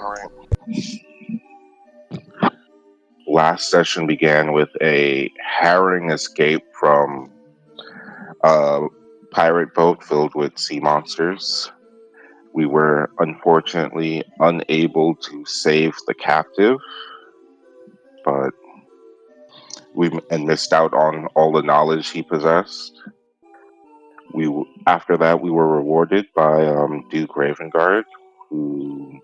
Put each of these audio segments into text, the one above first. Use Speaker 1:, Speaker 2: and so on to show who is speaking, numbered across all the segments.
Speaker 1: Alright. Last session began with a harrowing escape from a pirate boat filled with sea monsters. We were unfortunately unable to save the captive, but missed out on all the knowledge he possessed. After that, we were rewarded by Duke Ravengard, who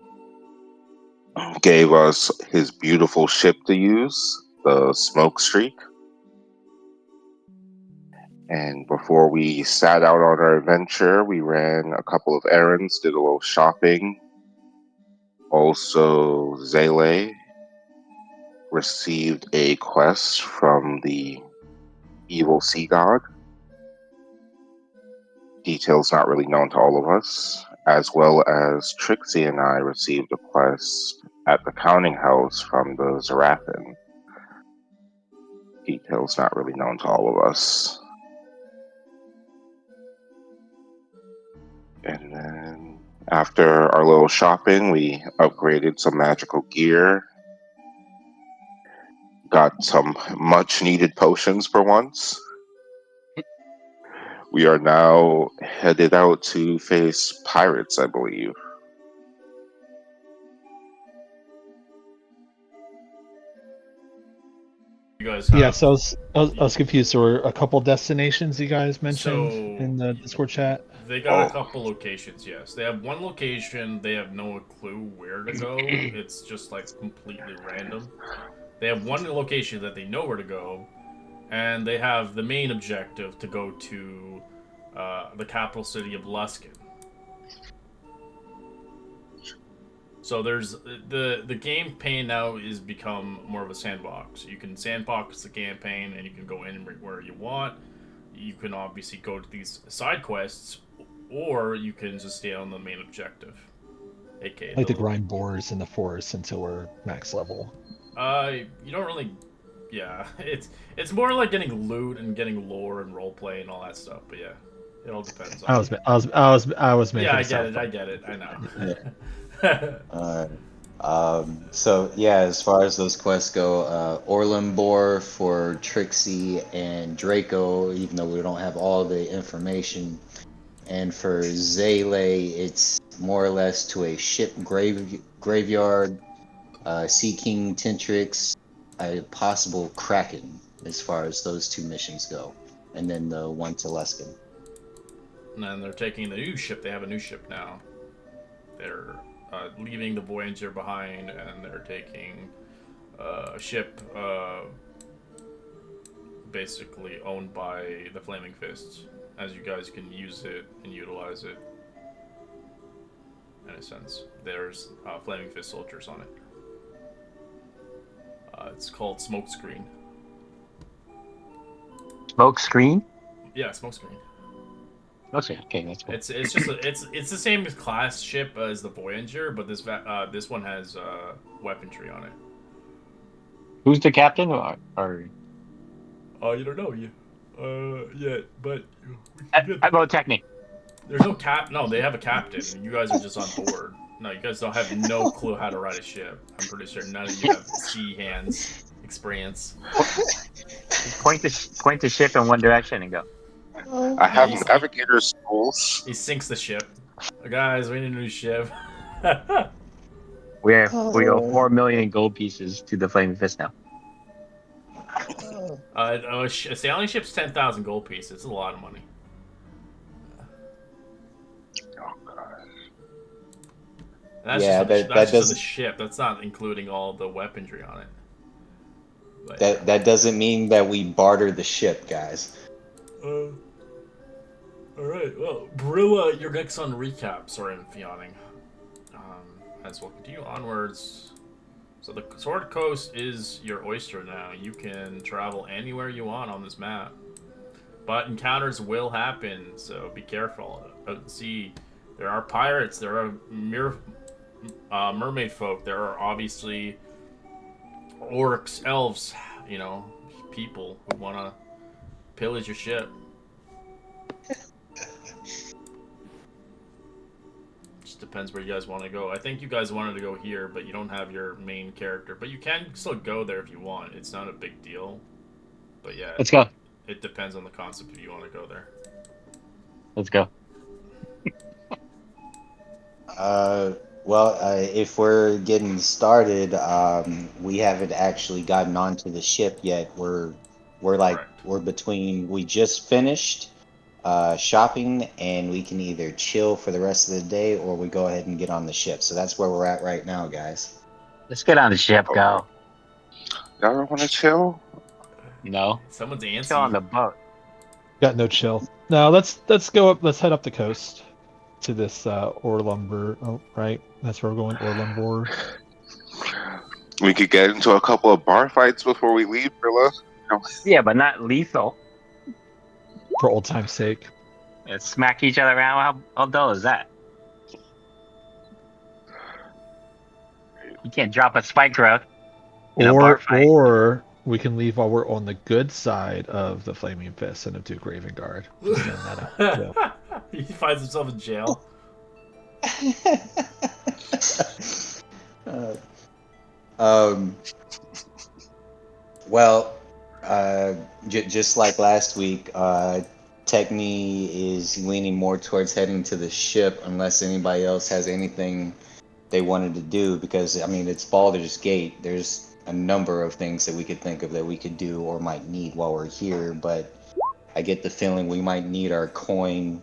Speaker 1: gave us his beautiful ship to use, the Smoke Streak. And before we sat out on our adventure, we ran a couple of errands, did a little shopping. Also, Zele received a quest from the evil sea god. Details not really known to all of us, as well as Trixie and I received a quest at the counting house from the Zarathan. Details not really known to all of us. And then after our little shopping, we upgraded some magical gear, got some much needed potions for once. We are now headed out to face pirates, I believe.
Speaker 2: You guys have...
Speaker 3: Yeah, so I was confused. There were a couple destinations you guys mentioned
Speaker 2: So,
Speaker 3: in the Discord chat.
Speaker 2: They got a couple locations, yes. They have one location, they have no clue where to go. It's just like completely random. They have one location that they know where to go, and they have the main objective to go to the capital city of Luskin. So there's the campaign now is become more of a sandbox. You can sandbox the campaign, and you can go anywhere you want. You can obviously go to these side quests, or you can just stay on the main objective. AKA
Speaker 3: Like to grind boars in the forest until we're max level.
Speaker 2: You don't really... Yeah, it's more like getting loot and getting lore and roleplay and all that stuff, but yeah. It all depends on...
Speaker 3: I was making
Speaker 2: Yeah, I get it, I know.
Speaker 4: So yeah, as far as those quests go, Orlumbor for Trixie and Draco, even though we don't have all the information. And for Zele, it's more or less to a ship graveyard, Sea King Tentrix, a possible Kraken, as far as those two missions go. And then the one to Luskin.
Speaker 2: And then they're taking the new ship. They have a new ship now. They're leaving the Voyager behind, and they're taking a ship basically owned by the Flaming Fists, as you guys can use it and utilize it. In a sense, there's Flaming Fist soldiers on it. It's called Smokescreen.
Speaker 5: Smokescreen?
Speaker 2: Yeah, Smokescreen.
Speaker 5: Okay, that's cool.
Speaker 2: It's just it's the same class ship as the Voyager, but this one has weaponry on it.
Speaker 5: Who's the captain? Or
Speaker 2: You don't know yet, but
Speaker 5: I go Technic.
Speaker 2: there's no cap. No, they have a captain. You guys are just on board. No, you guys don't have no clue how to ride a ship. I'm pretty sure none of you have sea hands experience.
Speaker 5: Point the ship in one direction and go.
Speaker 1: I have navigator schools.
Speaker 2: He sinks the ship. Guys, we need a new ship.
Speaker 5: We owe 4 million gold pieces to the Flaming Fist now.
Speaker 2: A sailing ship's 10,000 gold pieces. It's a lot of money.
Speaker 1: Oh god.
Speaker 2: That's just the ship. That's not including all the weaponry on it. But,
Speaker 4: That doesn't mean that we barter the ship, guys.
Speaker 2: Alright, well, Brilla, you're next on recap. Sorry, I'm yawning. As we'll continue onwards. So the Sword Coast is your oyster now. You can travel anywhere you want on this map. But encounters will happen, so be careful. See, there are pirates, there are mermaid folk, there are obviously orcs, elves, people who want to pillage your ship. just depends where you guys want to go. I think you guys wanted to go here, but you don't have your main character. But you can still go there if you want. It's not a big deal. But yeah,
Speaker 5: Let's go.
Speaker 2: it depends on the concept if you want to go there.
Speaker 5: Let's go.
Speaker 4: If we're getting started, we haven't actually gotten onto the ship yet.
Speaker 2: Correct.
Speaker 4: We're between. We just finished shopping, and we can either chill for the rest of the day or we go ahead and get on the ship. So that's where we're at right now, guys.
Speaker 5: Let's get on the ship.
Speaker 1: Oh,
Speaker 5: Go.
Speaker 1: y'all don't want to chill?
Speaker 5: No.
Speaker 2: Someone's
Speaker 5: Chill on
Speaker 2: antsy.
Speaker 5: the boat.
Speaker 3: Got no chill. No, let's go up. Let's head up the coast to this Orlumber. Oh, right, that's where we're going. Orlumbor.
Speaker 1: We could get into a couple of bar fights before we leave, Brilla.
Speaker 5: Yeah, but not lethal.
Speaker 3: For old time's sake.
Speaker 5: And smack each other around. How dull is that? You can't drop a spike growth in a bar fight.
Speaker 3: Or we can leave while we're on the good side of the Flaming Fist and of Duke Ravengard. Just throwing that out. Yeah.
Speaker 2: He finds himself in jail.
Speaker 4: Uh, um, well, just like last week, Techne is leaning more towards heading to the ship unless anybody else has anything they wanted to do, because I mean it's Baldur's Gate. There's a number of things that we could think of that we could do or might need while we're here, but I get the feeling we might need our coin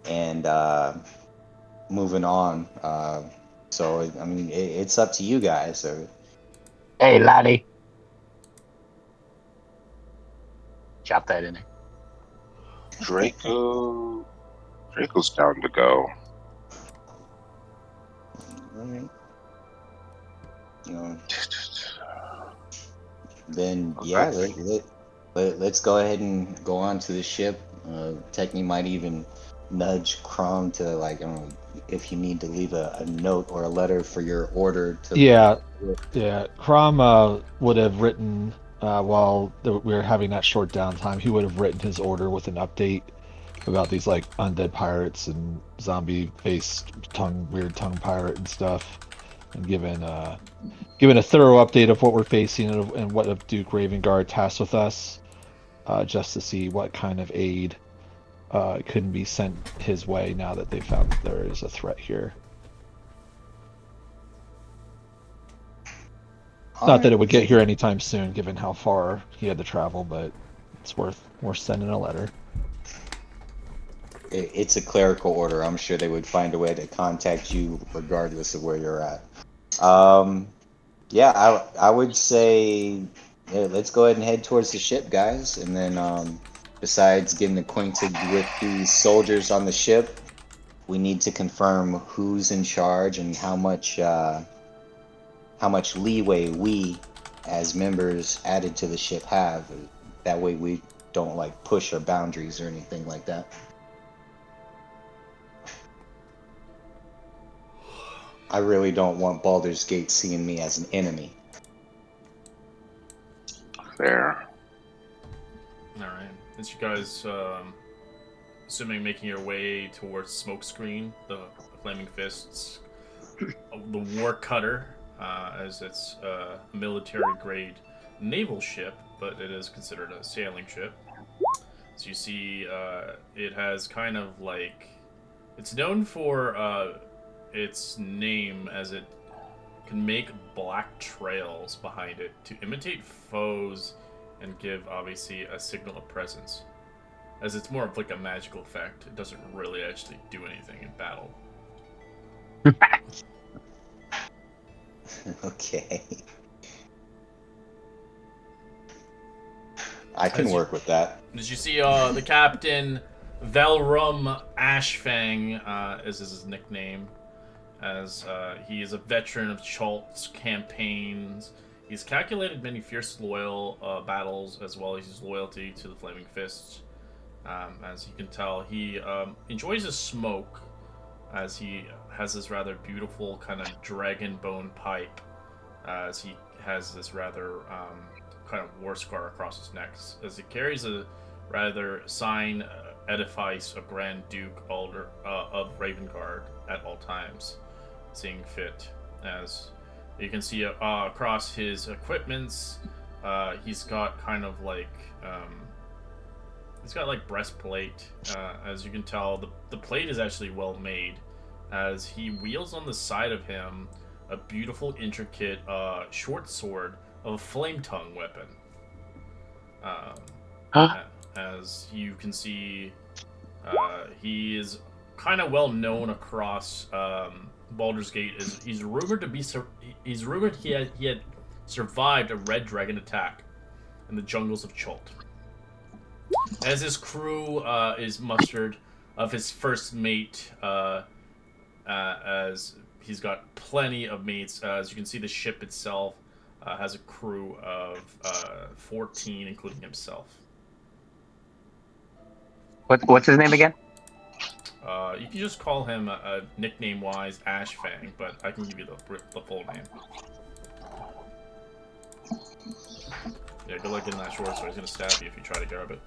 Speaker 4: and moving on. So I mean it's up to you guys. So,
Speaker 5: Hey, laddie. Chop that in there.
Speaker 1: Draco's down to go.
Speaker 4: alright. Then yeah,
Speaker 1: Okay.
Speaker 4: let's go ahead and go on to the ship. Techne might even nudge Crom to, like, I don't know, if you need to leave a note or a letter for your order to.
Speaker 3: Yeah. Crom would have written while we were having that short downtime. He would have written his order with an update about these like undead pirates and zombie-based weird tongue pirate and stuff, and given a thorough update of what we're facing and what Duke Ravengard tasked with us, just to see what kind of aid couldn't be sent his way now that they found that there is a threat here. Not that it would get here anytime soon, given how far he had to travel, but it's worth sending a letter.
Speaker 4: It's a clerical order. I'm sure they would find a way to contact you regardless of where you're at. Yeah, I would say, yeah, let's go ahead and head towards the ship, guys. And then, besides getting acquainted with the soldiers on the ship, we need to confirm who's in charge and how much leeway we, as members added to the ship, have. That way, we don't like push our boundaries or anything like that. I really don't want Baldur's Gate seeing me as an enemy.
Speaker 1: There.
Speaker 2: Alright. As you guys, assuming making your way towards Smokescreen, the Flaming Fists, the War Cutter, as it's a military-grade naval ship, but it is considered a sailing ship. So you see, it has kind of like... It's known for its name, as it can make black trails behind it to imitate foes and give, obviously, a signal of presence. As it's more of like a magical effect. It doesn't really actually do anything in battle.
Speaker 4: Okay. I can work with that.
Speaker 2: Did you see the captain, Velrum Ashfang, is his nickname, as he is a veteran of Chalt's campaigns. He's calculated many fierce loyal battles, as well as his loyalty to the Flaming Fists. As you can tell, he enjoys his smoke, as he has this rather beautiful kind of dragon bone pipe, as he has this rather kind of war scar across his neck, as he carries a rather sign edifice of Grand Duke of Ravengard at all times, seeing fit. As you can see across his equipments, he's got kind of like he's got like breastplate. As you can tell, the plate is actually well made, as he wields on the side of him a beautiful, intricate short sword of a flame tongue weapon. As you can see, he is kind of well known across Baldur's Gate. He's rumored to be he's rumored he had survived a red dragon attack in the jungles of Chult. As his crew is mustered of his first mate, as he's got plenty of mates. As you can see, the ship itself has a crew of 14, including himself.
Speaker 5: What's his name again?
Speaker 2: You can just call him, nickname-wise, Ashfang, but I can give you the full name. Yeah, good luck getting that short sword. He's gonna stab you if you try to grab it.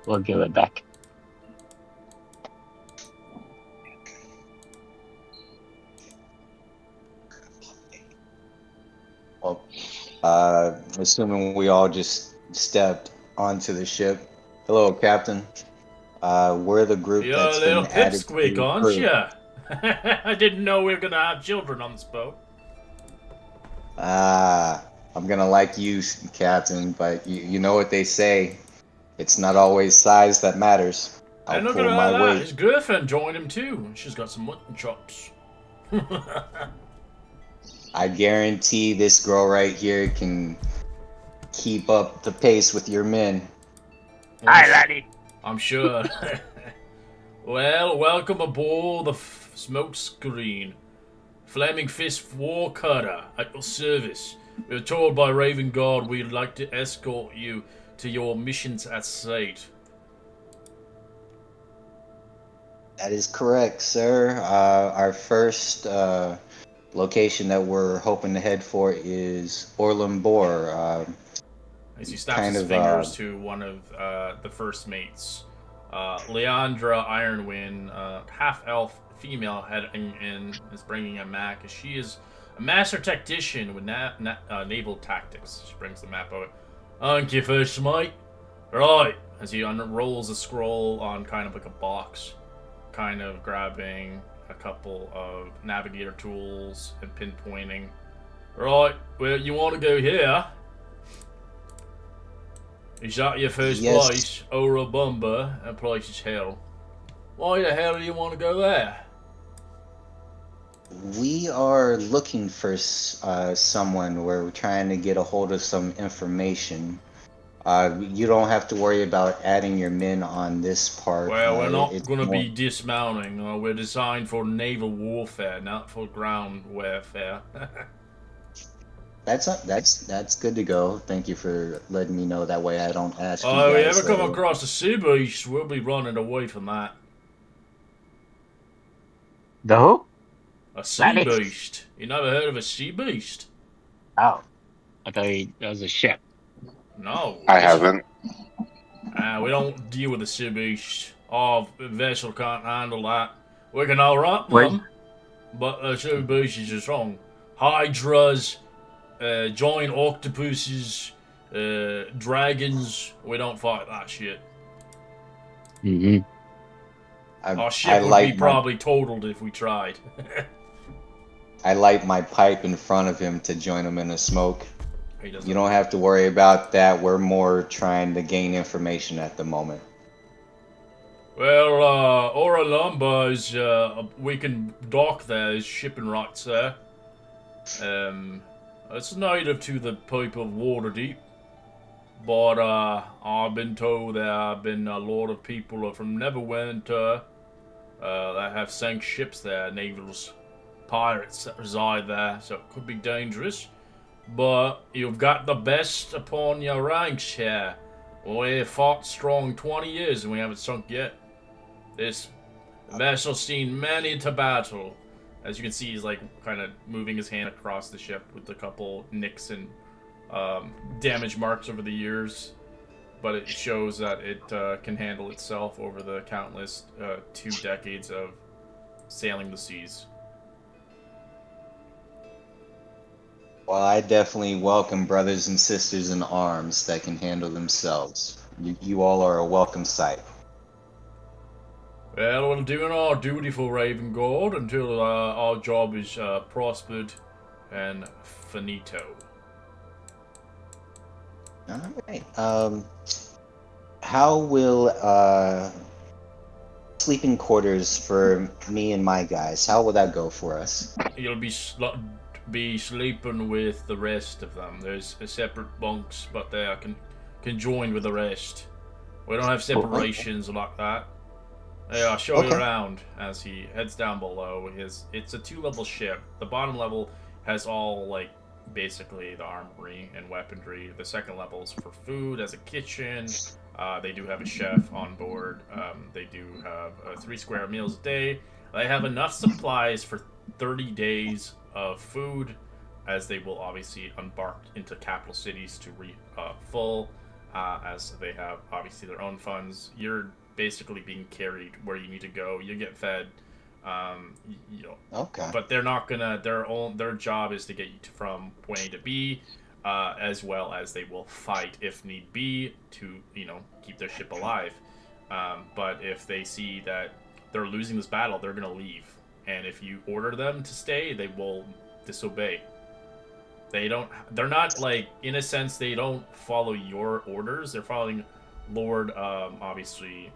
Speaker 5: We'll give it back.
Speaker 4: Well, assuming we all just stepped onto the ship. Hello, Captain. We're the group
Speaker 2: You're
Speaker 4: that's
Speaker 2: a little
Speaker 4: been added to
Speaker 2: pipsqueak,
Speaker 4: the
Speaker 2: aren't
Speaker 4: crew.
Speaker 2: you? I didn't know we were gonna have children on this boat.
Speaker 4: I'm gonna like you, Captain, but you know what they say. It's not always size that matters. I'll
Speaker 2: And look
Speaker 4: pull
Speaker 2: at
Speaker 4: my
Speaker 2: that,
Speaker 4: weight.
Speaker 2: his girlfriend joined him too. She's got some mutton chops.
Speaker 4: I guarantee this girl right here can keep up the pace with your men.
Speaker 5: Hi, laddie.
Speaker 2: I'm sure. Well, welcome aboard the smoke screen. Flaming Fist War Cutter at your service. We were told by Raven Guard we'd like to escort you to your missions at sea.
Speaker 4: That is correct, sir. Our first location that we're hoping to head for is Orlum Bor.
Speaker 2: As he snaps
Speaker 4: Kind
Speaker 2: his
Speaker 4: of,
Speaker 2: fingers to one of the first mates. Leandra Ironwind, half-elf female, heading in, is bringing a map. She is a master tactician with naval tactics. She brings the map out. Thank you, first mate. Right, as he unrolls a scroll on kind of like a box, kind of grabbing a couple of navigator tools and pinpointing. Right, well, you want to go here? Is that your first
Speaker 4: Yes.
Speaker 2: place? Orabumba, that place is hell. Why the hell do you want to go there?
Speaker 4: We are looking for someone. We're trying to get a hold of some information. You don't have to worry about adding your men on this part.
Speaker 2: Well, we're not
Speaker 4: It's
Speaker 2: going to
Speaker 4: more-
Speaker 2: be dismounting. We're designed for naval warfare, not for ground warfare.
Speaker 4: That's good to go. Thank you for letting me know. That way I don't ask you
Speaker 2: Oh, if we
Speaker 4: guys
Speaker 2: ever come
Speaker 4: later.
Speaker 2: across a sea beast, we'll be running away from that.
Speaker 5: The who?
Speaker 2: A sea
Speaker 5: Laddie.
Speaker 2: beast? You never heard of a sea beast?
Speaker 5: Oh, I thought that was a ship.
Speaker 2: No.
Speaker 1: I
Speaker 2: this is-
Speaker 1: haven't.
Speaker 2: We don't deal with the sea beast. Our vessel can't handle that. We can outrun
Speaker 5: Wait.
Speaker 2: them, but the sea beast is just wrong. Hydras, giant octopuses, dragons. We don't fight that shit.
Speaker 5: Mm-hmm.
Speaker 2: Our
Speaker 4: I
Speaker 2: ship would
Speaker 4: light
Speaker 2: be
Speaker 4: my-
Speaker 2: probably totaled if we tried.
Speaker 4: I light my pipe in front of him to join him in the smoke.
Speaker 2: He doesn't.
Speaker 4: You don't have to worry about that. We're more trying to gain information at the moment.
Speaker 2: Well, Oralumba is, we can dock there, is shipping rights there. It's native to the Pipe of Waterdeep. But, I've been told there have been a lot of people from Neverwinter, that have sank ships there, navals, pirates that reside there, so it could be dangerous. But you've got the best upon your ranks here. We fought strong 20 years and we haven't sunk yet. This vessel's seen many to battle. As you can see, he's like kind of moving his hand across the ship with a couple nicks and damage marks over the years, but it shows that it can handle itself over the countless 2 decades of sailing the seas.
Speaker 4: Well, I definitely welcome brothers and sisters in arms that can handle themselves. You all are a welcome sight.
Speaker 2: Well, we're doing our duty for Raven God until our job is prospered and finito.
Speaker 4: All right. How will sleeping quarters for me and my guys? How will that go for us?
Speaker 2: You'll be sleeping with the rest of them. There's separate bunks, but they can join with the rest. We don't have separations like that. Yeah, I'll show you
Speaker 4: Okay.
Speaker 2: around as he heads down below. It's a 2-level ship. The bottom level has all like basically the armory and weaponry. The second level is for food as a kitchen. They do have a chef on board. They do have 3 square meals a day. They have enough supplies for 30 days of food, as they will obviously embark into capital cities to full, as they have obviously their own funds. You're basically being carried where you need to go. You get fed,
Speaker 4: Okay.
Speaker 2: but they're not gonna. Their job is to get you from point A to B, as well as they will fight if need be to keep their ship alive. But if they see that they're losing this battle, they're gonna leave. And if you order them to stay, they will disobey. They're not like, in a sense, they don't follow your orders. They're following Lord, obviously,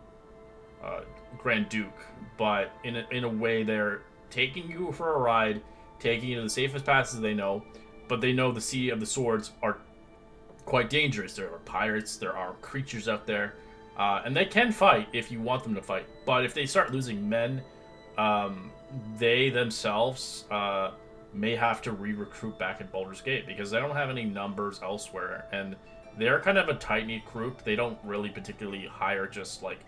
Speaker 2: Grand Duke, but in a way they're taking you for a ride, taking you to the safest passes they know, but they know the Sea of the Swords are quite dangerous. There are pirates, there are creatures out there, and they can fight if you want them to fight. But if they start losing men, they themselves may have to re-recruit back at Baldur's Gate because they don't have any numbers elsewhere, and they're kind of a tight-knit group. They don't really particularly hire just like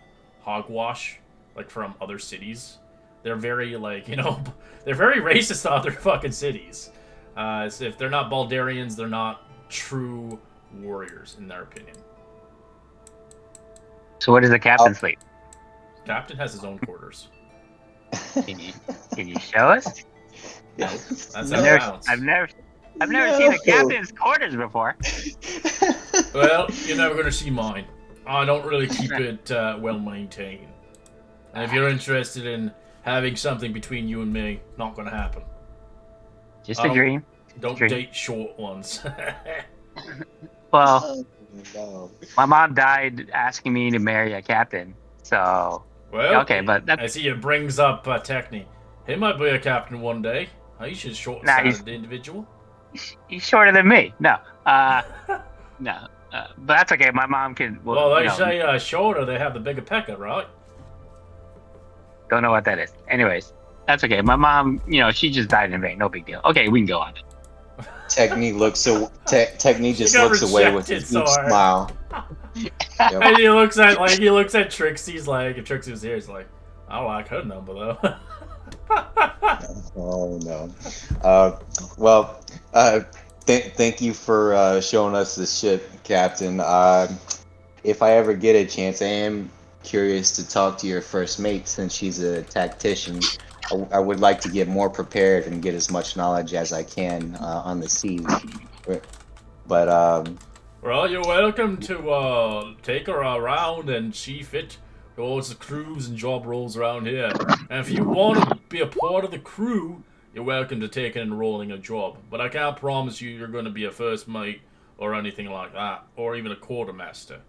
Speaker 2: hogwash like from other cities. They're very like they're very racist to other fucking cities. So if they're not Baldarians, they're not true warriors in their opinion.
Speaker 5: So where does the captain sleep?
Speaker 2: Captain has his own quarters.
Speaker 5: Can you show us?
Speaker 2: No, that's
Speaker 5: I've
Speaker 2: how it
Speaker 5: never,
Speaker 2: balance.
Speaker 5: I've never seen a captain's quarters before.
Speaker 2: Well, you're never gonna see mine. I don't really keep it well maintained. And if you're interested in having something between you and me, not gonna happen.
Speaker 5: Just a dream.
Speaker 2: Don't
Speaker 5: Dream.
Speaker 2: date short ones.
Speaker 5: Well,
Speaker 4: No.
Speaker 5: my mom died asking me to marry a captain. So
Speaker 2: Well,
Speaker 5: okay, but
Speaker 2: I
Speaker 5: that's
Speaker 2: see it brings up Techni. He might be a captain one day. He's just
Speaker 5: Nah,
Speaker 2: short-sighted individual.
Speaker 5: he's shorter than me. No, no. But that's okay. My mom can.
Speaker 2: Well, they say shorter, they have the bigger pecker, right?
Speaker 5: Don't know what that is. Anyways, that's okay. My mom, she just died in vain. No big deal. Okay, we can go on.
Speaker 4: Techni just
Speaker 2: got
Speaker 4: looks away with a
Speaker 2: rejected so
Speaker 4: huge
Speaker 2: hard.
Speaker 4: smile. Yep.
Speaker 2: And he looks at Trixie's like, if Trixie was here, he's like, I don't like her number though.
Speaker 4: Oh no. Well, thank you for showing us the ship, Captain. If I ever get a chance, I am curious to talk to your first mate since she's a tactician. I would like to get more prepared and get as much knowledge as I can on the seas. But
Speaker 2: Well, you're welcome to take her around and see fit towards the crews and job roles around here. And if you want to be a part of the crew, you're welcome to take and enrolling a job. But I can't promise you you're going to be a first mate or anything like that, or even a quartermaster,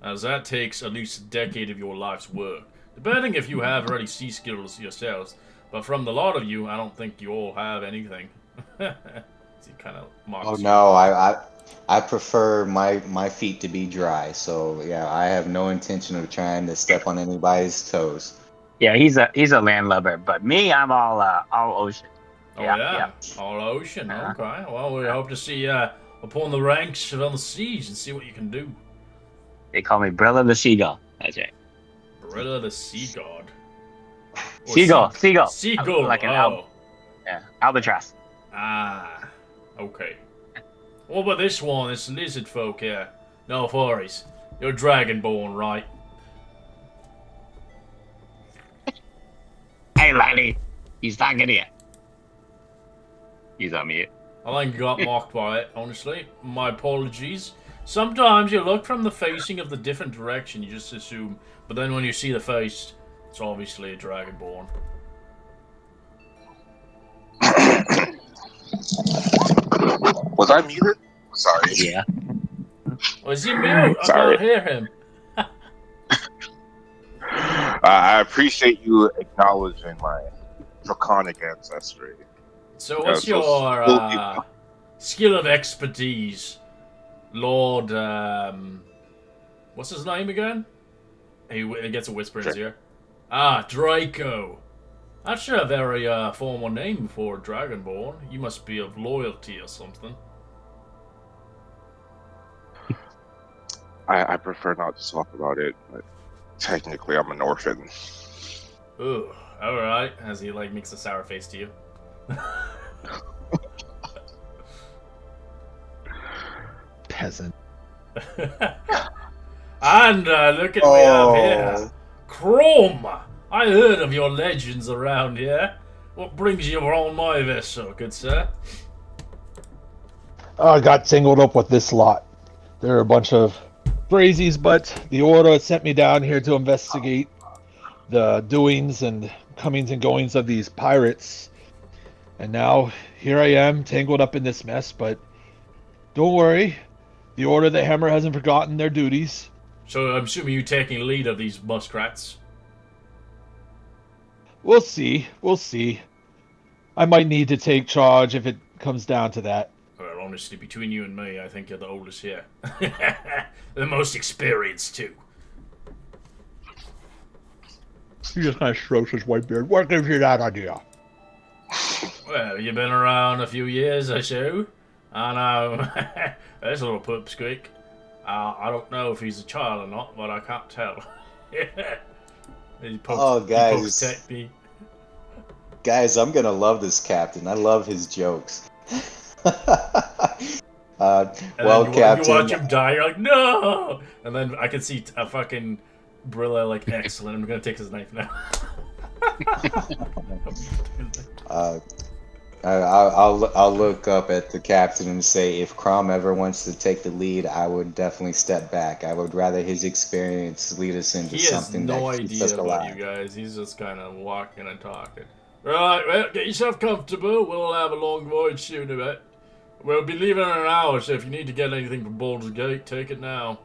Speaker 2: as that takes at least a decade of your life's work, depending if you have already sea skills yourselves. But from the lot of you, I don't think you all have anything. He kind of mocks
Speaker 4: oh
Speaker 2: you.
Speaker 4: no, I prefer my feet to be dry. So yeah, I have no intention of trying to step on anybody's toes.
Speaker 5: Yeah, he's a landlubber, but me, I'm all ocean.
Speaker 2: Oh
Speaker 5: Yeah,
Speaker 2: yeah,
Speaker 5: yeah.
Speaker 2: all ocean.
Speaker 5: Uh-huh.
Speaker 2: Okay. Well, we hope to see you upon the ranks on the seas and see what you can do.
Speaker 5: They call me Brilla the Seagull. That's right.
Speaker 2: Brilla the Sea God. Or
Speaker 5: Seagull.
Speaker 2: Seagull.
Speaker 5: Like an
Speaker 2: oh.
Speaker 5: albatross.
Speaker 2: Ah. Okay. What about this one, this lizard folk here? No worries. You're dragonborn, right?
Speaker 5: Hey, laddie. He's talking to you. He's on mute.
Speaker 2: I think you got mocked by it, honestly. My apologies. Sometimes you look from the facing of the different direction, you just assume. But then when you see the face, it's obviously a dragonborn.
Speaker 1: Was I muted? Sorry.
Speaker 5: Yeah.
Speaker 2: Oh, is he mute? I
Speaker 1: Sorry.
Speaker 2: can't hear him.
Speaker 1: I appreciate you acknowledging my draconic ancestry.
Speaker 2: So what's
Speaker 1: so
Speaker 2: your skill of expertise, Lord? What's his name again? He gets a whisper in his ear. Ah, Draco. That's a very formal name for Dragonborn. You must be of loyalty or something.
Speaker 1: I prefer not to talk about it, but technically I'm an orphan.
Speaker 2: Ooh, alright. As he makes a sour face to you.
Speaker 3: Peasant.
Speaker 2: And look at we have here. Chrome! I heard of your legends around here. What brings you on my vessel, good sir?
Speaker 3: I got tangled up with this lot. They're a bunch of crazies, but the Order sent me down here to investigate the doings and comings and goings of these pirates. And now here I am, tangled up in this mess, but don't worry. The Order of the Hammer hasn't forgotten their duties.
Speaker 2: So I'm assuming you're taking lead of these muskrats.
Speaker 3: We'll see. We'll see. I might need to take charge if it comes down to that.
Speaker 2: Well, honestly, between you and me, I think you're the oldest here. The most experienced, too.
Speaker 3: He just kind of strokes his white beard. What gives you that idea?
Speaker 2: Well, you've been around a few years or so. I know. There's a little poop squeak. I don't know if he's a child or not, but I can't tell. He
Speaker 4: guys.
Speaker 2: He pokes me.
Speaker 4: Guys, I'm gonna love this captain. I love his jokes.
Speaker 2: And
Speaker 4: Captain.
Speaker 2: you watch him die, you're like, no! And then I can see a fucking Brilla excellent. I'm gonna take his knife now.
Speaker 4: I'll look up at the captain and say, if Crom ever wants to take the lead, I would definitely step back. I would rather his experience lead us into something
Speaker 2: He has no
Speaker 4: that keeps
Speaker 2: idea
Speaker 4: us
Speaker 2: about
Speaker 4: alive.
Speaker 2: you guys. He's just kind of walking and talking. Right, well, get yourself comfortable. We'll have a long voyage soon a bit. We'll be leaving in an hour, so if you need to get anything from Baldur's Gate, take it now.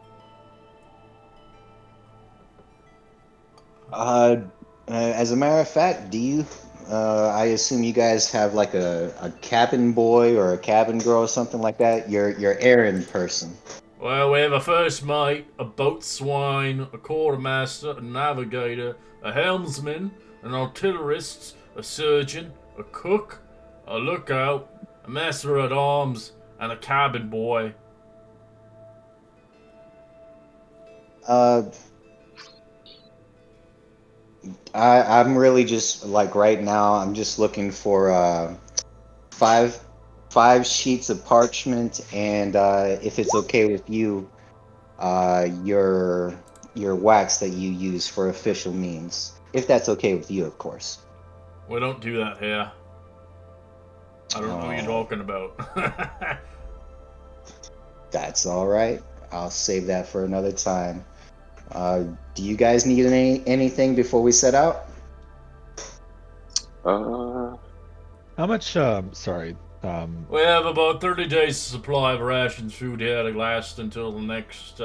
Speaker 4: As a matter of fact, do you? I assume you guys have like a cabin boy or a cabin girl or something like that. Your errand person.
Speaker 2: Well, we have a first mate, a boatswain, a quartermaster, a navigator, a helmsman, an artillerist, a surgeon, a cook, a lookout, a master at arms, and a cabin boy.
Speaker 4: I'm really just like right now. I'm just looking for five sheets of parchment, and if it's okay with you, your wax that you use for official means. If that's okay with you, of course.
Speaker 2: We don't do that here. I don't know what you're talking about.
Speaker 4: That's all right. I'll save that for another time. Do you guys need anything before we set out?
Speaker 1: Uh,
Speaker 3: How much, sorry,
Speaker 2: We have about 30 days supply of rations food here to last until the next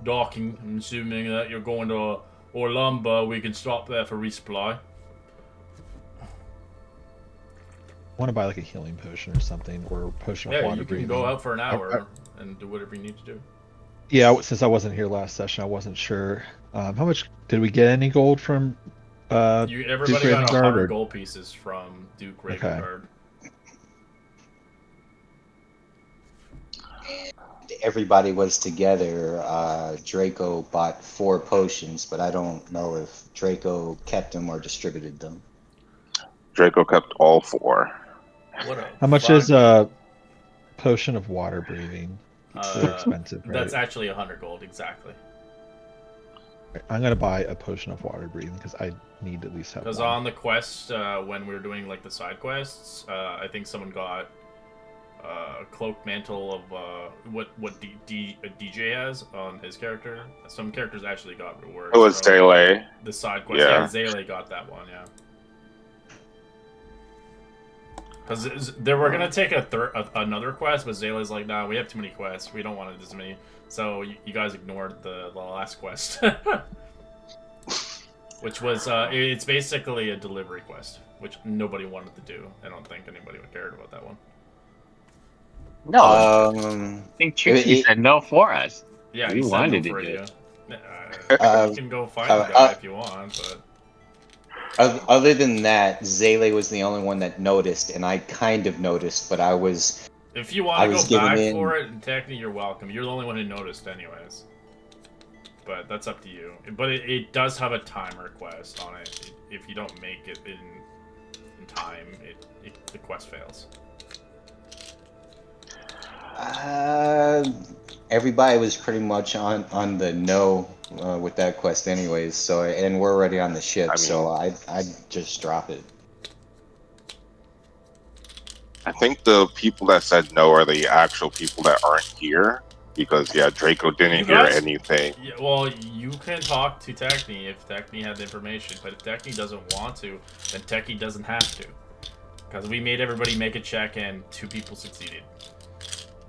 Speaker 2: docking. I'm assuming that you're going to Orlumba, we can stop there for resupply.
Speaker 3: want to buy like a healing potion or something, or a potion of
Speaker 2: Yeah,
Speaker 3: water
Speaker 2: you can
Speaker 3: breathing.
Speaker 2: go out for an hour and do whatever you need to do.
Speaker 3: Yeah, since I wasn't here last session, I wasn't sure. How much did we get? Any gold from
Speaker 2: Everybody
Speaker 3: Duke
Speaker 2: got
Speaker 3: Ravengard,
Speaker 2: 100
Speaker 3: or-
Speaker 2: gold pieces from Duke
Speaker 3: Okay.
Speaker 2: Ravengard.
Speaker 4: Everybody was together. Draco bought 4 potions, but I don't know if Draco kept them or distributed them.
Speaker 1: Draco kept all 4.
Speaker 2: What a
Speaker 3: How much
Speaker 2: fuck.
Speaker 3: is potion of water breathing. They're expensive, right?
Speaker 2: That's actually 100 gold exactly.
Speaker 3: I'm gonna buy a potion of water breathing because I need to at least have
Speaker 2: Because
Speaker 3: one.
Speaker 2: on the quest, when we were doing like the side quests, I think someone got a cloak mantle of what DJ has on his character. Some characters actually got rewards
Speaker 1: It was
Speaker 2: from
Speaker 1: Dele.
Speaker 2: the side quest. Yeah,
Speaker 1: Yeah.
Speaker 2: Zayla got that one. Yeah. Because they were gonna take another quest, but Zayla's like, "Nah, we have too many quests. We don't want this many." So you guys ignored the last quest, which was it's basically a delivery quest, which nobody wanted to do. I don't think anybody cared about that one.
Speaker 5: No,
Speaker 4: Um,
Speaker 5: I think Trixie
Speaker 4: it-
Speaker 5: said no for us.
Speaker 2: Yeah,
Speaker 5: We
Speaker 2: he said no
Speaker 5: wanted to
Speaker 2: for
Speaker 5: do
Speaker 2: you.
Speaker 5: it.
Speaker 2: You can go find the guy if you want, but
Speaker 4: other than that, Zele was the only one that noticed, and I kind of noticed, but
Speaker 2: if you want
Speaker 4: I
Speaker 2: to
Speaker 4: was
Speaker 2: go
Speaker 4: given
Speaker 2: back
Speaker 4: in.
Speaker 2: for it, and technically you're welcome. You're the only one who noticed, anyways. But that's up to you. But it does have a timer quest on it. If you don't make it in time, the quest fails.
Speaker 4: Everybody was pretty much on the no with that quest, anyways. So, and we're already on the ship,
Speaker 1: I
Speaker 4: so
Speaker 1: mean,
Speaker 4: I just drop it.
Speaker 1: I think the people that said no are the actual people that aren't here. Because, yeah, Draco
Speaker 2: You
Speaker 1: didn't hear
Speaker 2: guys,
Speaker 1: anything.
Speaker 2: yeah, well, you can talk to Techni if Techni had the information, but if Techni doesn't want to, then Techni doesn't have to. Because we made everybody make a check and 2 people succeeded.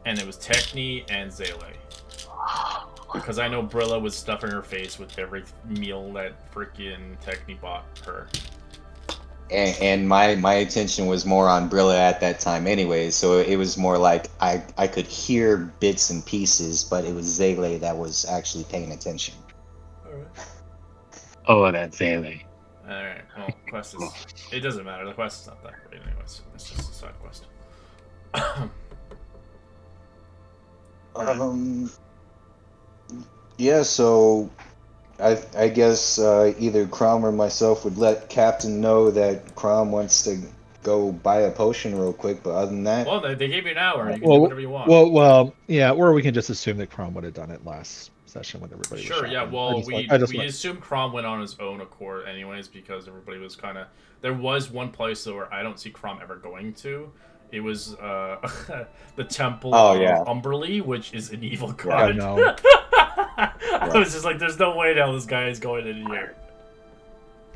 Speaker 2: And it was Techni and Zele. Because I know Brilla was stuffing her face with every meal that freaking Techni bought her.
Speaker 4: And my attention was more on Brilla at that time, anyways. So it was more like I could hear bits and pieces, but it was Zele that was actually paying attention.
Speaker 5: Oh, that's Zayla.
Speaker 2: Alright, well, quest is... It doesn't matter, the quest is not that great anyways. It's just a side quest.
Speaker 4: Yeah, so I guess either Crom or myself would let Captain know that Crom wants to go buy a potion real quick, but other than that,
Speaker 2: Well, they gave you an hour, you can do whatever you want.
Speaker 3: Well, yeah, or we can just assume that Crom would have done it last session when everybody was
Speaker 2: Sure,
Speaker 3: shopping.
Speaker 2: yeah, well, we
Speaker 3: I just
Speaker 2: assumed Crom went on his own accord anyways, because everybody was kind of... There was one place, though, where I don't see Crom ever going to. It was the Temple of Umberly, which is an evil god.
Speaker 3: I know.
Speaker 2: I was just like, there's no way now this guy is going in here.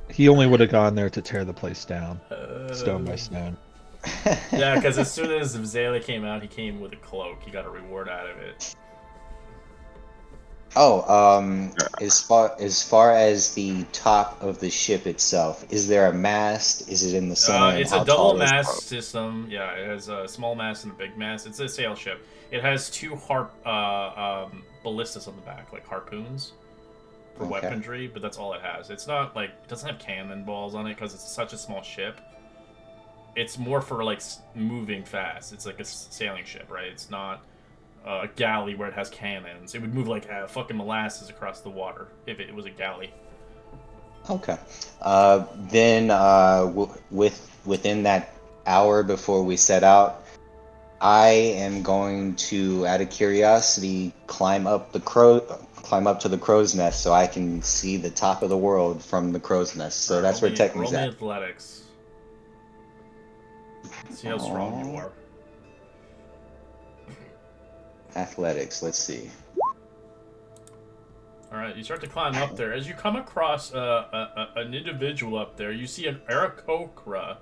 Speaker 3: He only would have gone there to tear the place down, stone by stone.
Speaker 2: Yeah, because as soon as Zayla came out, he came with a cloak. He got a reward out of it.
Speaker 4: as far as the top of the ship itself, is there a mast? Is it in the center? And
Speaker 2: It's
Speaker 4: how
Speaker 2: a double
Speaker 4: tall is it?
Speaker 2: mast system. Yeah, it has a small mast and a big mast. It's a sail ship. It has 2 ballistas on the back, like harpoons for
Speaker 4: Okay.
Speaker 2: weaponry, but that's all it has. It's not like it doesn't have cannonballs on it because it's such a small ship. It's more for like moving fast. It's like a sailing ship, right? It's not a galley where it has cannons. It would move like fucking molasses across the water if it was a galley.
Speaker 4: Okay. Then within that hour before we set out, I am going to, out of curiosity, climb up to the crow's nest so I can see the top of the world from the crow's nest. So that's where Techni's
Speaker 2: roll me
Speaker 4: at.
Speaker 2: athletics. See how strong you are.
Speaker 4: Athletics. Let's see.
Speaker 2: Alright, you start to climb up there. As you come across an individual up there, you see an Aarakocra,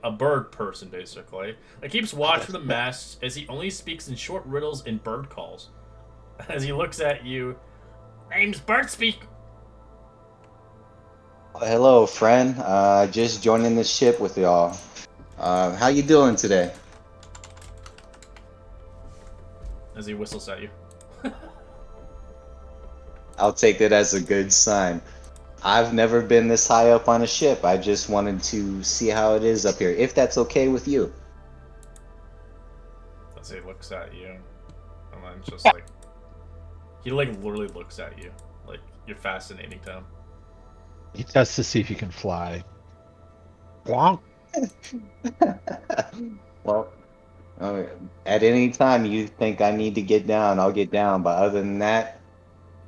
Speaker 2: a bird person, basically, that keeps watch from the mast as he only speaks in short riddles and bird calls. As he looks at you, name's Birdspeak.
Speaker 4: Hello, friend. Just joining the ship with y'all. How you doing today?
Speaker 2: As he whistles at you.
Speaker 4: I'll take that as a good sign. I've never been this high up on a ship. I just wanted to see how it is up here, if that's okay with you.
Speaker 2: As he looks at you, and then just like... He like literally looks at you. Like, you're fascinating to him.
Speaker 3: He tests to see if he can fly. Bonk.
Speaker 4: Well, Uh, at any time you think I need to get down, I'll get down. But other than that,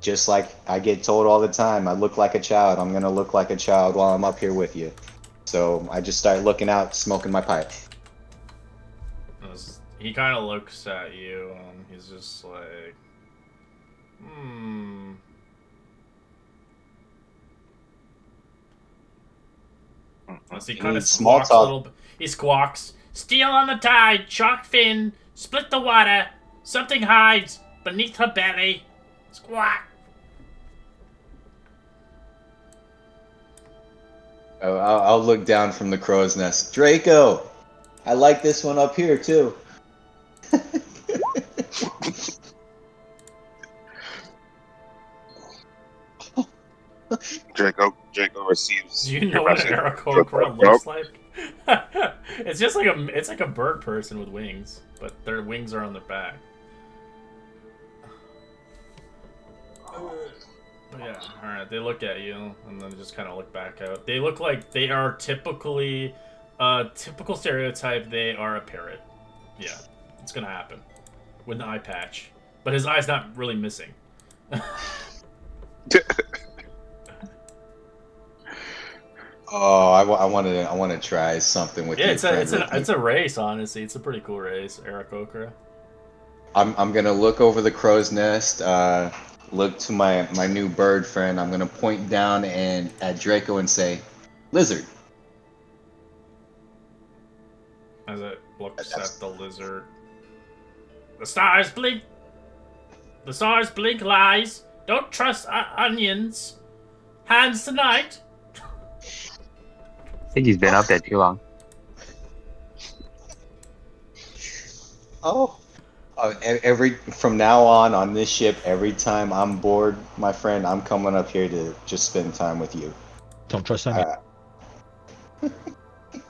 Speaker 4: just like I get told all the time, I look like a child. I'm gonna look like a child while I'm up here with you. So I just start looking out, smoking my pipe.
Speaker 2: He kind of looks at you and he's just like, hmm. As he
Speaker 4: You
Speaker 2: kind of
Speaker 4: need small
Speaker 2: squawks a
Speaker 4: talk.
Speaker 2: little bit. He squawks, "Steel on the tide, shark fin, split the water, something hides beneath her belly." Squawk.
Speaker 4: Oh, I'll look down from the crow's nest. Draco, I like this one up here too.
Speaker 1: Draco
Speaker 2: Do
Speaker 1: receives
Speaker 2: you know
Speaker 1: your
Speaker 2: what an
Speaker 1: message.
Speaker 2: Aarakocra looks like? It's just like it's like a bird person with wings, but their wings are on their back. But yeah, alright, they look at you and then just kind of look back out. They look like they are typically, typical stereotype, they are a parrot. Yeah, it's gonna happen. With an eye patch. But his eye's not really missing.
Speaker 4: Oh, I want to try something with
Speaker 2: Yeah,
Speaker 4: you, friend.
Speaker 2: it's a race, honestly. It's a pretty cool race, Aarakocra.
Speaker 4: I'm gonna look over the crow's nest. Look to my new bird friend. I'm gonna point down and at Draco and say, "Lizard."
Speaker 2: As it looks
Speaker 4: That's
Speaker 2: at the lizard. The stars blink. The stars blink lies. Don't trust onions. Hands tonight.
Speaker 5: I think he's been up there too long.
Speaker 4: oh. Every from now on this ship, every time I'm bored, my friend, I'm coming up here to just spend time with you.
Speaker 3: Don't trust any.
Speaker 2: Good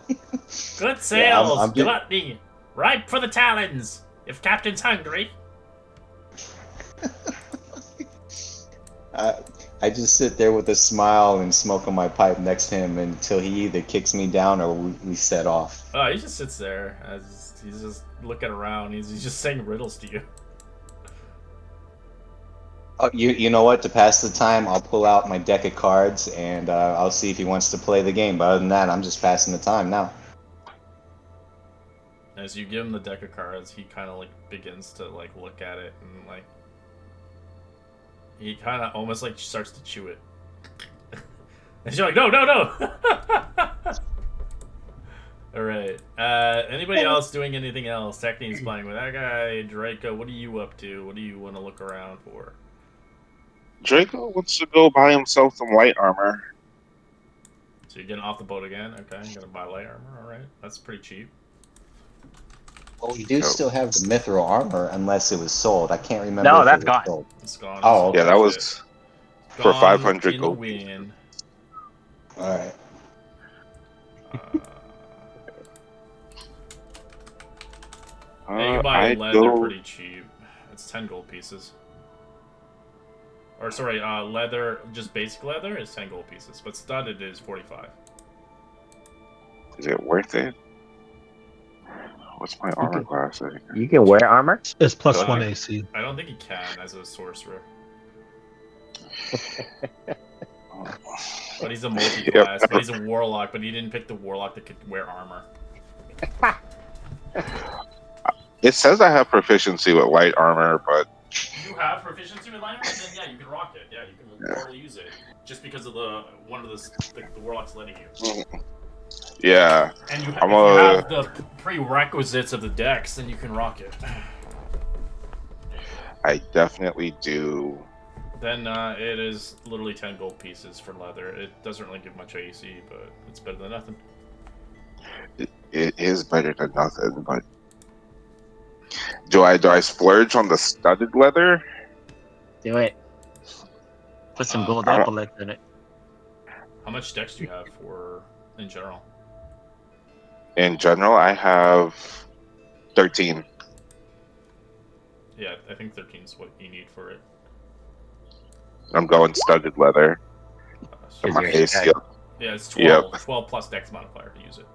Speaker 4: Yeah,
Speaker 2: sails,
Speaker 4: I'm just,
Speaker 2: gluttony, ripe for the talons. If Captain's hungry.
Speaker 4: I just sit there with a smile and smoke on my pipe next to him until he either kicks me down or we set off.
Speaker 2: Oh, he just sits there as he's just looking around. He's just saying riddles to you.
Speaker 4: Oh, you know what? To pass the time, I'll pull out my deck of cards and I'll see if he wants to play the game. But other than that, I'm just passing the time now.
Speaker 2: As you give him the deck of cards, he kind of like begins to like look at it and like he kind of almost like starts to chew it. And you're like, no, no, no. All right. Anybody else doing anything else? Technique's playing with that guy. Draco, what are you up to? What do you want to look around for?
Speaker 1: Draco wants to go buy himself some light armor.
Speaker 2: So you're getting off the boat again? Okay, you're gonna buy light armor. All right, that's pretty cheap.
Speaker 4: Well, we do still have the mithril armor unless it was sold. I can't remember
Speaker 5: No,
Speaker 4: if
Speaker 5: that's
Speaker 4: it was
Speaker 5: gone.
Speaker 4: sold.
Speaker 2: It's gone.
Speaker 4: Oh,
Speaker 1: Yeah,
Speaker 4: okay.
Speaker 1: that was for
Speaker 2: Gone
Speaker 1: 500
Speaker 2: in the
Speaker 1: gold.
Speaker 2: wind.
Speaker 4: All right.
Speaker 2: Yeah, you can buy leather pretty cheap. It's 10 gold pieces. Or sorry, leather, just basic leather is 10 gold pieces, but studded is 45.
Speaker 1: Is it worth it? What's my armor class?
Speaker 5: You can wear armor?
Speaker 3: It's plus
Speaker 2: Uh,
Speaker 3: 1 AC.
Speaker 2: I don't think he can as a sorcerer. But he's a multi-class, but he's a warlock, but he didn't pick the warlock that could wear armor.
Speaker 1: It says I have proficiency with light armor, but
Speaker 2: You have proficiency with light armor? Then yeah, you can rock it. Yeah, you can totally use it. Just because of the warlock's letting you.
Speaker 1: yeah,
Speaker 2: And you, if
Speaker 1: I'm
Speaker 2: you
Speaker 1: a-
Speaker 2: have the prerequisites of the dex, then you can rock it.
Speaker 1: I definitely do.
Speaker 2: Then it is literally 10 gold pieces for leather. It doesn't really give much AC, but it's better than nothing.
Speaker 1: It is better than nothing, but do I splurge on the studded leather?
Speaker 5: Do it. Put some gold
Speaker 1: I don't-
Speaker 5: epaulets in it.
Speaker 2: How much dex do you have for in general?
Speaker 1: In general, I have 13.
Speaker 2: Yeah, I think 13 is what you need for it.
Speaker 1: I'm going studded leather.
Speaker 2: So,
Speaker 5: Is
Speaker 1: My
Speaker 5: your
Speaker 1: AC
Speaker 5: attack-
Speaker 1: up.
Speaker 2: yeah, it's 12.
Speaker 1: Yep.
Speaker 2: 12 plus dex modifier to use it.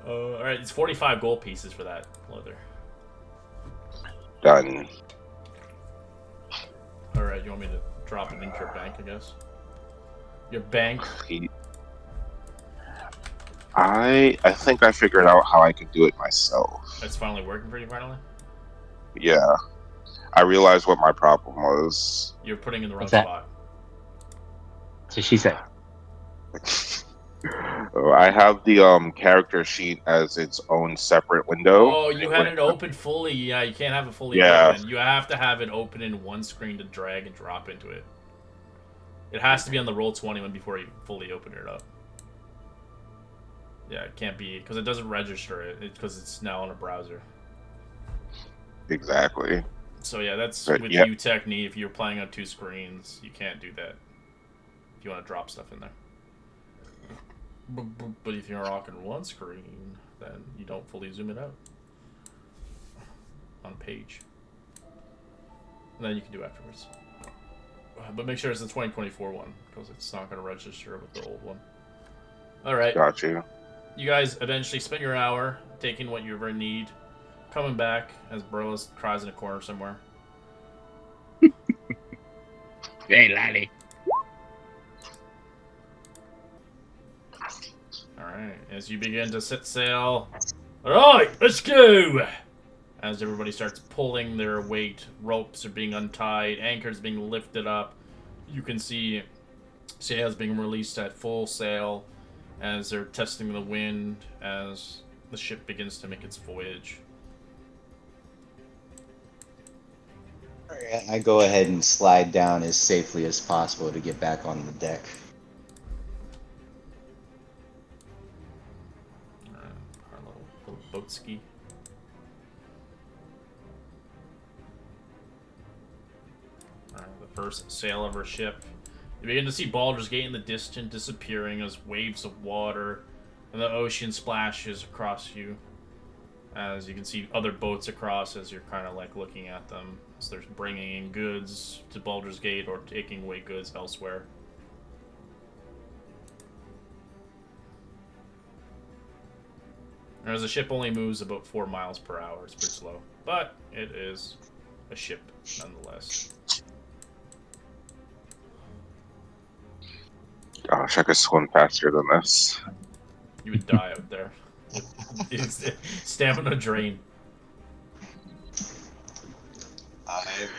Speaker 2: All right, it's 45 gold pieces for that leather.
Speaker 1: Done.
Speaker 2: All right, you want me to drop it into your bank? I guess. Your bank.
Speaker 1: I think I figured out how I could do it myself.
Speaker 2: It's finally working for you. Finally.
Speaker 1: Yeah. I realized what my problem was.
Speaker 2: You're putting in the wrong
Speaker 5: What's that?
Speaker 2: spot.
Speaker 5: So she said.
Speaker 1: I have the character sheet as its own separate window.
Speaker 2: Oh, you had it open fully. Yeah, you can't have it fully
Speaker 1: Yeah.
Speaker 2: open. You have to have it open in one screen to drag and drop into it. It has to be on the Roll20 one before you fully open it up. Yeah, it can't be because it doesn't register it because it's now on a browser.
Speaker 1: Exactly.
Speaker 2: So yeah, that's
Speaker 1: But,
Speaker 2: with
Speaker 1: yeah.
Speaker 2: you Techni. If you're playing on two screens, you can't do that. If you want to drop stuff in there. But if you're rocking one screen, then you don't fully zoom it out on page. And then you can do afterwards. But make sure it's the 2024 one because it's not going to register with the old one. All right.
Speaker 1: Got you.
Speaker 2: You guys eventually spend your hour taking what you ever need, coming back as Burles cries in a corner somewhere.
Speaker 5: Hey, laddie.
Speaker 2: Alright, as you begin to set sail. Alright, let's go! As everybody starts pulling their weight, ropes are being untied, anchors being lifted up. You can see sails being released at full sail as they're testing the wind as the ship begins to make its voyage.
Speaker 4: I go ahead and slide down as safely as possible to get back on the deck.
Speaker 2: Our little boat ski. The first sail of our ship. You begin to see Baldur's Gate in the distance disappearing as waves of water and the ocean splashes across you. As you can see other boats across as you're kind of like looking at them. So they're bringing in goods to Baldur's Gate or taking away goods elsewhere. As the ship only moves about 4 miles per hour, it's pretty slow. But it is a ship nonetheless.
Speaker 1: Gosh, I could swim faster than this.
Speaker 2: You would die out there. It's stamina drain.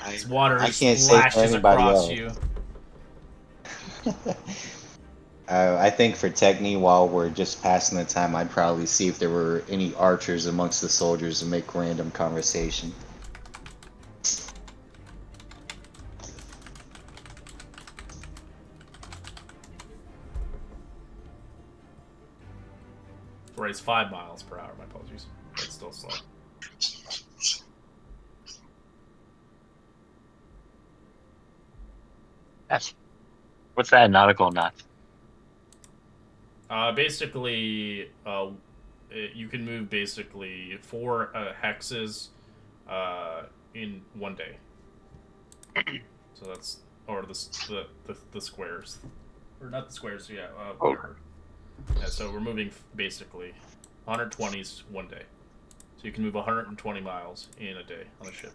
Speaker 2: It's water
Speaker 4: I can't say for
Speaker 2: splashes
Speaker 4: anybody
Speaker 2: across
Speaker 4: else.
Speaker 2: you.
Speaker 4: I think for Techni, while we're just passing the time, I'd probably see if there were any archers amongst the soldiers and make random conversation.
Speaker 2: Right, it's 5 miles per hour. My apologies. It's still slow.
Speaker 5: What's that nautical knots?
Speaker 2: Basically, you can move basically 4 hexes in 1 day. So that's or the squares, or not the squares. Yeah, whatever. Yeah, so we're moving basically 120s 1 day. So you can move 120 miles in a day on a ship.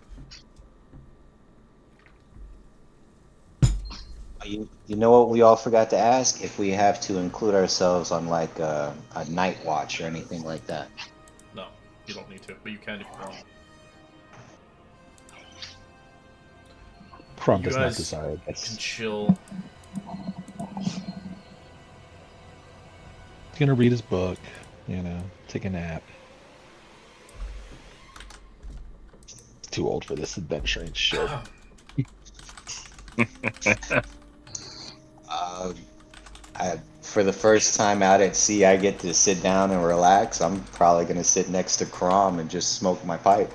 Speaker 4: You know what we all forgot to ask? If we have to include ourselves on like a night watch or anything like that.
Speaker 2: No, you don't need to, but you can if you want.
Speaker 3: Crumb
Speaker 2: You
Speaker 3: does not
Speaker 2: guys
Speaker 3: desire
Speaker 2: can
Speaker 3: this.
Speaker 2: chill.
Speaker 3: He's gonna read his book, take a nap. Too old for this adventuring shit.
Speaker 4: For the first time out at sea, I get to sit down and relax. I'm probably gonna sit next to Crom and just smoke my pipe.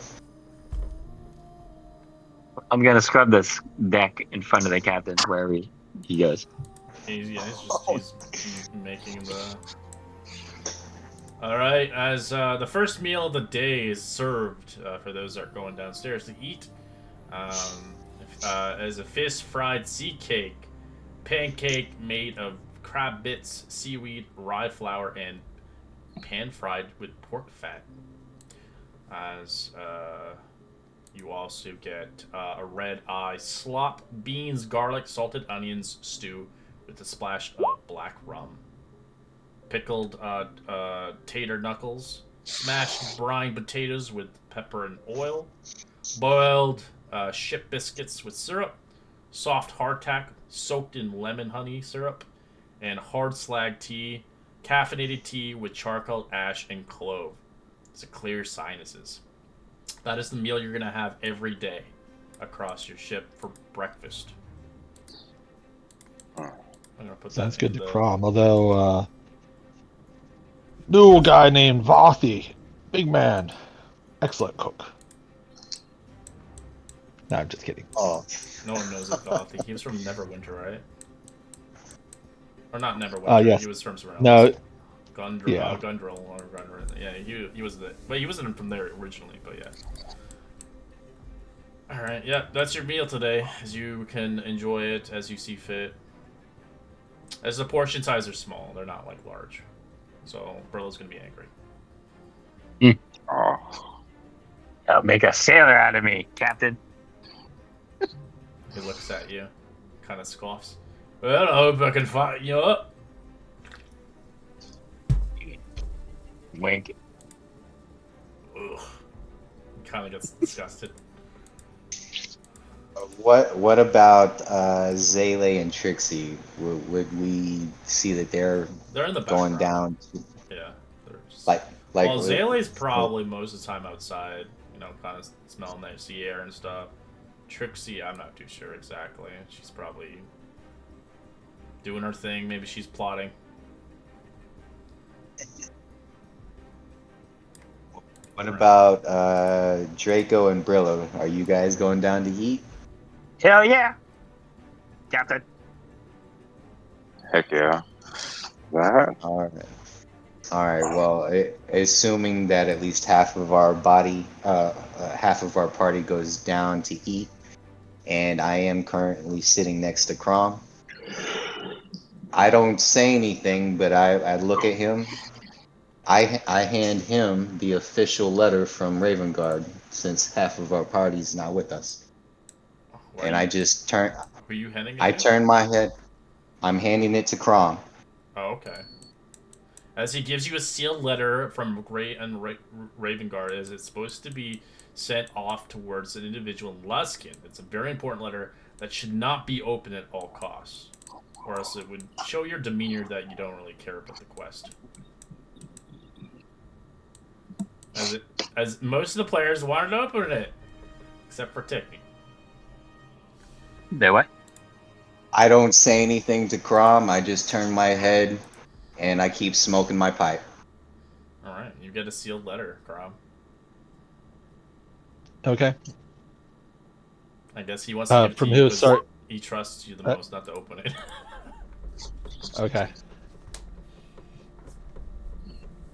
Speaker 5: I'm gonna scrub this deck in front of the captain wherever he goes.
Speaker 2: He's making the. All right, as the first meal of the day is served for those that are going downstairs to eat, as a fish-fried sea cake, pancake made of crab bits, seaweed, rye flour, and pan-fried with pork fat. As you also get a red eye slop, beans, garlic, salted onions stew with a splash of black rum. Pickled tater knuckles, smashed brine potatoes with pepper and oil, boiled ship biscuits with syrup, soft hardtack soaked in lemon honey syrup, and hard slag tea, caffeinated tea with charcoal, ash, and clove. To clear sinuses. That is the meal you're going to have every day across your ship for breakfast. I'm gonna put
Speaker 3: Sounds
Speaker 2: that
Speaker 3: good
Speaker 2: in
Speaker 3: to
Speaker 2: the...
Speaker 3: Crom. Although, new guy named Vothi, big man, excellent cook. No, I'm just kidding.
Speaker 4: Oh,
Speaker 2: No one knows about. He was from Neverwinter, right? Or not Neverwinter.
Speaker 3: Yes.
Speaker 2: He was from somewhere else.
Speaker 3: No. Yeah.
Speaker 2: Gundrel or Gundrel. Yeah, he was the. But he wasn't from there originally. But yeah. All right. Yeah, that's your meal today. As you can enjoy it as you see fit. As the portion size are small, they're not like large. So Burlow's gonna be angry.
Speaker 1: Oh,
Speaker 5: Make a sailor out of me, Captain.
Speaker 2: He looks at you, kind of scoffs. Well, I hope I can find you up.
Speaker 5: Wink.
Speaker 2: Ugh. He kind of gets disgusted.
Speaker 4: what about Zele and Trixie? Would we see that they're
Speaker 2: They're in the
Speaker 4: going
Speaker 2: background.
Speaker 4: down?
Speaker 2: Yeah. They're just...
Speaker 4: Like
Speaker 2: Well, Zayle's probably most of the time outside, kind of smelling that sea air and stuff. Trixie, I'm not too sure exactly. She's probably doing her thing. Maybe she's plotting.
Speaker 4: What about Draco and Brillo? Are you guys going down to eat?
Speaker 5: Hell yeah, Captain.
Speaker 1: heck yeah. That?
Speaker 4: All right. All right. Well, assuming that at least half of our half of our party goes down to eat, and I am currently sitting next to Crom. I don't say anything, but I look at him. I hand him the official letter from Ravengard, since half of our party's not with us, and I just turn.
Speaker 2: Were you handing it
Speaker 4: I
Speaker 2: to?
Speaker 4: turn my head. I'm handing it to Crom.
Speaker 2: Oh, okay. As he gives you a sealed letter from Ravengard, as it's supposed to be sent off towards an individual in Luskin. It's a very important letter that should not be opened at all costs, or else it would show your demeanor that you don't really care about the quest. As most of the players wanted to open it, except for Tickney.
Speaker 5: They what?
Speaker 4: I don't say anything to Crom. I just turn my head, and I keep smoking my pipe.
Speaker 2: All right, you get a sealed letter, Grom.
Speaker 3: Okay.
Speaker 2: I guess he wants to give it to
Speaker 3: From
Speaker 2: you
Speaker 3: who?
Speaker 2: because
Speaker 3: Sorry.
Speaker 2: he trusts you the most not to open it.
Speaker 3: Okay.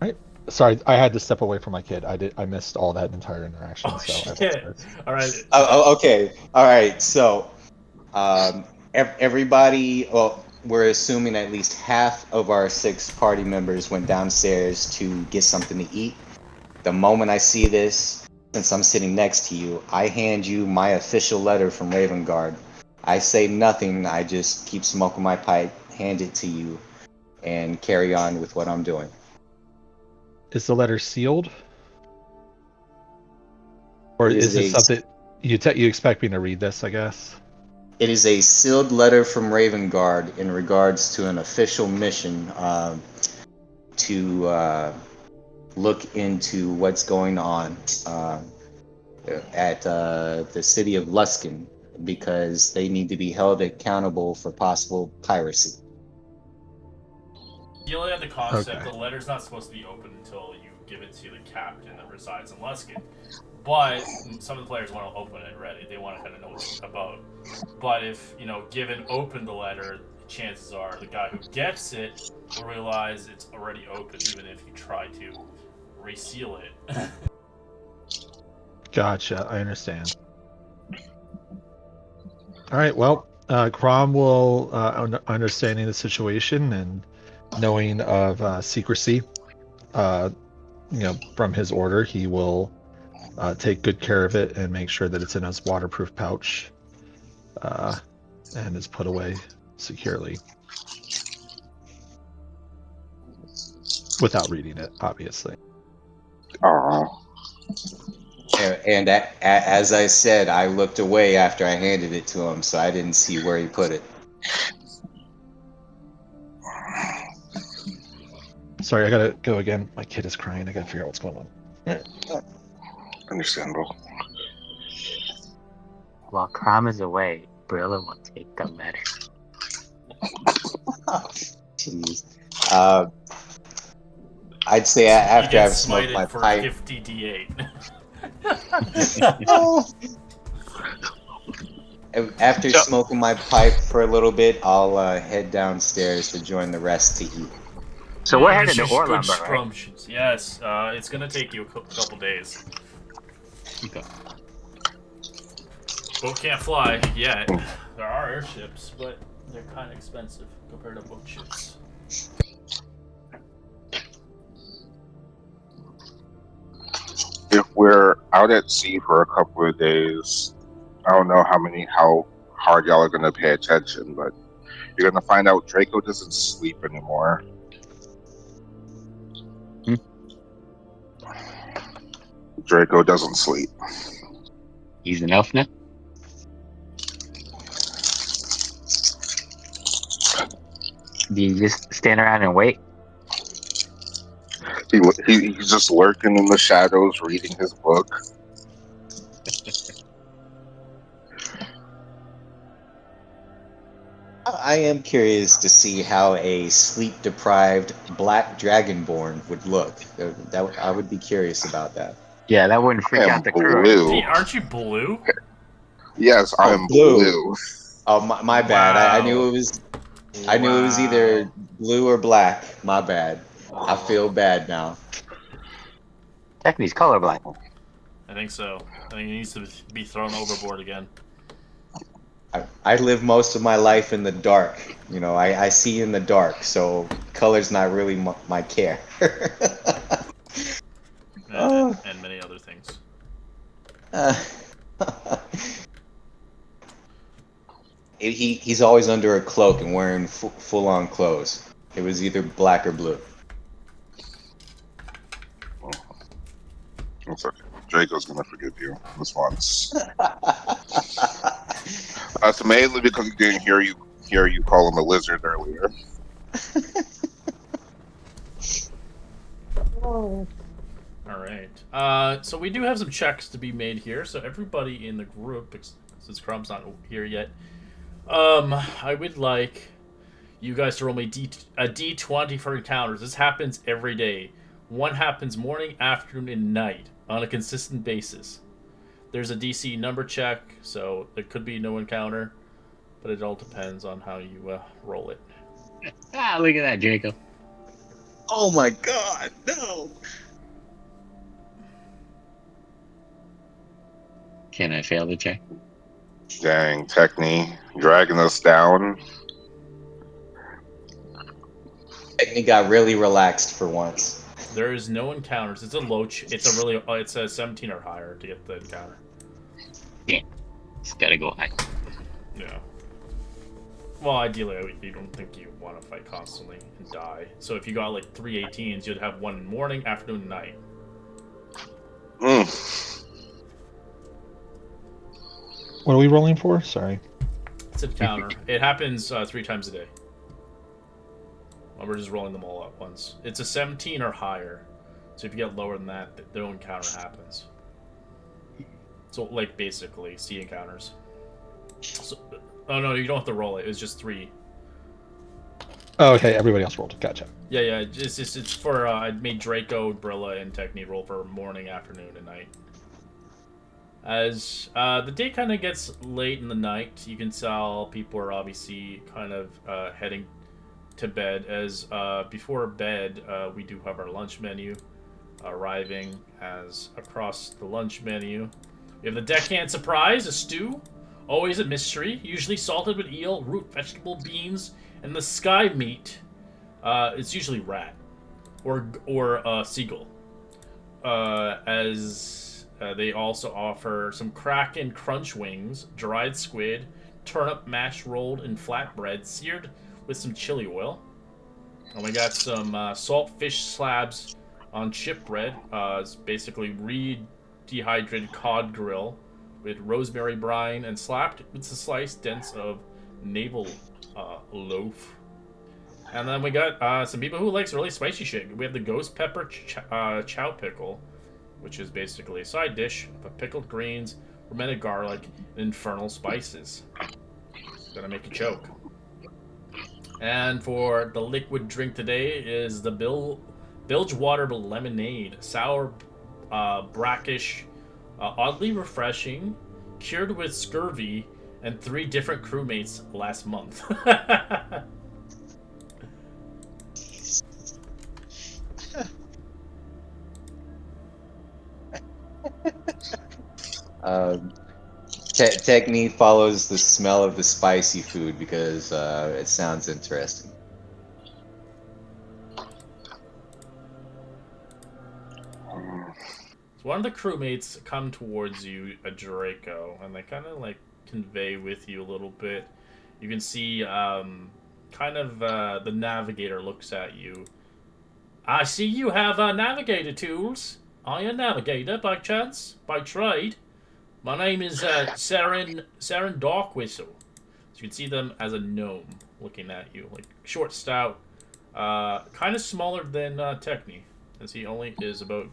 Speaker 3: All right. Sorry, I had to step away from my kid. I missed all that entire interaction.
Speaker 2: Oh,
Speaker 3: so
Speaker 2: shit. All right.
Speaker 4: Okay. All right. So, everybody. Well, we're assuming at least half of our 6 party members went downstairs to get something to eat. The moment I see this, since I'm sitting next to you, I hand you my official letter from Ravengard. I say nothing. I just keep smoking my pipe, hand it to you, and carry on with what I'm doing.
Speaker 3: Is the letter sealed? Or is this something you expect me to read this, I guess?
Speaker 4: It is a sealed letter from Ravengard in regards to an official mission to look into what's going on at the city of Luskin, because they need to be held accountable for possible piracy.
Speaker 2: You only have the concept.
Speaker 3: Okay.
Speaker 2: The letter's not supposed to be open until you give it to the captain that resides in Luskin. But some of the players want to open it ready. They want to kind of know what it's about. But if, given open the letter, chances are the guy who gets it will realize it's already open, even if you try to reseal it.
Speaker 3: Gotcha. I understand. All right. Well, Crom will, understanding the situation and knowing of secrecy, from his order, he will take good care of it and make sure that it's in his waterproof pouch and is put away securely without reading it, obviously.
Speaker 1: Oh,
Speaker 4: And as I said, I looked away after I handed it to him, so I didn't see where he put it.
Speaker 3: Sorry, I gotta go again. My kid is crying. I gotta figure out what's going on.
Speaker 1: understandable.
Speaker 5: While Crom is away, Brilla will take the letter.
Speaker 4: Jeez. I'd say
Speaker 2: He
Speaker 4: after I've
Speaker 2: gets
Speaker 4: smoked my
Speaker 2: smited for
Speaker 4: pipe.
Speaker 2: 50 d8.
Speaker 4: After
Speaker 5: So-
Speaker 4: smoking my pipe for a little bit, I'll head downstairs to join the rest to eat.
Speaker 5: So we're headed to
Speaker 2: This is good
Speaker 5: Orlumber, right?
Speaker 2: scrumptious. Yes, it's gonna take you a couple days.
Speaker 5: Okay.
Speaker 2: Boat can't fly yet. There are airships, but they're kind of expensive compared to boat ships.
Speaker 1: If we're out at sea for a couple of days, I don't know how hard y'all are gonna pay attention, but you're gonna find out Draco doesn't sleep anymore.
Speaker 5: Hmm.
Speaker 1: Draco doesn't sleep.
Speaker 5: He's an elf now? Do you just stand around and wait?
Speaker 1: He's just lurking in the shadows, reading his book.
Speaker 4: I am curious to see how a sleep-deprived black dragonborn would look. I would be curious about that.
Speaker 5: Yeah, that wouldn't
Speaker 1: I
Speaker 5: freak
Speaker 1: am
Speaker 5: out the crew.
Speaker 1: blue.
Speaker 2: Gee, aren't you blue?
Speaker 1: Yes, I
Speaker 4: Oh,
Speaker 1: am
Speaker 4: blue.
Speaker 1: blue.
Speaker 4: Oh, my bad. I knew it was. I knew it was either
Speaker 2: Wow.
Speaker 4: blue or black. My bad. I feel bad now.
Speaker 5: Technically, he's colorblind.
Speaker 2: I think so. I think he needs to be thrown overboard again.
Speaker 4: I live most of my life in the dark. You know, I see in the dark, so color's not really my care.
Speaker 2: And many other things.
Speaker 4: He's always under a cloak and wearing full-on clothes. It was either black or blue.
Speaker 1: It's okay. Draco's gonna forgive you this once. That's mainly because he didn't hear you call him a lizard earlier.
Speaker 2: All right. So we do have some checks to be made here. So everybody in the group, since Crumb's not here yet, I would like you guys to roll me a D20 for encounters. This happens every day. One happens morning, afternoon, and night on a consistent basis. There's a DC number check, so it could be no encounter, but it all depends on how you roll it.
Speaker 5: Ah, look at that, Jacob.
Speaker 4: Oh my god, no!
Speaker 5: Can I fail the check?
Speaker 1: Dang, Techni, dragging us down.
Speaker 4: Techni got really relaxed for once.
Speaker 2: There is no encounters. It's a it's a 17 or higher to get the encounter.
Speaker 5: It's gotta go high.
Speaker 2: Yeah. Well, ideally, you don't think you want to fight constantly and die. So if you got like 3 18s, you'd have one morning, afternoon, and night.
Speaker 3: What are we rolling for? Sorry.
Speaker 2: It's an encounter. It happens 3 times a day. Well, we're just rolling them all at once. It's a 17 or higher. So if you get lower than that, no encounter happens. So, like, basically, sea encounters. So, oh, no, you don't have to roll it. It's just 3.
Speaker 3: Oh, okay. Everybody else rolled. Gotcha.
Speaker 2: Yeah. It's for, I made Draco, Brilla, and Techni roll for morning, afternoon, and night. As the day kind of gets late in the night, you can tell people are obviously kind of heading to bed. As before bed, we do have our lunch menu arriving. As across the lunch menu, we have the deckhand surprise, a stew, always a mystery, usually salted with eel, root vegetable, beans, and the sky meat. It's usually rat. or seagull. As they also offer some Kraken crunch wings, dried squid, turnip mash rolled in flatbread, seared with some chili oil. And we got some salt fish slabs on chip bread. It's basically re-dehydrated cod grill with rosemary brine and slapped with a sliced dents of navel loaf. And then we got some people who likes really spicy shit. We have the ghost pepper chow pickle, which is basically a side dish of pickled greens, fermented garlic, and infernal spices. It's gonna make you choke. And for the liquid drink today is the bilge water lemonade, sour, brackish, oddly refreshing, cured with scurvy, and 3 different crewmates last month.
Speaker 4: Um, Technique follows the smell of the spicy food because it sounds interesting.
Speaker 2: So one of the crewmates come towards you, a Draco, and they kind of like convey with you a little bit. You can see the navigator looks at you. I see you have navigator tools. Are you a navigator by chance? By trade? My name is Saren Darkwhistle. So you can see them as a gnome looking at you, like short, stout, kind of smaller than Techni, as he only is about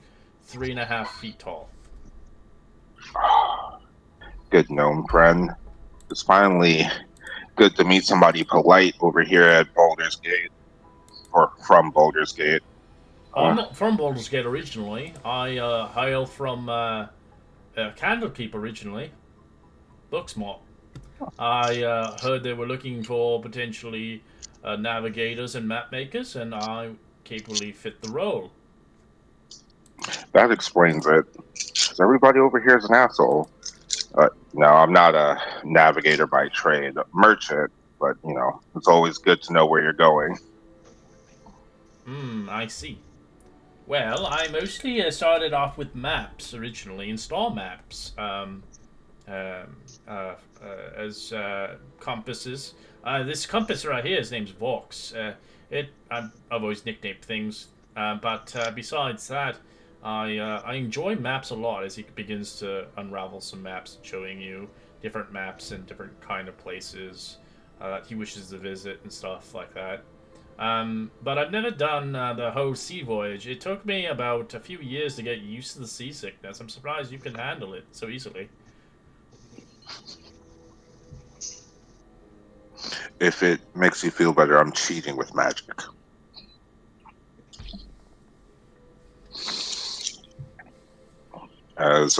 Speaker 2: 3.5 feet tall.
Speaker 1: Good gnome friend. It's finally good to meet somebody polite over here at Baldur's Gate, or from Baldur's Gate.
Speaker 2: I'm not from Baldur's Gate originally. I hail from Candlekeep originally. Booksmart. I heard they were looking for potentially navigators and map makers, and I capably fit the role.
Speaker 1: That explains it. 'Cause everybody over here is an asshole. No, I'm not a navigator by trade, a merchant, but it's always good to know where you're going.
Speaker 2: I see. Well, I mostly started off with maps originally, install maps, um, uh, as compasses. This compass right here, his name's Vox. I've always nicknamed things, but besides that, I enjoy maps a lot as he begins to unravel some maps, showing you different maps and different kind of places that he wishes to visit and stuff like that. But I've never done the whole sea voyage. It took me about a few years to get used to the seasickness. I'm surprised you can handle it so easily.
Speaker 1: If it makes you feel better, I'm cheating with magic. As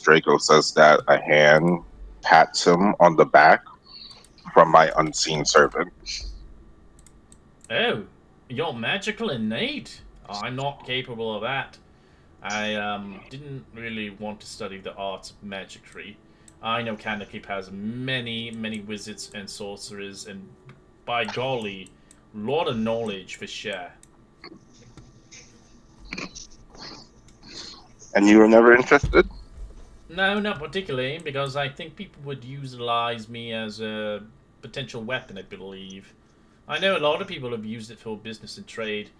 Speaker 1: Draco says that, a hand pats him on the back from my unseen servant.
Speaker 2: Oh, you're magical innate. I'm not capable of that. I didn't really want to study the arts of magicry. I know Candlekeep has many, many wizards and sorcerers, and by golly, lot of knowledge for sure.
Speaker 1: And you were never interested?
Speaker 2: No, not particularly, because I think people would utilize me as a potential weapon, I believe. I know a lot of people have used it for business and trade,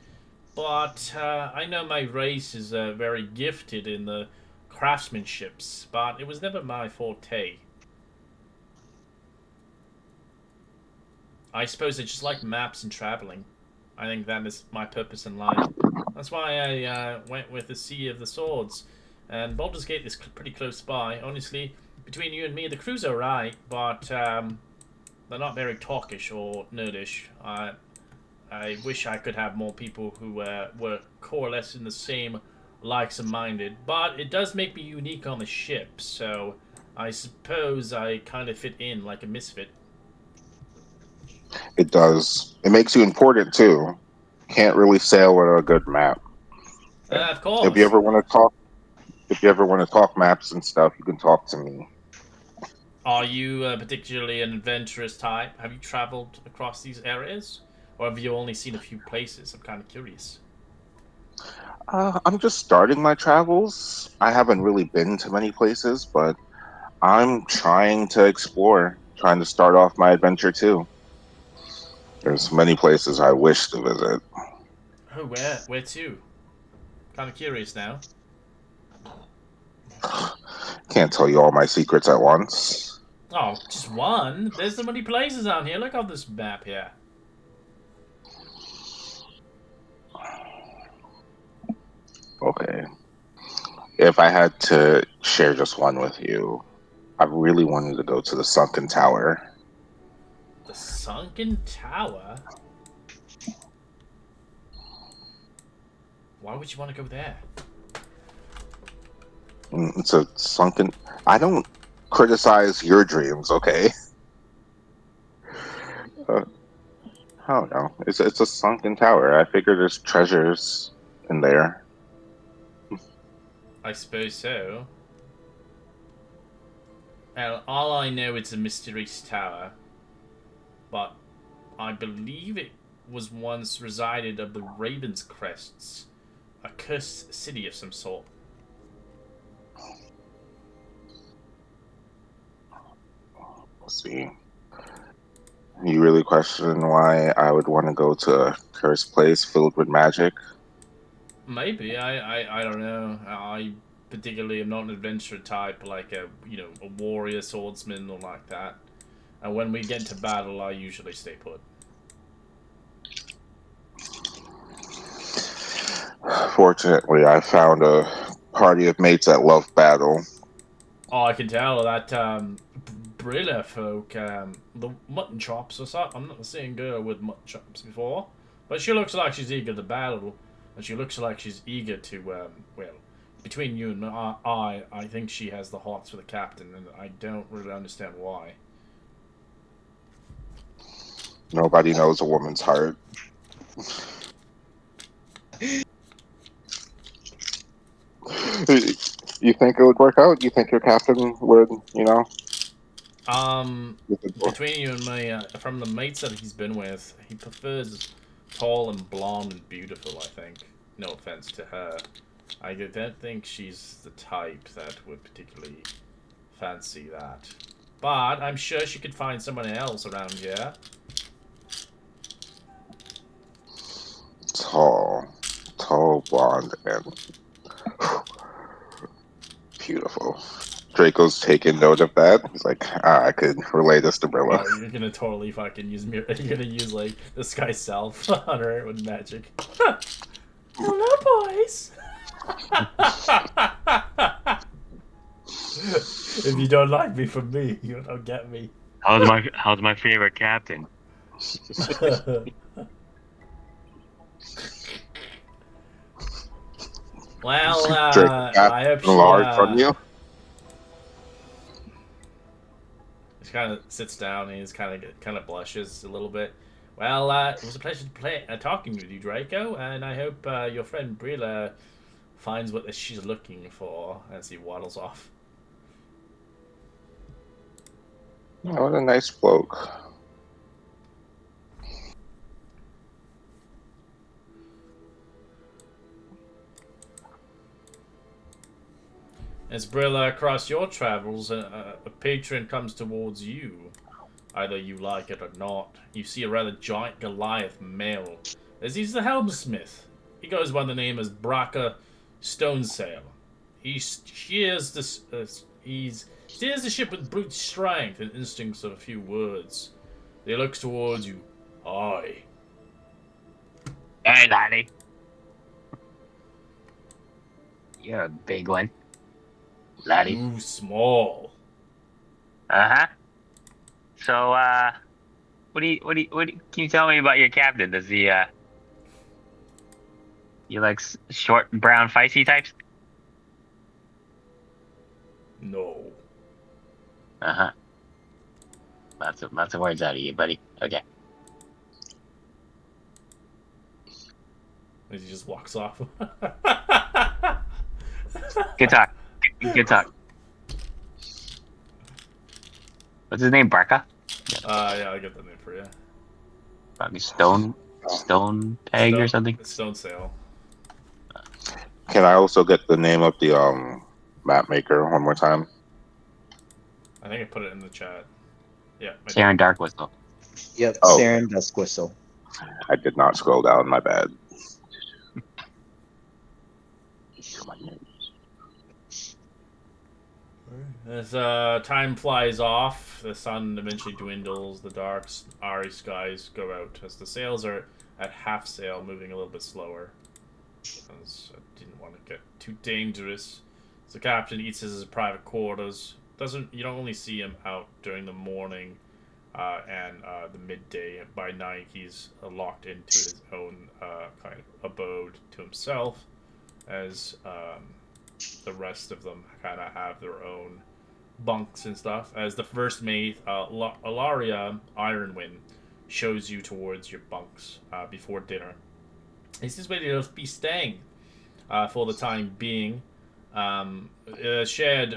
Speaker 2: but I know my race is very gifted in the craftsmanships, but it was never my forte. I suppose I just like maps and traveling. I think that is my purpose in life. That's why I went with the Sea of the Swords. And Baldur's Gate is pretty close by. Honestly, between you and me, the crew's alright, but they're not very talkish or nerdish. I wish I could have more people who were coalesced in the same likes and minded, but it does make me unique on the ship, so I suppose I kind of fit in like a misfit.
Speaker 1: It does. It makes you important too. Can't really sail with a good map.
Speaker 2: Of
Speaker 1: If you
Speaker 2: course.
Speaker 1: ever want to talk, if you ever want to talk maps and stuff, you can talk to me.
Speaker 2: Are you particularly an adventurous type? Have you traveled across these areas? Or have you only seen a few places? I'm kind of curious.
Speaker 1: I'm just starting my travels. I haven't really been to many places, but I'm trying to explore, trying to start off my adventure too. There's many places I wish to visit.
Speaker 2: Oh, where? Where to? Kind of curious now.
Speaker 1: Can't tell you all my secrets at once.
Speaker 2: Oh, just one? There's so many places on here. Look at this map here.
Speaker 1: Okay. If I had to share just one with you, I really wanted to go to the Sunken Tower.
Speaker 2: The Sunken Tower? Why would you want to go there?
Speaker 1: It's a sunken. I don't criticize your dreams, okay? Uh, I don't know. It's a sunken tower. I figure there's treasures in there.
Speaker 2: I suppose so. Well, all I know it's a mysterious tower, but I believe it was once resided of the Raven's Crests, a cursed city of some sort.
Speaker 1: Let's see. You really question why I would want to go to a cursed place filled with magic?
Speaker 2: Maybe I don't know. I particularly am not an adventure type like a warrior swordsman or like that. And when we get into battle, I usually stay put.
Speaker 1: Fortunately, I found a party of mates that love battle.
Speaker 2: Oh, I can tell that Brilla folk, the mutton chops or something. I'm not seeing girl with mutton chops before, but she looks like she's eager to battle, and she looks like she's eager to well. Between you and me, I think she has the hots for the captain, and I don't really understand why.
Speaker 1: Nobody knows a woman's heart. You think it would work out? You think your captain would,
Speaker 2: Um, between you and me, from the mates that he's been with, he prefers tall and blonde and beautiful. I think. No offense to her. I don't think she's the type that would particularly fancy that. But I'm sure she could find someone else around here.
Speaker 1: Tall, blonde, and beautiful. Draco's taking note of that. He's like, I could relay this to Brilla.
Speaker 2: Oh, you're gonna totally fucking use me. You're gonna use like the sky self on her with magic. Hello, boys. If you don't like me for me, you don't get me.
Speaker 5: How's my favorite captain?
Speaker 2: Well,
Speaker 1: Draco got
Speaker 2: I hope
Speaker 1: a
Speaker 2: she.
Speaker 1: large from you.
Speaker 2: He kind of sits down and he's kind of blushes a little bit. Well, it was a pleasure talking with you, Draco, and I hope your friend Brilla finds what she's looking for as he waddles off.
Speaker 1: Oh, what a nice bloke.
Speaker 2: As Brilla, across your travels, a patron comes towards you. Either you like it or not. You see a rather giant Goliath male. As he's the helmsmith. He goes by the name as Braka Stonesail. He steers steers the ship with brute strength and instincts of a few words. He looks towards you. Aye.
Speaker 5: Hey, laddie. You're a big one, laddie.
Speaker 2: You small.
Speaker 5: Uh-huh. So, can you tell me about your captain? Does he, you like short, brown, feisty types?
Speaker 2: No.
Speaker 5: Uh-huh. Lots of words out of you, buddy. Okay.
Speaker 2: As he just walks off.
Speaker 5: Good talk. Good talk. What's his name? Barca?
Speaker 2: Yeah, I'll get the name for you.
Speaker 5: Probably Stone Peg or something.
Speaker 2: Stone Sail.
Speaker 1: Can I also get the name of the map maker one more time?
Speaker 2: I think I put it in the chat. Yeah, I did.
Speaker 5: Sharon Dark Whistle.
Speaker 4: Yep,
Speaker 1: Oh, okay.
Speaker 4: Saren Dusk Whistle.
Speaker 1: I did not scroll down. My bad.
Speaker 2: As time flies off, the sun eventually dwindles, the dark, starry skies go out as the sails are at half sail, moving a little bit slower. As I didn't want to get too dangerous. So the captain eats his private quarters. You don't only see him out during the morning and the midday. By night, he's locked into his own kind of abode to himself, as the rest of them kind of have their own bunks and stuff. As the first mate, Alaria Ironwind, shows you towards your bunks before dinner. He's just ready to be staying for the time being. Shared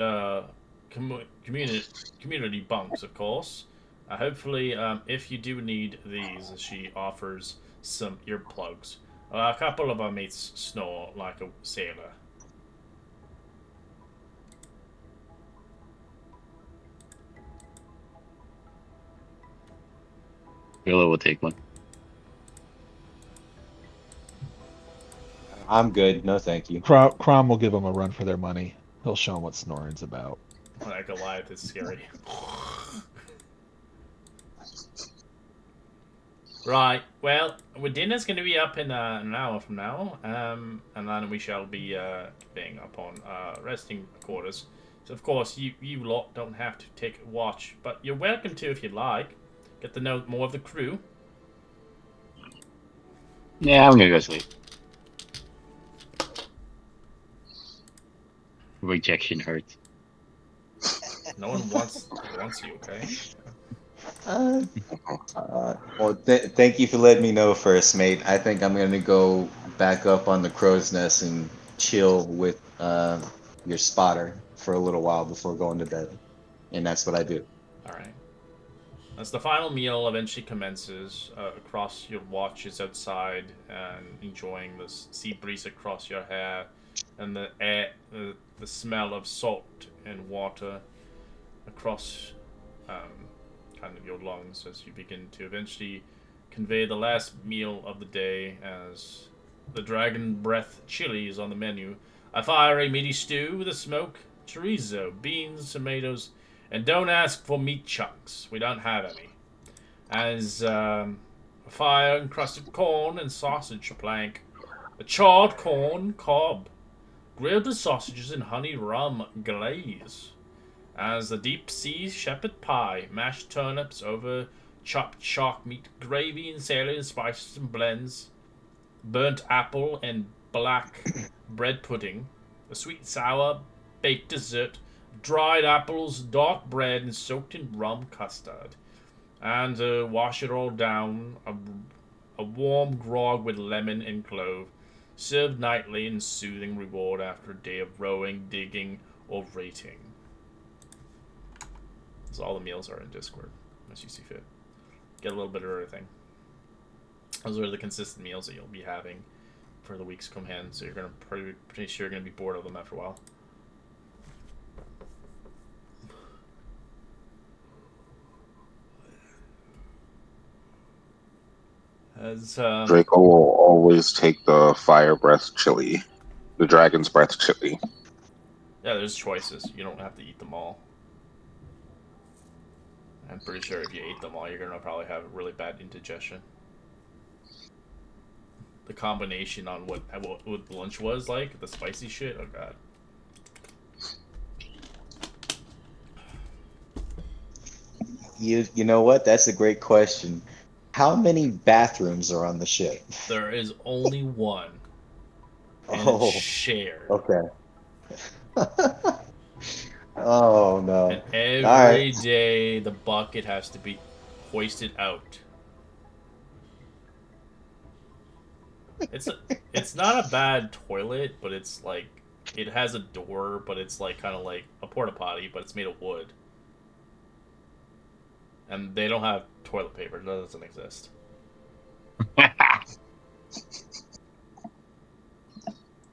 Speaker 2: community bunks, of course. Hopefully, if you do need these, she offers some earplugs. A couple of our mates snore like a sailor.
Speaker 5: Willow will take one.
Speaker 4: I'm good. No, thank you.
Speaker 3: Crom will give them a run for their money. He'll show them what snoring's about.
Speaker 2: Like Goliath is scary. Right. Well, dinner's going to be up in an hour from now, and then we shall be being upon resting quarters. So, of course, you lot don't have to take a watch, but you're welcome to if you'd like. Get to know more of the crew.
Speaker 5: Yeah, I'm gonna go sleep. Rejection hurts.
Speaker 2: No one wants you, okay?
Speaker 4: Uh, well, thank you for letting me know first, mate. I think I'm gonna go back up on the crow's nest and chill with your spotter for a little while before going to bed, and that's what I do.
Speaker 2: All right. As the final meal eventually commences, across your watches outside and enjoying the sea breeze across your hair and the air, the smell of salt and water across kind of your lungs as you begin to eventually convey the last meal of the day as the dragon breath chili is on the menu. A fiery meaty stew with a smoke, chorizo, beans, tomatoes, and don't ask for meat chunks. We don't have any. As fire encrusted corn and sausage plank, a charred corn cob, grilled sausages in honey rum glaze. As the deep sea shepherd pie, mashed turnips over chopped shark meat, gravy and salad spices and blends, burnt apple and black bread pudding, a sweet sour baked dessert, dried apples, dark bread, and soaked in rum custard. And wash it all down, a warm grog with lemon and clove, served nightly in soothing reward after a day of rowing, digging, or rating. So all the meals are in Discord, as you see fit. Get a little bit of everything. Those are the consistent meals that you'll be having for the weeks come in, so you're gonna pretty sure you're gonna be bored of them after a while. As
Speaker 1: Draco will always take the fire breath chili, the dragon's breath chili.
Speaker 2: yeah, there's choices. You don't have to eat them all. I'm pretty sure if you ate them all, you're gonna probably have really bad indigestion. The combination on what lunch was like, the spicy shit. Oh god.
Speaker 4: You know what? That's a great question. How many bathrooms are on the ship?
Speaker 2: There is only one, and it's
Speaker 4: Oh,
Speaker 2: shared.
Speaker 4: okay. Oh
Speaker 2: And
Speaker 4: no. All right.
Speaker 2: every day the bucket has to be hoisted out. It's a, it's not a bad toilet, but it's like it has a door, but it's like kind of like a porta potty, but it's made of wood. And they don't have toilet paper. That doesn't exist.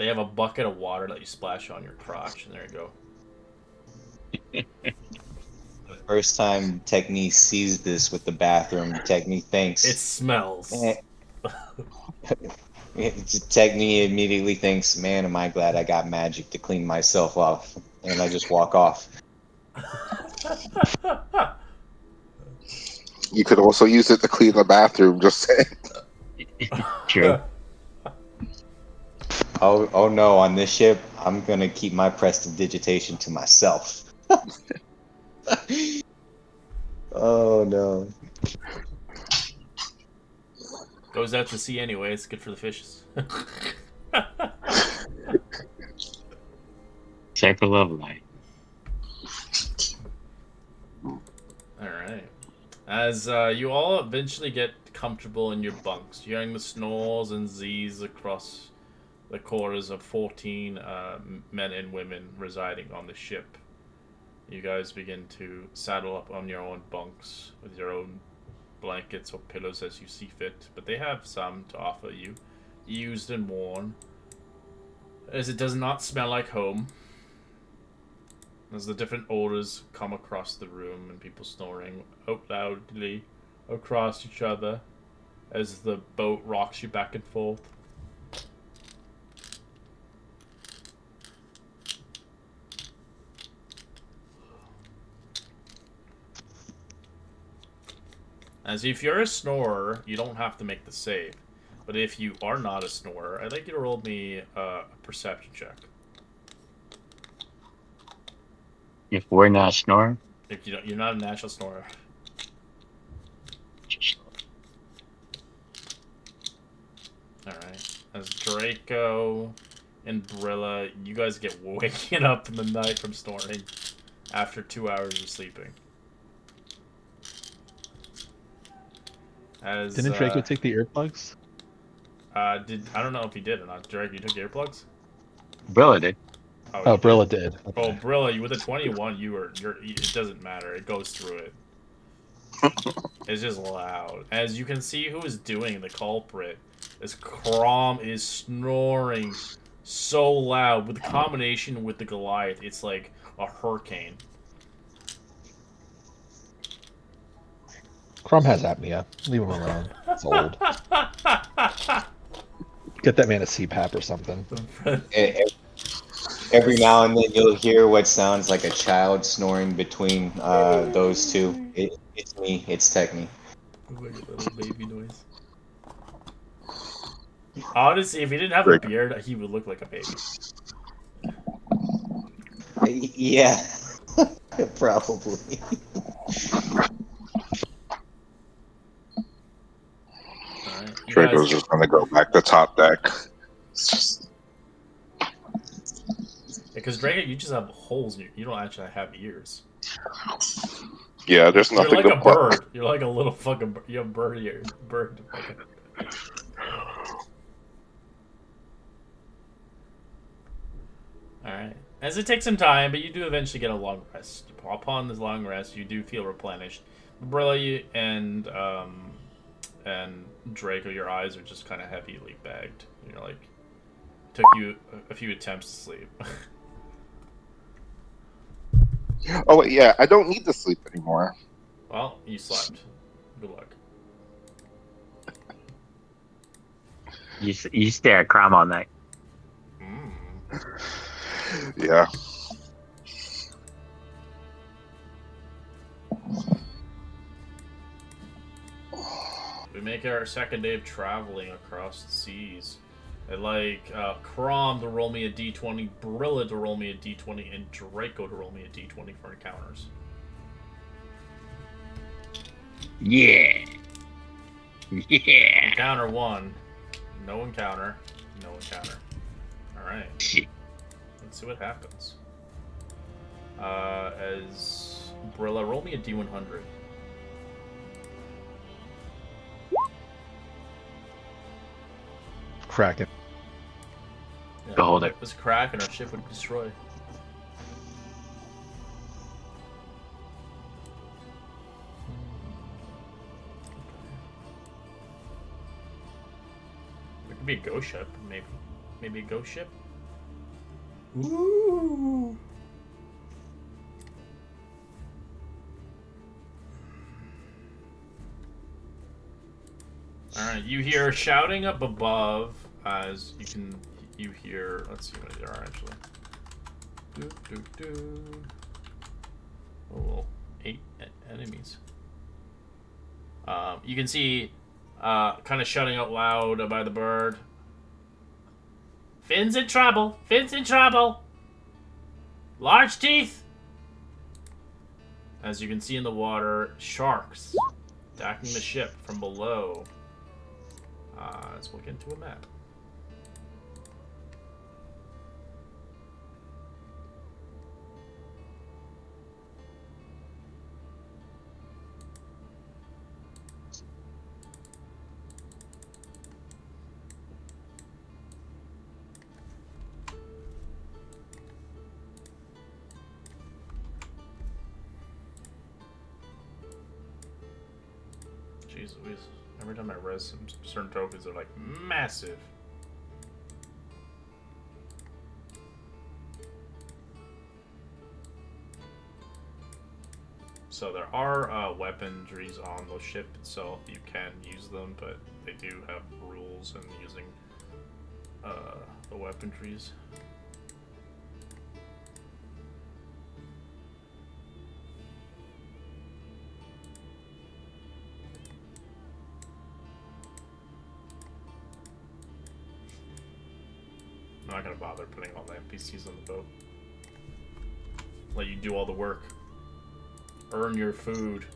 Speaker 2: They have a bucket of water that you splash on your crotch, and there you go.
Speaker 4: The first time Techni sees this with the bathroom, Techni
Speaker 2: It
Speaker 4: thinks,
Speaker 2: smells.
Speaker 4: Techni immediately thinks, man, am I glad I got magic to clean myself off. And I just walk off.
Speaker 1: You could also use it to clean the bathroom. Just saying.
Speaker 5: True.
Speaker 4: Oh no, on this ship, I'm gonna keep my prestidigitation to myself. Oh no.
Speaker 2: Goes out to sea anyway. It's good for the fishes.
Speaker 5: Check the love light.
Speaker 2: Alright. As you all eventually get comfortable in your bunks, hearing the snores and Z's across the quarters of 14 men and women residing on the ship, you guys begin to saddle up on your own bunks with your own blankets or pillows as you see fit, but they have some to offer you, used and worn, as it does not smell like home. As the different odors come across the room and people snoring out loudly across each other as the boat rocks you back and forth. As if you're a snorer, you don't have to make the save. But if you are not a snorer, I'd like you to roll me a perception check.
Speaker 5: If we're not snoring,
Speaker 2: If you don't, you're not a natural snorer. Alright. As Draco and Brilla, you guys get waking up in the night from snoring after 2 hours of sleeping. As
Speaker 3: Didn't Draco take the earplugs?
Speaker 2: I don't know if he did or not. Draco, you took earplugs?
Speaker 5: Brilla did.
Speaker 3: Oh,
Speaker 2: You
Speaker 3: Brilla
Speaker 2: did.
Speaker 3: did.
Speaker 2: Oh,
Speaker 3: Okay.
Speaker 2: Brilla, you with a 21, it doesn't matter. It goes through it. It's just loud. As you can see who is doing the culprit. This Crom is snoring so loud. With the combination with the Goliath, it's like a hurricane.
Speaker 3: Crum has apnea. Leave him alone. It's old. Get that man a CPAP or something.
Speaker 4: E- Every now and then you'll hear what sounds like a child snoring between those two. It's me. It's Techni.
Speaker 2: Like a little baby noise. Honestly, if he didn't have a
Speaker 1: Great.
Speaker 2: beard, he would look like a baby.
Speaker 4: Yeah, probably.
Speaker 2: Alright. You
Speaker 1: Draco's
Speaker 2: guys,
Speaker 1: just gonna go back to top deck.
Speaker 2: because Draco, you just have holes. You don't actually have ears.
Speaker 1: Yeah, there's
Speaker 2: You're
Speaker 1: nothing
Speaker 2: like
Speaker 1: to
Speaker 2: a
Speaker 1: pluck.
Speaker 2: bird. You're like a little fucking. You have bird ears. Bird. Fucking. All right. As it takes some time, but you do eventually get a long rest. Upon this long rest, you do feel replenished. Brilla and Draco, your eyes are just kind of heavily bagged. You're like, took you a few attempts to sleep.
Speaker 1: Oh wait, yeah, I don't need to sleep anymore.
Speaker 2: Well, you slept. Good luck.
Speaker 5: You stare at Crom all night.
Speaker 1: Yeah.
Speaker 2: We make our second day of traveling across the seas. I'd like Crom to roll me a d20, Brilla to roll me a d20, and Draco to roll me a d20 for encounters.
Speaker 5: Yeah. Yeah.
Speaker 2: Encounter 1. No encounter. No encounter. Alright. Let's see what happens. As Brilla, roll me a d100.
Speaker 3: Kraken.
Speaker 2: Yeah,
Speaker 5: Behold it.
Speaker 2: was a crack and our ship would be destroyed. It could be a ghost ship, maybe. Maybe a ghost ship? Ooh. All right, you hear shouting up above as you hear. Let's see what there are actually. Do, do, do. Oh, well, 8 enemies. You can see, kind of shouting out loud by the bird. Finn's in trouble. Finn's in trouble. Large teeth. As you can see in the water, sharks attacking the ship from below. Let's look into a map. Jeez Louise. Every time I res some certain tokens, they're like massive. So there are weaponries on the ship itself. You can use them, but they do have rules in using the weaponries. I'm not gonna bother putting all the NPCs on the boat. Let you do all the work. Earn your food.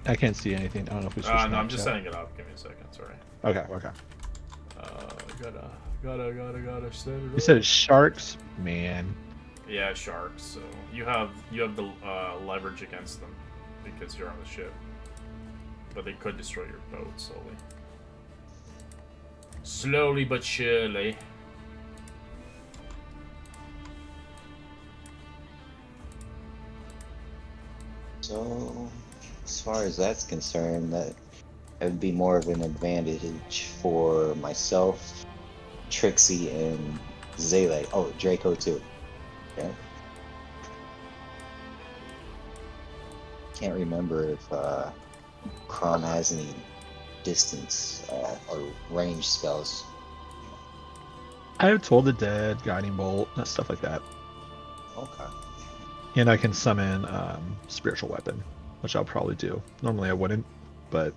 Speaker 3: I can't see anything. I don't know if we switched
Speaker 2: No, I'm
Speaker 3: maps
Speaker 2: just
Speaker 3: yet.
Speaker 2: setting it up. Give me a second. Sorry.
Speaker 3: Okay, okay.
Speaker 2: Gotta set it up.
Speaker 3: You said sharks, man.
Speaker 2: Yeah, sharks. So you have the leverage against them because you're on the ship, but they could destroy your boat slowly but surely.
Speaker 4: So, as far as that's concerned, that would be more of an advantage for myself, Trixie, and Zayla. Oh, Draco too. Okay. Can't remember if Kron has any distance or range spells.
Speaker 3: I have Toll the Dead, Guiding Bolt, stuff like that.
Speaker 4: Okay.
Speaker 3: And I can summon Spiritual Weapon, which I'll probably do. Normally I wouldn't, but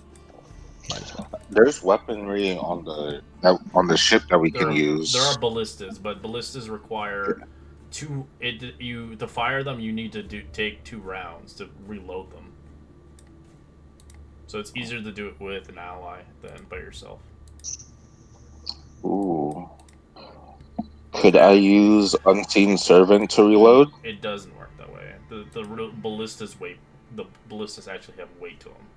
Speaker 3: might as well.
Speaker 1: There's weaponry on the ship that we can use.
Speaker 2: There are ballistas, but ballistas require to fire them. You need to take 2 rounds to reload them. So it's easier to do it with an ally than by yourself.
Speaker 1: Ooh. Could I use Unseen Servant to reload?
Speaker 2: It doesn't work that way. The ballistas actually have weight to them.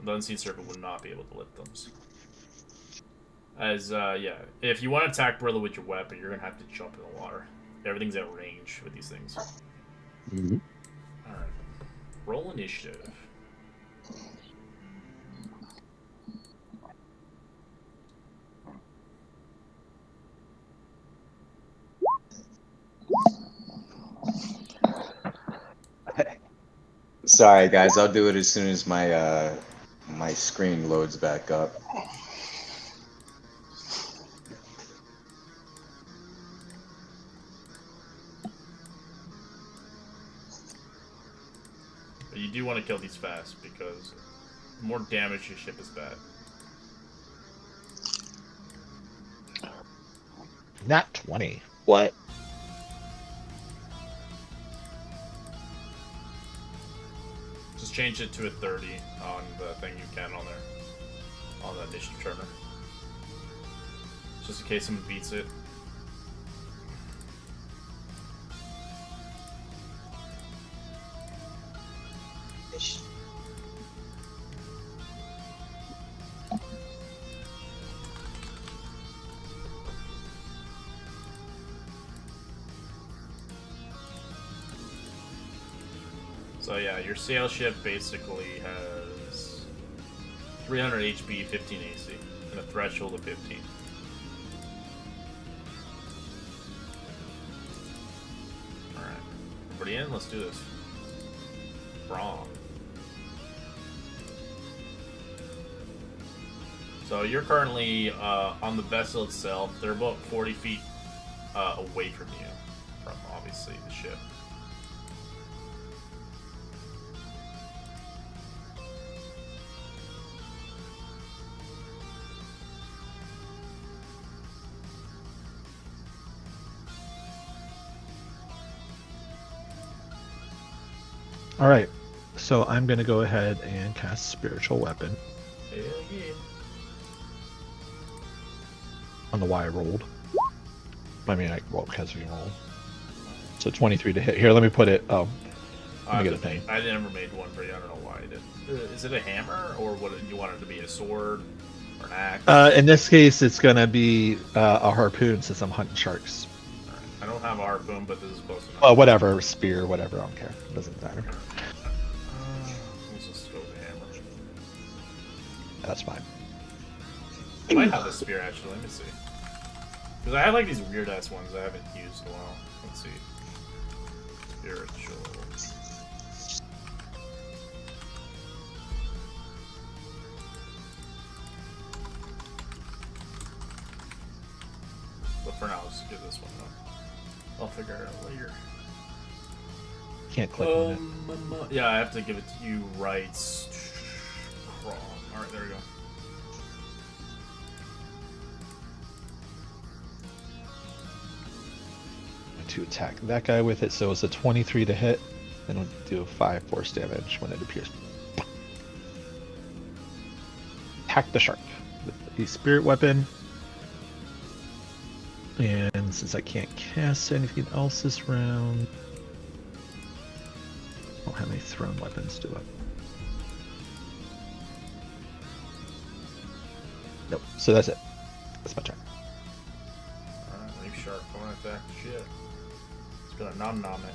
Speaker 2: The unseen serpent would not be able to lift them. If you want to attack Brilla with your weapon, you're gonna have to jump in the water. Everything's at range with these things.
Speaker 4: Mm-hmm.
Speaker 2: All right, roll initiative.
Speaker 4: Sorry, guys. I'll do it as soon as my my screen loads back up.
Speaker 2: But you do want to kill these fast because the more damage your ship is bad.
Speaker 3: Nat 20.
Speaker 1: What?
Speaker 2: Just change it to a 30 on the thing you can on there. On the initiative turner. Just in case someone beats it. So yeah, your sail ship basically has 300 HP, 15 AC, and a threshold of 15. Alright. Everybody in? Let's do this. Wrong. So you're currently on the vessel itself. They're about 40 feet away from you, from obviously the ship.
Speaker 3: All right. So I'm going to go ahead and cast Spiritual Weapon
Speaker 2: Hell yeah.
Speaker 3: on the Y I rolled. I mean, well, because we rolled. So 23 to hit. Here, let me put it. Let me get a thing.
Speaker 2: I never made one for you. I don't know why I did. Is it a hammer, or what? You want it to be a sword or an axe?
Speaker 3: In this case, it's going to be a harpoon since I'm hunting sharks.
Speaker 2: Alright. I don't have a harpoon, but this is close enough.
Speaker 3: Whatever, spear, whatever, I don't care. It doesn't matter.
Speaker 2: Let's just go with the hammer.
Speaker 3: That's fine.
Speaker 2: I might have a spear actually. Let me see. Because I have like these weird ass ones I haven't used in a while. Let's see. Spiritual. But for now, let's give this one up. I'll figure it out later.
Speaker 3: Can't click on it.
Speaker 2: Yeah, I have to give it to you right. Crawl. Alright, there we go.
Speaker 3: To attack that guy with it, so it's a 23 to hit, and it'll do 5 force damage when it appears. Attack the shark with the spirit weapon. And since I can't cast anything else this round, I don't have any thrown weapons, do I? Nope. So that's it. That's my turn.
Speaker 2: Alright, leave shark. Going to attack the ship. It's gonna nom it.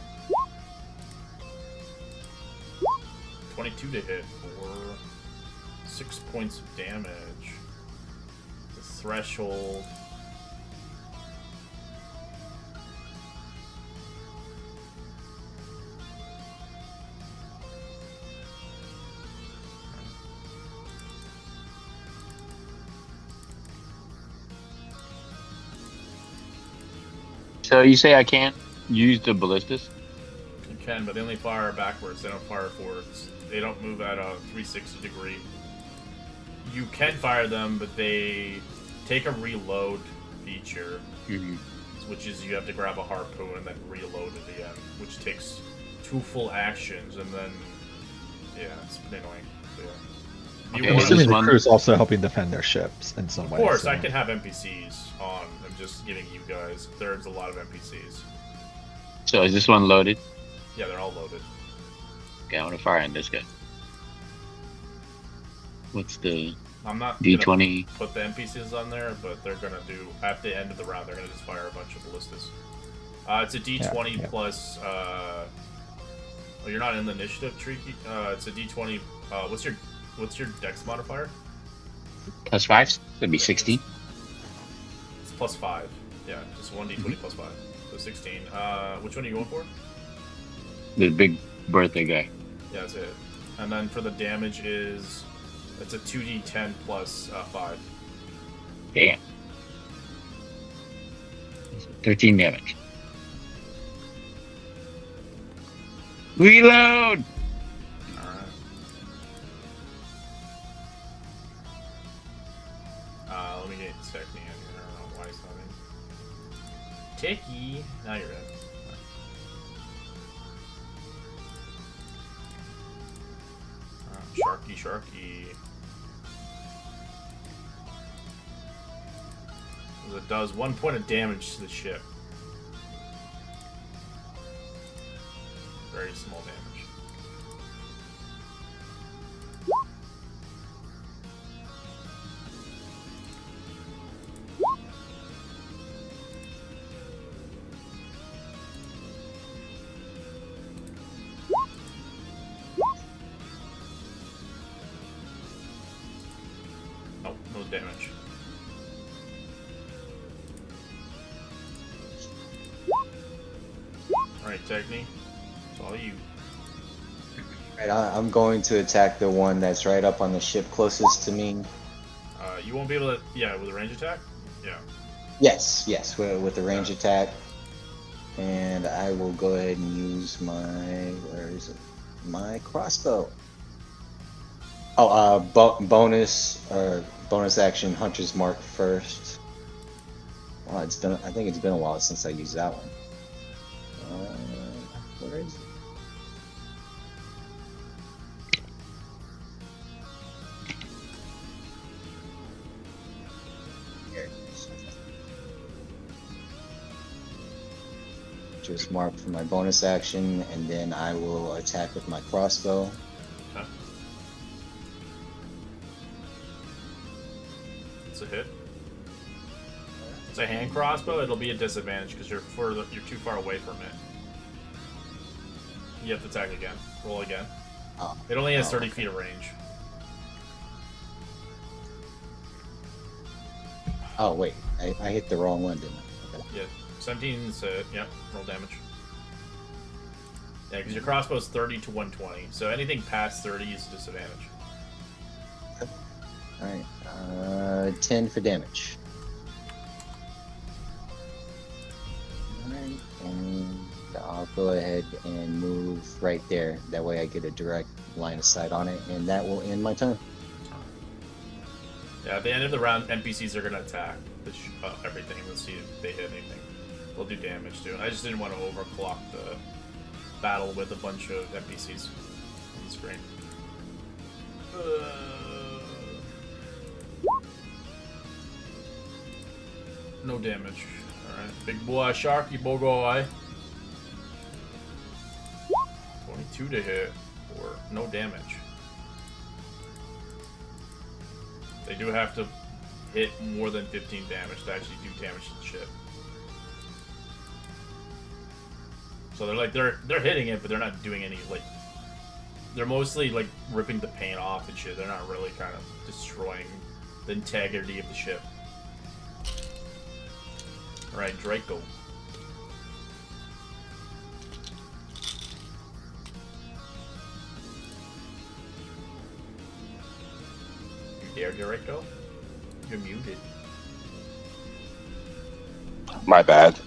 Speaker 2: 22 to hit for 6 points of damage. The threshold.
Speaker 5: So you say I can't use the ballistas?
Speaker 2: You can, but they only fire backwards. They don't fire forwards. They don't move at a 360 degree. You can fire them, but they take a reload feature, which is you have to grab a harpoon and then reload at the end, which takes 2 full actions, and then yeah, it's pretty annoying. But, yeah.
Speaker 5: Okay,
Speaker 3: I'm
Speaker 5: well,
Speaker 3: assuming
Speaker 5: this
Speaker 3: the
Speaker 5: one-
Speaker 3: crew's also helping defend their ships in some
Speaker 2: Of
Speaker 3: way.
Speaker 2: course,
Speaker 3: so-
Speaker 2: I can have NPCs on. I'm just giving you guys. There's a lot of NPCs.
Speaker 5: So is this one loaded?
Speaker 2: Yeah, they're all loaded.
Speaker 5: Okay, I want to fire on this guy. What's the
Speaker 2: I'm not
Speaker 5: D20?
Speaker 2: gonna put the NPCs on there, but they're gonna do at the end of the round. They're gonna just fire a bunch of ballistas. It's a D20
Speaker 3: Yeah.
Speaker 2: plus. Oh, you're not in the initiative tree. It's a D20. What's your Dex modifier?
Speaker 5: Plus 5? That'd be 16.
Speaker 2: It's plus 5. Yeah, just one D20 plus 5. So 16. Which one are you going for?
Speaker 5: The big birthday guy.
Speaker 2: Yeah, that's it. And then for the damage it's a 2d10 plus 5.
Speaker 5: Damn. 13 damage. Reload!
Speaker 2: Alright. Let me get Techni in here. I don't know why he's not in. Techie! Now you're in. Sharky. It does 1 point of damage to the ship. Very small damage. damage. Alright, Techni. It's all you.
Speaker 4: Right, I'm going to attack the one that's right up on the ship closest to me.
Speaker 2: You won't be able to. Yeah, with a range attack? Yeah.
Speaker 4: Yes, with the range
Speaker 2: Yeah.
Speaker 4: attack. And I will go ahead and use where is it? My crossbow. Oh, bonus action, Hunter's Mark first. Oh, I think it's been a while since I used that one. Where is it? Here it is. Just mark for my bonus action, and then I will attack with my crossbow.
Speaker 2: Okay. It's a hit. It's a hand crossbow. It'll be a disadvantage because you're too far away from it. You have to attack again. Roll again.
Speaker 4: Oh,
Speaker 2: It only has
Speaker 4: oh,
Speaker 2: 30
Speaker 4: okay.
Speaker 2: feet of range.
Speaker 4: Oh wait, I hit the wrong one, didn't I? Okay.
Speaker 2: Yeah, 17's hit. Yep, roll damage. Yeah, because your crossbow is 30 to 120, so anything past 30 is a disadvantage.
Speaker 4: Alright, 10 for damage. Alright, and I'll go ahead and move right there. That way I get a direct line of sight on it, and that will end my turn.
Speaker 2: Yeah, at the end of the round, NPCs are going to attack everything. Let's see if they hit anything. They'll do damage too. I just didn't want to overclock the battle with a bunch of NPCs on the screen. No damage. Alright, big boy sharky boy. 22 to hit for no damage. They do have to hit more than 15 damage to actually do damage to the ship. So they're hitting it, but they're not doing any they're mostly ripping the paint off and shit. They're not really kind of destroying the integrity of the ship. All right, Draco. You dare, Draco? You're muted.
Speaker 1: My bad.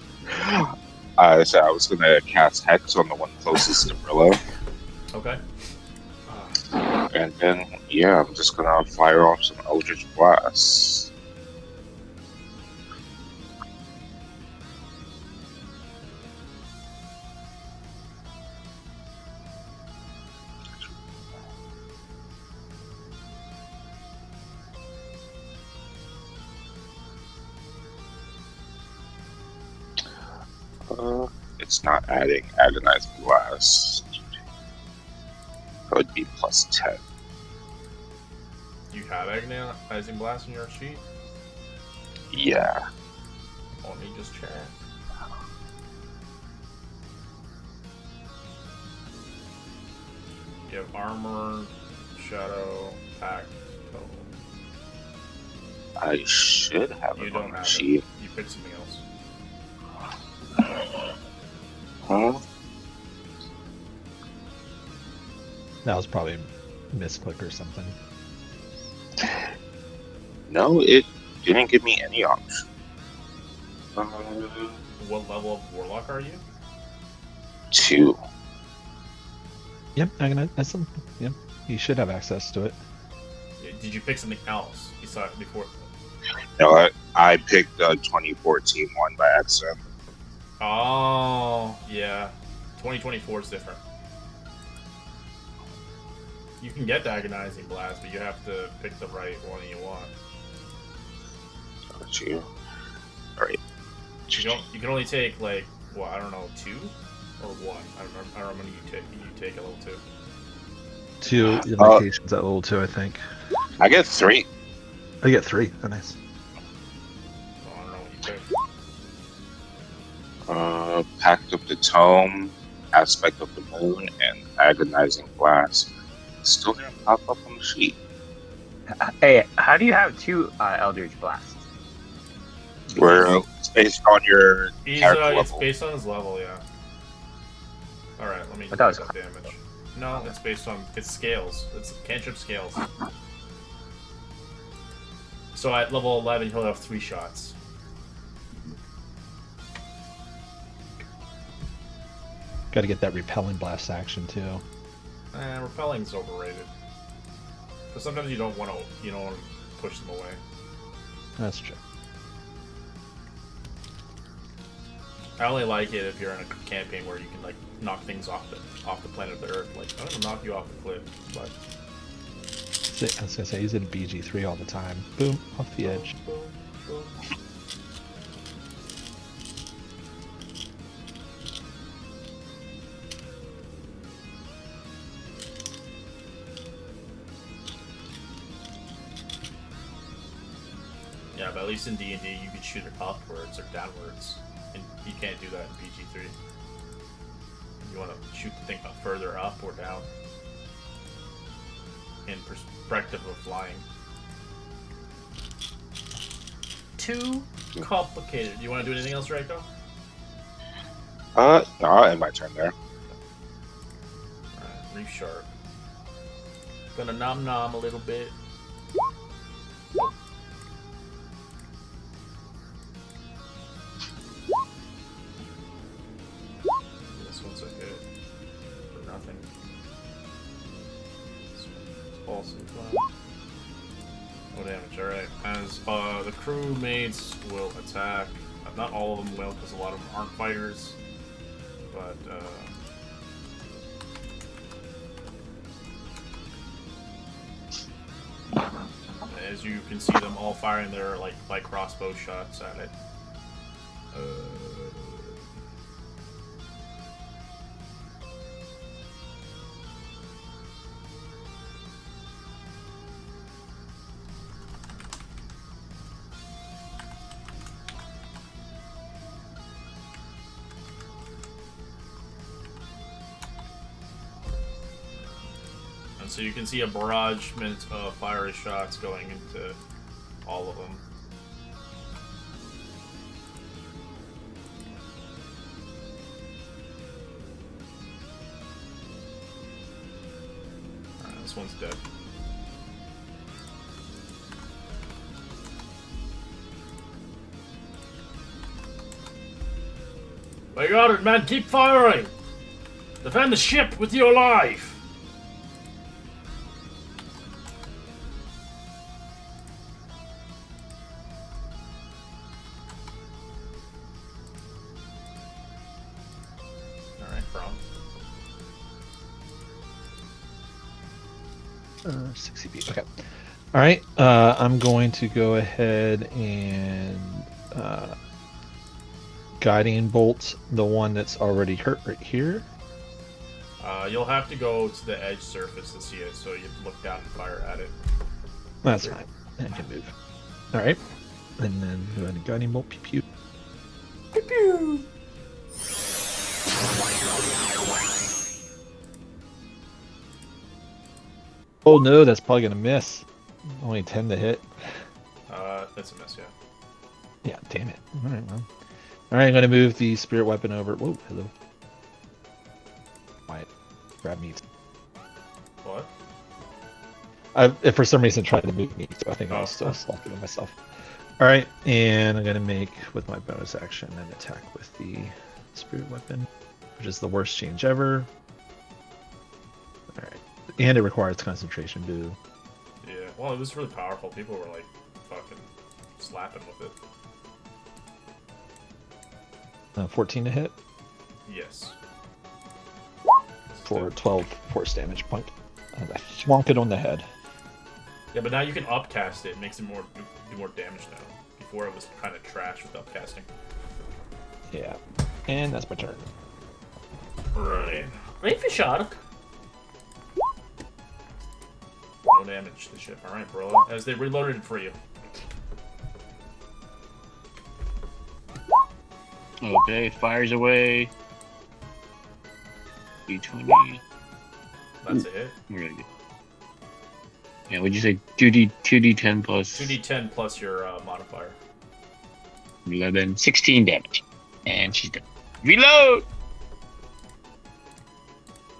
Speaker 1: I said I was gonna cast Hex on the one closest to Brillo,
Speaker 2: Okay.
Speaker 1: and then yeah, I'm just gonna fire off some eldritch blasts. It's not adding agonizing blast. That would be plus 10.
Speaker 2: You have agonizing blast in your sheet?
Speaker 1: Yeah.
Speaker 2: Let me just check. You have armor, shadow, pact, total.
Speaker 1: I should have
Speaker 2: You
Speaker 1: it
Speaker 2: don't
Speaker 1: on my
Speaker 2: have
Speaker 1: sheet.
Speaker 2: it. You picked something else.
Speaker 1: Huh?
Speaker 3: That was probably a misclick or something.
Speaker 1: No, it didn't give me any option.
Speaker 2: What level of warlock are you?
Speaker 1: 2.
Speaker 3: Yep, that's something. Yep, you should have access to it.
Speaker 2: Did you pick something else besides before?
Speaker 1: No, I picked the 2014 one by accident.
Speaker 2: Oh, yeah. 2024 is different. You can get the agonizing blast, but you have to pick the right one you want.
Speaker 1: Got you. Alright.
Speaker 2: You can only take I don't know, 2 or 1. I don't remember how many you take at level 2.
Speaker 3: 2 invocations at level 2, I think.
Speaker 1: I get 3.
Speaker 3: I get 3. Oh, nice.
Speaker 2: So I don't know what you picked.
Speaker 1: Pact of the Tome, Aspect of the Moon, and Agonizing Blast. Still didn't pop up on the sheet.
Speaker 5: Hey, how do you have two Eldritch blasts?
Speaker 1: Where it's based on your character
Speaker 2: It's
Speaker 1: level.
Speaker 2: based on his level, yeah. Alright, let me
Speaker 5: But
Speaker 2: look
Speaker 5: that
Speaker 2: at
Speaker 5: was
Speaker 2: that damage. No, it's based on it's scales. It's cantrip scales. So at level 11 he'll have 3 shots.
Speaker 3: Got to get that repelling blast action too.
Speaker 2: Repelling's overrated. Because sometimes you don't want to push them away.
Speaker 3: That's true.
Speaker 2: I only like it if you're in a campaign where you can like knock things off the planet of the Earth. Like I'm gonna knock you off the cliff, but
Speaker 3: I was gonna say he's in BG3 all the time. Boom, off the edge.
Speaker 2: boom, boom. Yeah, but at least in D&D you can shoot it upwards or downwards, and you can't do that in BG3. You want to shoot the thing up further up or down in perspective of flying. Too complicated. Do you want to do anything else, Draco?
Speaker 1: No, I'll end my turn there.
Speaker 2: Alright, reef shark. Gonna nom a little bit. This one's a hit for nothing. This one's false and flat. No damage. Alright, as the crewmates will attack. Not all of them will, because a lot of them aren't fighters. But as you can see them all firing their like light crossbow shots at it. And so you can see a barragement of fiery shots going into all of them. Alright, this one's dead. I got it, man. Keep firing. Defend the ship with your life. Alright, Faerûn.
Speaker 3: 60 feet. Okay. All right. I'm going to go ahead and guiding bolt the one that's already hurt right here.
Speaker 2: You'll have to go to the edge surface to see it, so you have to look down and fire at it.
Speaker 3: That's fine. I can move. All right. And then go ahead and guiding bolt. Pew pew.
Speaker 2: Pew pew!
Speaker 3: Oh no, that's probably gonna miss. Only 10 to hit.
Speaker 2: That's a miss, yeah.
Speaker 3: Yeah, damn it. All right, well. All right, I'm gonna move the spirit weapon over. Whoa, hello. Why? Grab me.
Speaker 2: What?
Speaker 3: I for some reason tried to move me, so I think I was still salting on myself. All right, and I'm gonna make with my bonus action an attack with the spirit weapon, which is the worst change ever. All right, and it requires concentration. Boo.
Speaker 2: Yeah, well, it was really powerful. People were like fucking slapping with it.
Speaker 3: 14 to hit
Speaker 2: Yes.
Speaker 3: for 12 force damage point. And I swonk it on the head.
Speaker 2: Yeah, but now you can upcast it. It makes it do more damage now. Before it was kind of trash with upcasting.
Speaker 3: Yeah, and that's my turn.
Speaker 2: Right. Reef shark. No damage to the ship. Alright, bro. As they reloaded it for you.
Speaker 5: Okay, fires away. D20.
Speaker 2: That's a hit.
Speaker 5: Really good. Yeah, would you say 2d10 plus
Speaker 2: 2d10 plus your modifier.
Speaker 5: 11, 16 damage. And she's dead. Reload!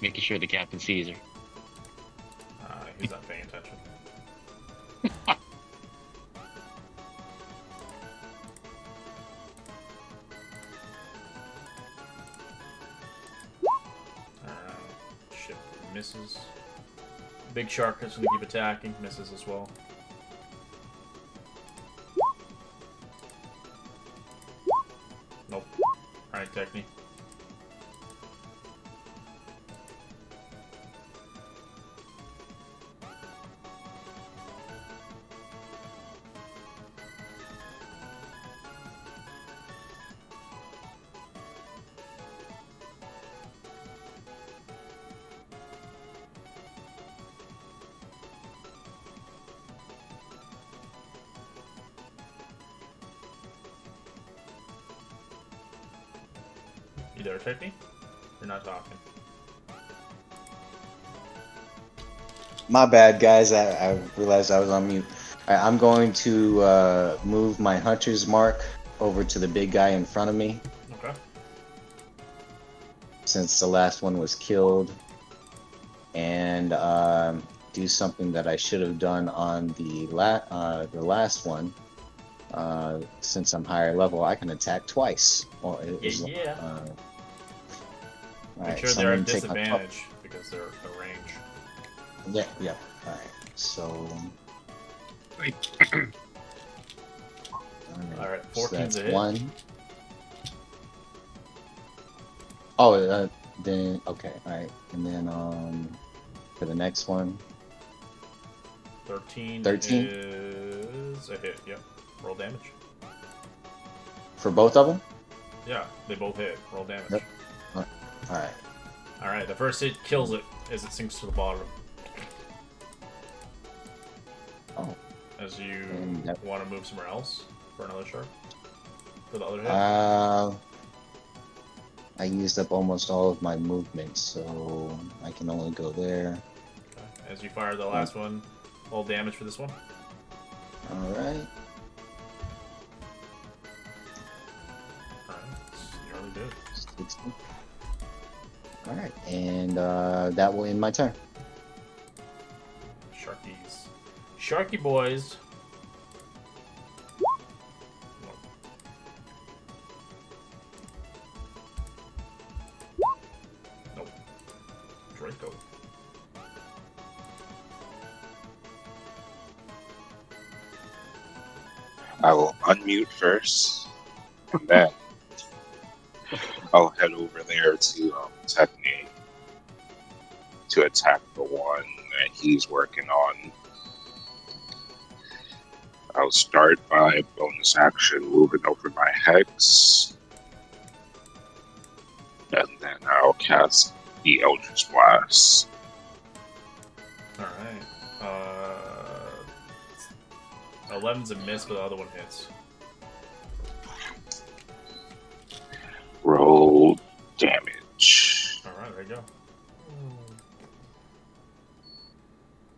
Speaker 5: Making sure the captain sees her.
Speaker 2: He's not paying attention. Ship misses. Big shark is going to keep attacking. Misses as well. Nope. Alright, Techni. You there, Techni? You're not talking.
Speaker 4: My bad, guys. I realized I was on mute. All right, I'm going to move my hunter's mark over to the big guy in front of me,
Speaker 2: Okay.
Speaker 4: since the last one was killed, and do something that I should have done on the last one. Since I'm higher level, I can attack twice. Well,
Speaker 2: Yeah.
Speaker 4: all
Speaker 2: Make
Speaker 4: right,
Speaker 2: sure
Speaker 4: so
Speaker 2: they're
Speaker 4: I'm
Speaker 2: at
Speaker 4: gonna take my
Speaker 2: disadvantage because they're the range.
Speaker 4: yeah. All right, so.
Speaker 5: Wait.
Speaker 2: Alright,
Speaker 4: So
Speaker 2: 14's
Speaker 4: that's
Speaker 2: a hit.
Speaker 4: 1. Oh, then okay, all right, and then for the next one,
Speaker 2: 13
Speaker 4: 13
Speaker 2: is a hit, yep. Roll damage.
Speaker 4: for both of them.
Speaker 2: Yeah, they both hit. Roll damage.
Speaker 4: Yep. All right.
Speaker 2: Alright, the first hit kills it as it sinks to the bottom.
Speaker 4: Oh.
Speaker 2: As you
Speaker 4: And that-
Speaker 2: want to move somewhere else for another shark? For the other hit?
Speaker 4: I used up almost all of my movement, so I can only go there.
Speaker 2: Okay. As you fire the last one, roll damage for this one.
Speaker 4: All right.
Speaker 2: Alright, it's nearly good.
Speaker 4: 60. All right, and that will end my turn.
Speaker 2: Sharkies. Sharky boys. Nope. Draco.
Speaker 1: I will unmute first, and then I'll head over there to Techni to attack the one that he's working on. I'll start by bonus action moving over my hex, and then I'll cast the Eldritch Blast.
Speaker 2: Alright. 11's a miss, but the other one hits.
Speaker 1: Roll damage.
Speaker 2: Alright, there you go.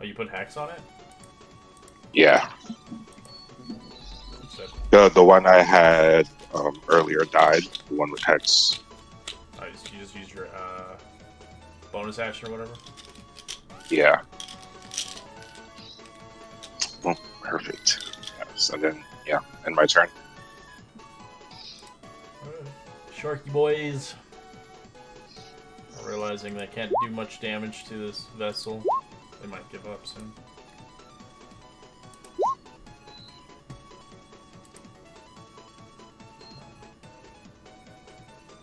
Speaker 2: Oh, you put hex on it?
Speaker 1: Yeah,
Speaker 2: You said,
Speaker 1: the one I had earlier died. The one with hex.
Speaker 2: you just used your bonus action or whatever?
Speaker 1: Yeah. Oh, perfect. Yes, and then end my turn.
Speaker 2: Sharky boys. Realizing they can't do much damage to this vessel, they might give up soon.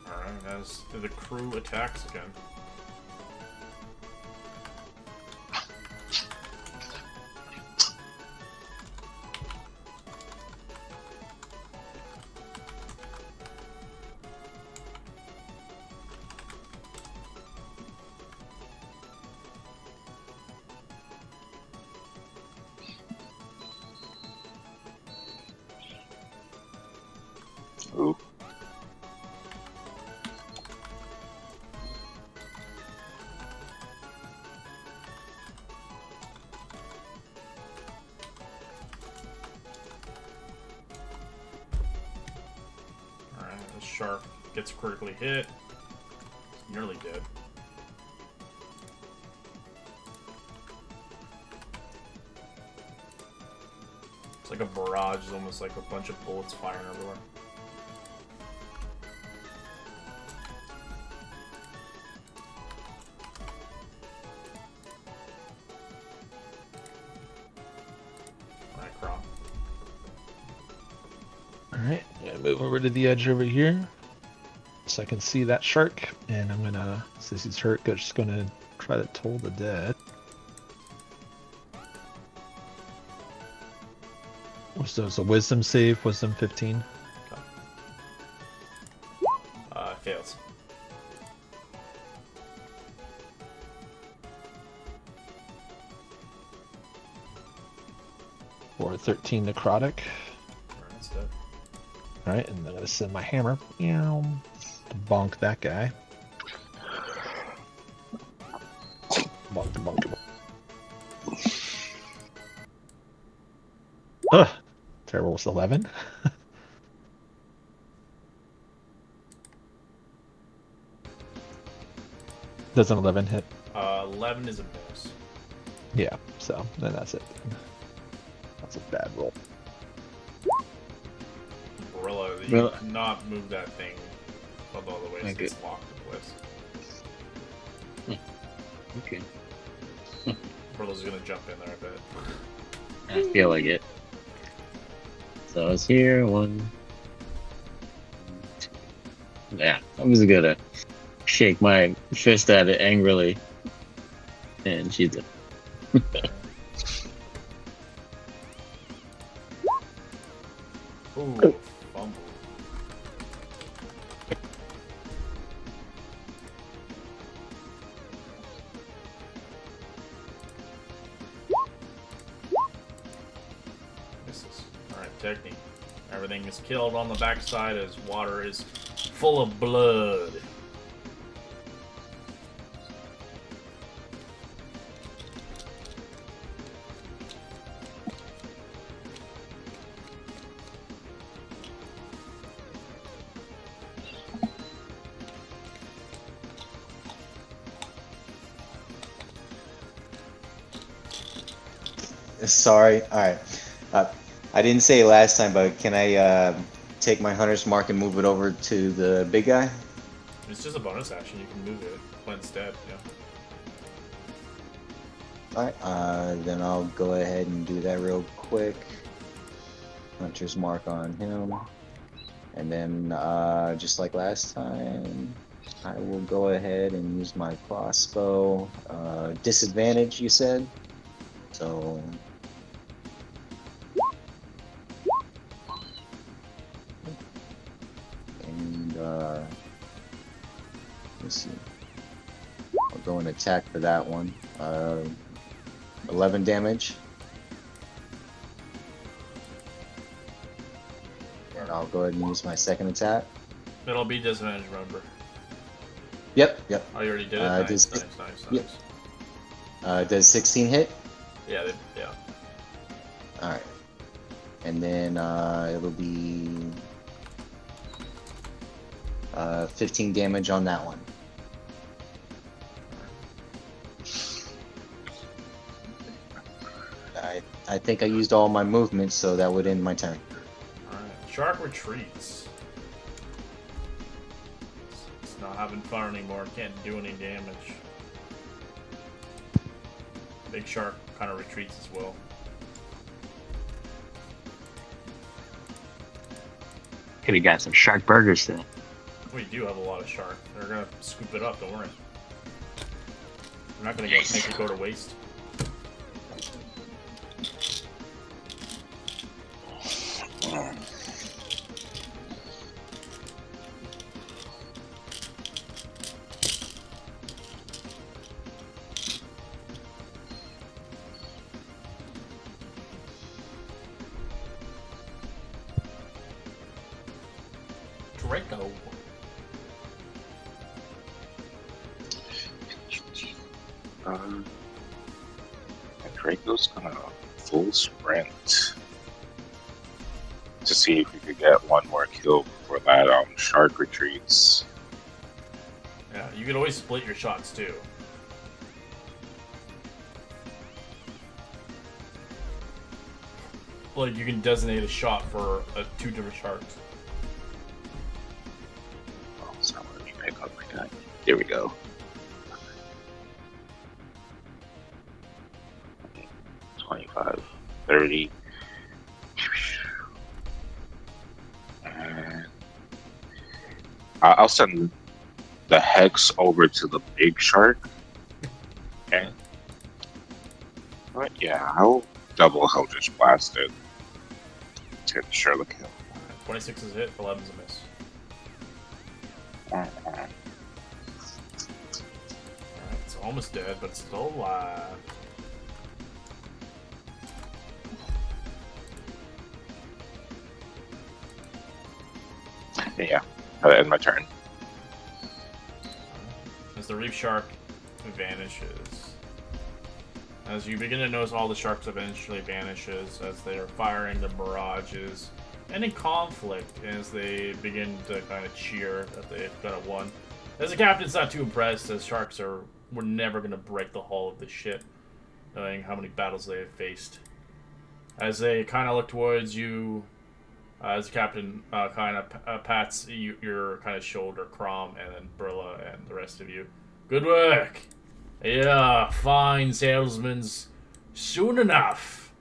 Speaker 2: Alright, as the crew attacks again.
Speaker 1: Ooh.
Speaker 2: shark gets critically hit. It's nearly dead. It's like a barrage. It's almost like a bunch of bullets firing everywhere. Alright, Crom.
Speaker 3: Alright, I'm gonna move over to the edge over here so I can see that shark, and I'm gonna, since he's hurt, just gonna try to toll the dead. So it's a wisdom save, wisdom 15.
Speaker 2: Fails.
Speaker 3: For 13 necrotic.
Speaker 2: Alright, it's dead.
Speaker 3: Alright, and then I'm gonna send my hammer meow, to bonk that guy. Bonk, bonk, bonk. Ugh! Terrible was 11. Does an 11 hit?
Speaker 2: 11 is a miss.
Speaker 3: Yeah, so then that's it. That's a bad roll.
Speaker 2: Barilla, you
Speaker 5: Barilla.
Speaker 2: cannot move that thing above all the way, so
Speaker 5: Okay.
Speaker 2: it's locked in place.
Speaker 5: Okay.
Speaker 2: Barilla's gonna jump in there, I bet.
Speaker 5: I feel like it. So it's here. 1, 2. Yeah, I'm just gonna shake my fist at it angrily, and she's dead.
Speaker 2: Ooh, fumble. Misses. Alright, technique. Everything is killed on the backside as water is full of blood.
Speaker 4: Sorry. All right. I didn't say it last time, but can I take my hunter's mark and move it over to the big guy?
Speaker 2: It's just a bonus action. You can move it when it's dead. Yeah.
Speaker 4: All right. Then I'll go ahead and do that real quick. Hunter's mark on him, and then just like last time, I will go ahead and use my crossbow. Disadvantage, you said. So. And let's see. I'll go and attack for that one. 11 damage. And I'll go ahead and use my second attack.
Speaker 2: It'll be disadvantage, remember.
Speaker 4: Yep.
Speaker 2: Oh, you already did it?
Speaker 4: Does-
Speaker 2: Nice.
Speaker 4: yep. Does 16 hit?
Speaker 2: Yeah.
Speaker 4: Alright. And then it'll be 15 damage on that one. I think I used all my movement, so that would end my turn.
Speaker 2: Alright. Shark retreats. It's not having fun anymore. Can't do any damage. Big shark kind of retreats as well.
Speaker 5: Could have got some shark burgers today.
Speaker 2: We do have a lot of shark. They're gonna scoop it up, don't worry. We're not gonna make it go to waste. Draco.
Speaker 1: And Draco's gonna full sprint to see if we could get one more kill before that shark retreats.
Speaker 2: Yeah, you can always split your shots too. Like, you can designate a shot for two different sharks.
Speaker 1: Oh, it's not letting me pick up my gun. Here we go. 25, 30. And I'll send the hex over to the big shark. Okay. But yeah, I'll double Eldritch Blast it to ensure the kill.
Speaker 2: 26 is a hit, 11 is a miss. Alright, it's almost dead, but it's still alive.
Speaker 1: Yeah, that'll end my turn.
Speaker 2: As the reef shark vanishes. As you begin to notice all the sharks eventually vanishes as they are firing the mirages and in conflict as they begin to kind of cheer that they've got won. As the captain's not too impressed as sharks were never going to break the hull of this ship, knowing how many battles they have faced. As they kind of look towards you, as the captain kind of pats your kind of shoulder, Crom, and then Burla and the rest of you. Good work! Yeah, fine salesmen's. Soon enough.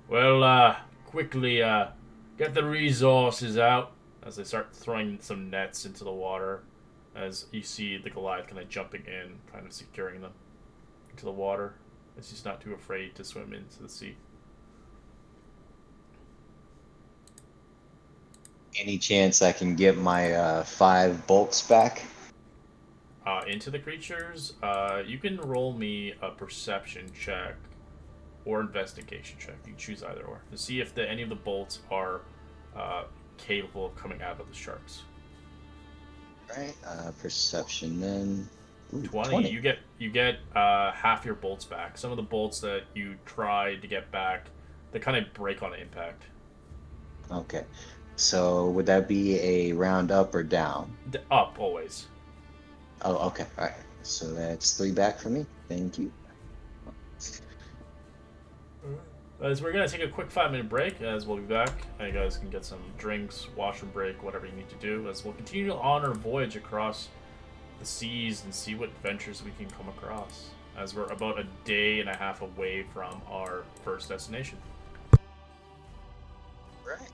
Speaker 2: Well, quickly, get the resources out as they start throwing some nets into the water. As you see the Goliath kind of jumping in, kind of securing them into the water. As he's not too afraid to swim into the sea.
Speaker 4: Any chance I can get my 5 bolts back?
Speaker 2: Into the creatures, you can roll me a perception check or investigation check. You can choose either or to see if any of the bolts are capable of coming out of the sharks.
Speaker 4: Right. Perception then. Ooh,
Speaker 2: 20. You get half your bolts back. Some of the bolts that you tried to get back, they kind of break on impact.
Speaker 4: Okay. So would that be a round up or down?
Speaker 2: Up always.
Speaker 4: Oh, okay. All right. So that's 3 back for me. Thank you.
Speaker 2: As we're gonna take a quick 5-minute break, as we'll be back. You guys can get some drinks, wash and break, whatever you need to do. As we'll continue on our voyage across the seas and see what adventures we can come across. As we're about a day and a half away from our first destination.
Speaker 4: Right.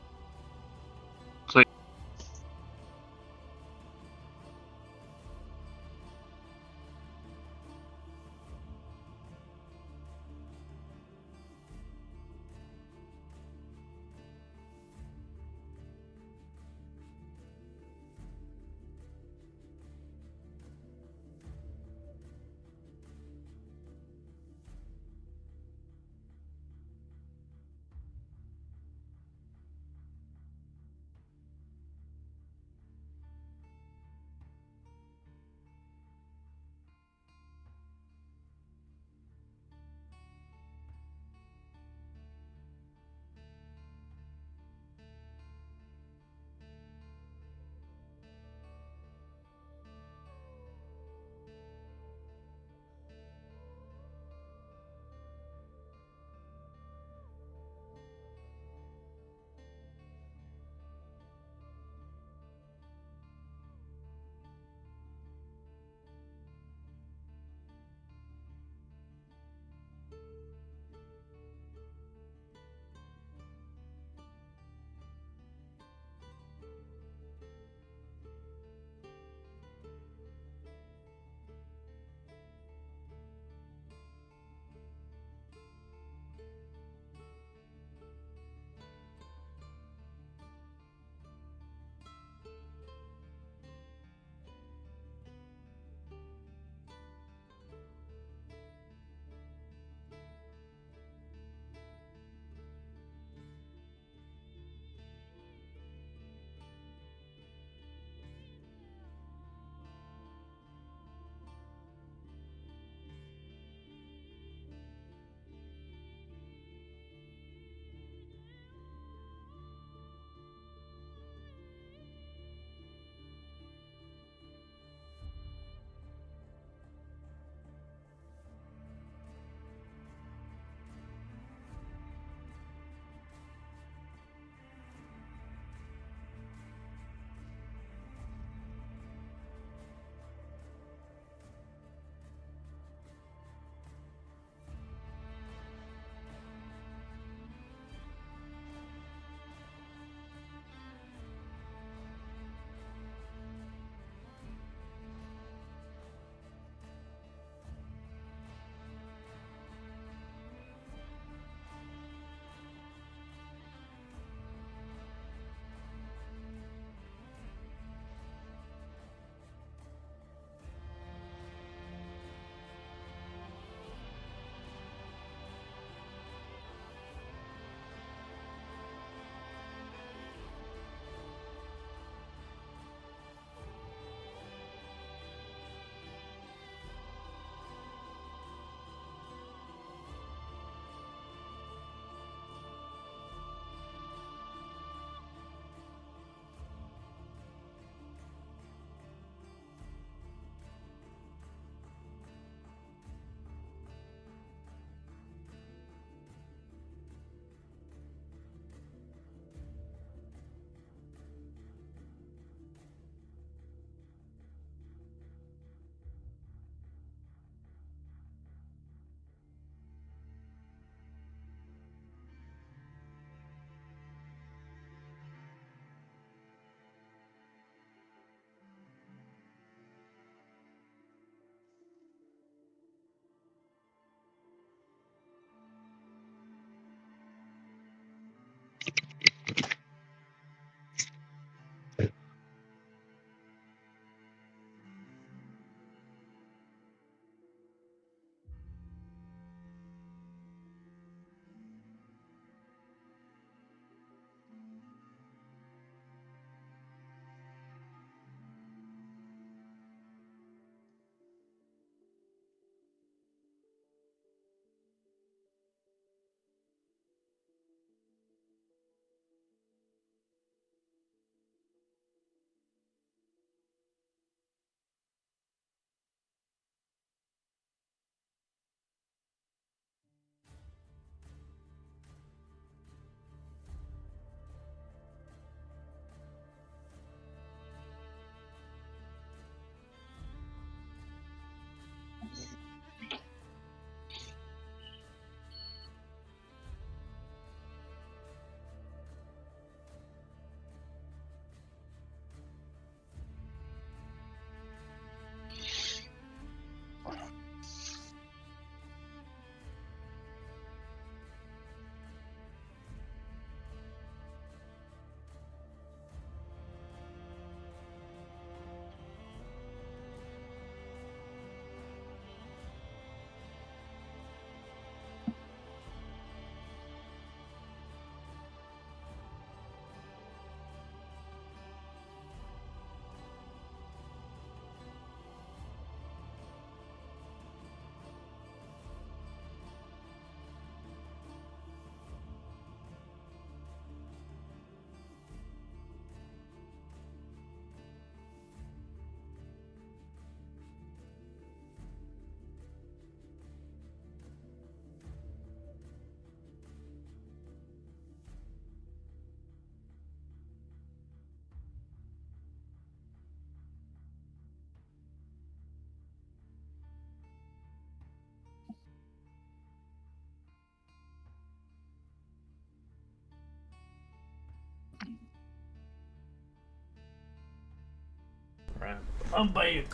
Speaker 2: Right. I'm back.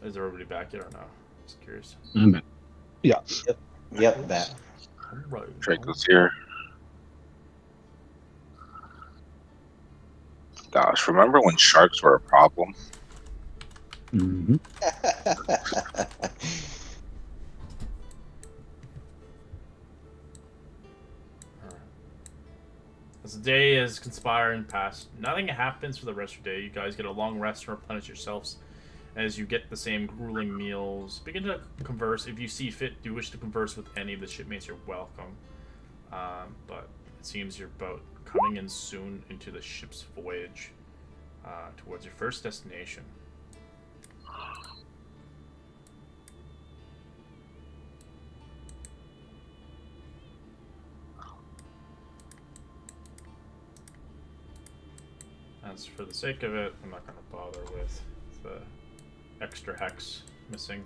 Speaker 2: Is everybody back yet or no? Just curious.
Speaker 6: I'm back.
Speaker 3: Yeah.
Speaker 4: Yep, back.
Speaker 2: Alright.
Speaker 1: Draco's here. Gosh, remember when sharks were a problem?
Speaker 6: Mm-hmm.
Speaker 2: As the day is conspiring past, nothing happens for the rest of the day. You guys get a long rest and replenish yourselves as you get the same grueling meals. Begin to converse. If you see fit, do wish to converse with any of the shipmates, you're welcome. But it seems you're about coming in soon into the ship's voyage towards your first destination. As for the sake of it, I'm not going to bother with the extra hex missing.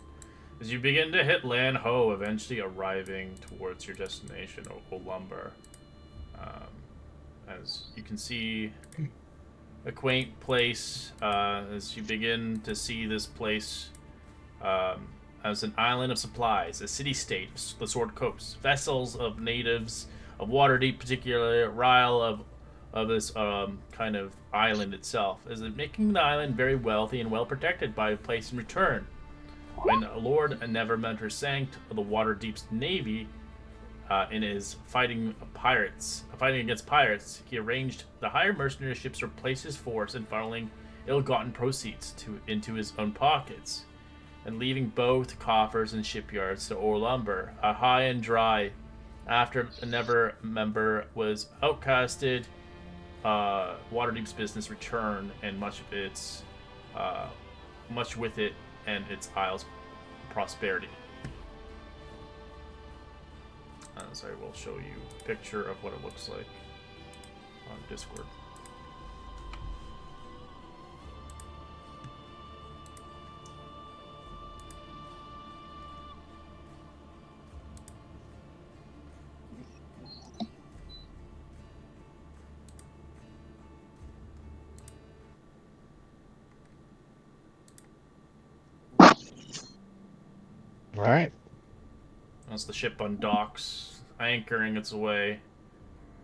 Speaker 2: As you begin to hit land ho, eventually arriving towards your destination, Olumbar. As you can see, a quaint place. As you begin to see this place as an island of supplies, a city-state, the Sword Coast, vessels of natives of Waterdeep, particularly Ryle of this kind of island itself, is making the island very wealthy and well protected by a place in return. When Lord Nevermentor sank the Waterdeep's navy in his fighting against pirates, he arranged the hired mercenary ships to replace his force and funneling ill-gotten proceeds into his own pockets, and leaving both coffers and shipyards to Orlumber, high and dry. After a Nevermember was outcasted, Waterdeep's business returned, and much with it and its isle's prosperity. So I will show you a picture of what it looks like on Discord.
Speaker 3: All right.
Speaker 2: As the ship undocks, anchoring its way.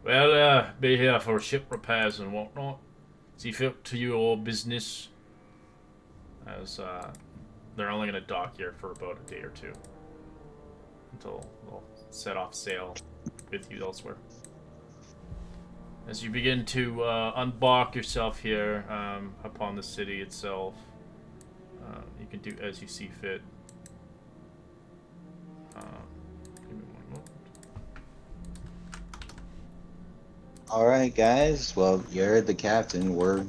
Speaker 2: Well, be here for ship repairs and whatnot. See fit to your business. As they're only going to dock here for about a day or two until they'll set off sail with you elsewhere. As you begin to unbark yourself here upon the city itself, you can do as you see fit. Give me one moment.
Speaker 4: All right, guys. Well, you're the captain. We're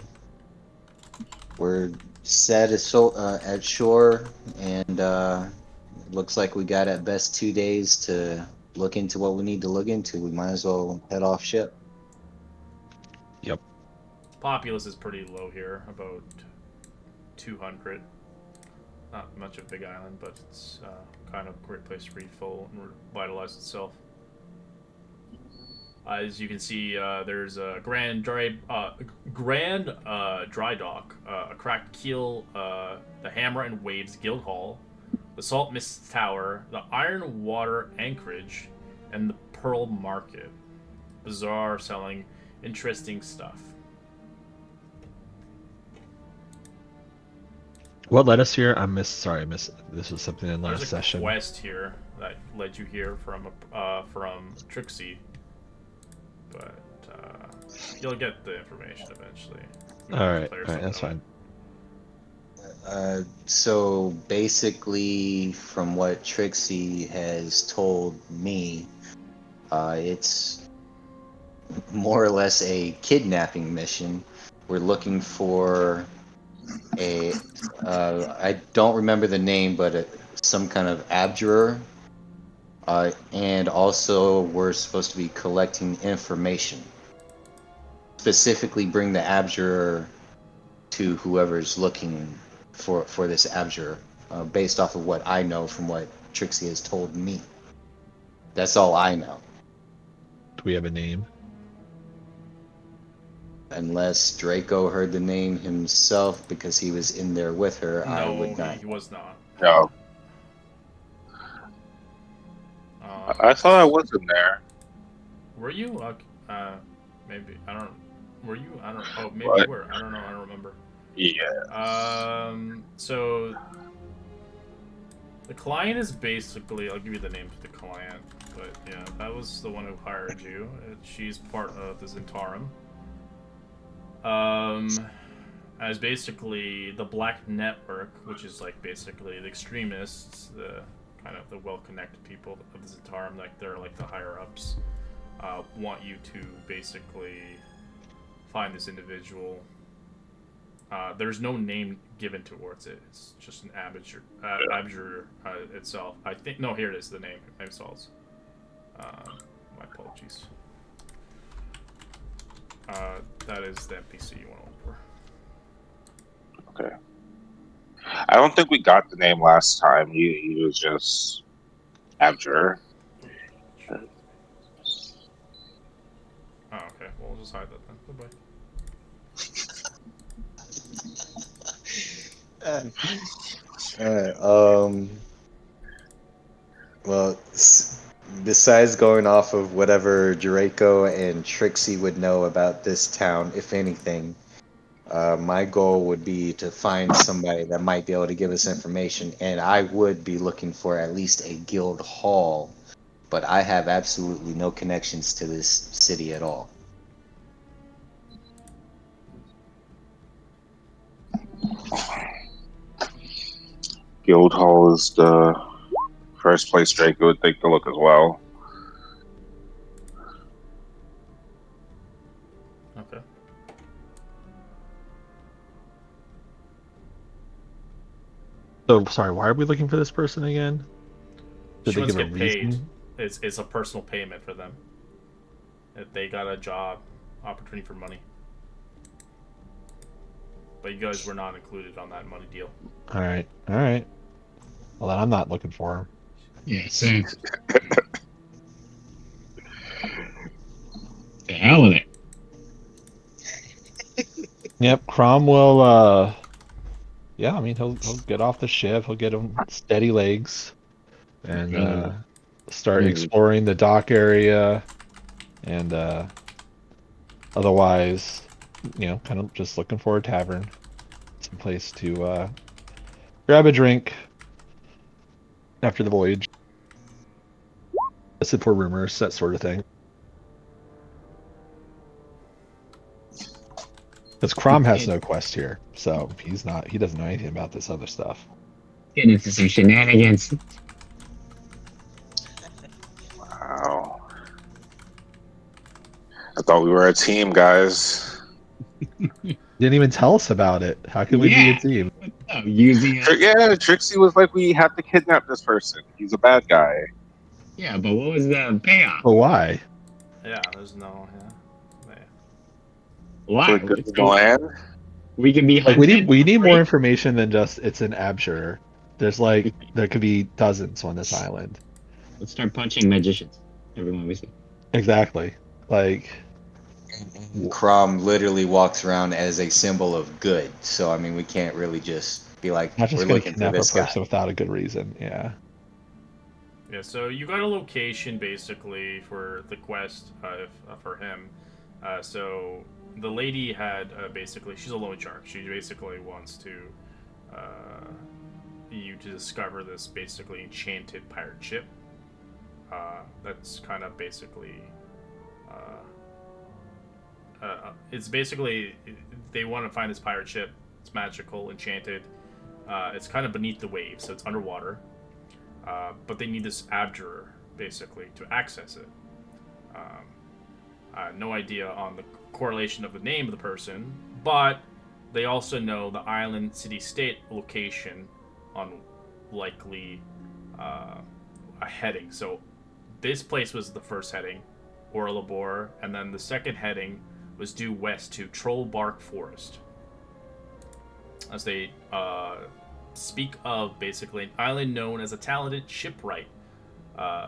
Speaker 4: set at shore, and it looks like we got at best 2 days to look into what we need to look into. We might as well head off ship.
Speaker 3: Yep.
Speaker 2: Populace is pretty low here, about 200. Not much of a big island, but it's kind of a great place to refill and revitalize itself. As you can see, there's a grand dry dock, a cracked keel, the Hammer and Waves Guild Hall, the Salt Mist Tower, the Iron Water Anchorage, and the Pearl Market. Bizarre, selling interesting stuff.
Speaker 3: What led us here? I missed. This was something in last
Speaker 2: There's a
Speaker 3: session.
Speaker 2: quest here that led you here from Trixie, but you'll get the information eventually.
Speaker 3: All right, that's fine.
Speaker 4: So basically, from what Trixie has told me, it's more or less a kidnapping mission. We're looking for I don't remember the name, but some kind of abjurer. And also, we're supposed to be collecting information. Specifically, bring the abjurer to whoever's looking for this abjure, based off of what I know from what Trixie has told me. That's all I know.
Speaker 3: Do we have a name?
Speaker 4: Unless Draco heard the name himself because he was in there with her, I
Speaker 2: No,
Speaker 4: would not.
Speaker 2: he was not.
Speaker 1: No, I thought I was in there,
Speaker 2: Were you? Maybe I don't. Were you? I don't. Oh, maybe you
Speaker 1: but
Speaker 2: were. I don't know. I don't remember.
Speaker 1: yeah,
Speaker 2: So the client is basically. I'll give you the name of the client, but yeah, that was the one who hired you. She's part of the Zentarum. As basically the Black Network, which is like basically the extremists, the kind of the well-connected people of the Zentarum, like they're like the higher ups, want you to basically find this individual. There's no name given towards it. It's just an abjure itself. I think no. Here it is. The name. Name salts. My apologies. That is the NPC you want to look for.
Speaker 1: okay. I don't think we got the name last time. He was just Abjure.
Speaker 2: Oh, okay. Well, we'll just hide that then. Goodbye.
Speaker 4: Well, besides going off of whatever Draco and Trixie would know about this town, if anything, my goal would be to find somebody that might be able to give us information, and I would be looking for at least a guild hall, but I have absolutely no connections to this city at all.
Speaker 1: Guildhall is the first place Draco would take a look as well.
Speaker 2: Okay.
Speaker 3: So sorry, why are we looking for this person again? Did
Speaker 2: She
Speaker 3: they
Speaker 2: wants
Speaker 3: give
Speaker 2: to
Speaker 3: a
Speaker 2: get paid.
Speaker 3: reason?
Speaker 2: It's a personal payment for them. If they got a job, opportunity for money. But you guys were not included on that money deal.
Speaker 3: All right, all right. Well, then I'm not looking for him.
Speaker 6: Yeah, same. The hell with it.
Speaker 3: Yep, Crom will. Yeah, I mean he'll get off the ship. He'll get him steady legs, and start
Speaker 6: Maybe.
Speaker 3: exploring the dock area, and otherwise, kind of just looking for a tavern, some place to grab a drink after the voyage. Listen for rumors, that sort of thing. Because Crom has no quest here, so he's not. He doesn't know anything about this other stuff.
Speaker 6: Get into some shenanigans.
Speaker 1: Wow. I thought we were a team, guys.
Speaker 3: Didn't even tell us about it. How can we be a
Speaker 6: Yeah.
Speaker 3: team?
Speaker 6: Oh, using it.
Speaker 1: Yeah, Trixie was like, we have to kidnap this person. He's a bad guy.
Speaker 6: Yeah, but what was the payoff?
Speaker 3: But why?
Speaker 2: Yeah, there's no. Yeah.
Speaker 1: For
Speaker 6: Why?
Speaker 1: the good of the land.
Speaker 6: We can be
Speaker 3: Like
Speaker 6: hunted.
Speaker 3: we need more
Speaker 6: free?
Speaker 3: information than just it's an abjure. There could be dozens on this island.
Speaker 6: Let's start punching magicians. Everyone we see.
Speaker 3: Exactly. Like
Speaker 4: Crom literally walks around as a symbol of good, so I mean, we can't really just be like,
Speaker 3: not
Speaker 4: we're
Speaker 3: just gonna
Speaker 4: looking for
Speaker 3: kidnap a
Speaker 4: this guy.
Speaker 3: person without a good reason. Yeah.
Speaker 2: Yeah, so you got a location basically for the quest for him. So the lady had basically, she's a loan shark. She basically wants to you to discover this basically enchanted pirate ship. That's kind of basically. It's basically they want to find this pirate ship. It's magical, enchanted. It's kind of beneath the waves, so it's underwater. But they need this abjurer basically to access it. No idea on the correlation of the name of the person, but they also know the island, city, state location on likely a heading. So this place was the first heading, Orlabor, and then the second heading was due west to Trollbark Forest. as they speak of basically an island known as a talented shipwright.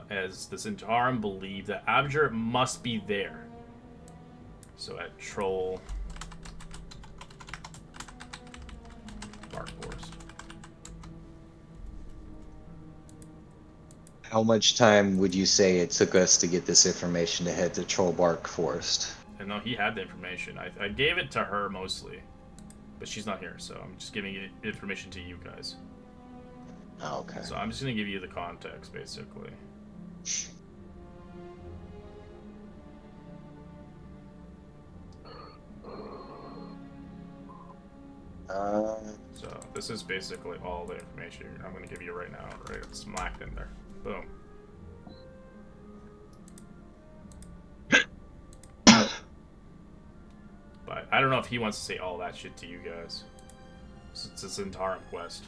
Speaker 2: As the Centarum believe that Abjur must be there. So at Troll Bark Forest.
Speaker 4: How much time would you say it took us to get this information to head to Trollbark Forest?
Speaker 2: And no, he had the information. I gave it to her mostly, but she's not here, so I'm just giving it information to you guys.
Speaker 4: Oh, okay.
Speaker 2: So I'm just gonna give you the context, basically. So this is basically all the information I'm gonna give you right now. Right, it's smacked in there. Boom. But I don't know if he wants to say all that shit to you guys. It's a Centarum quest.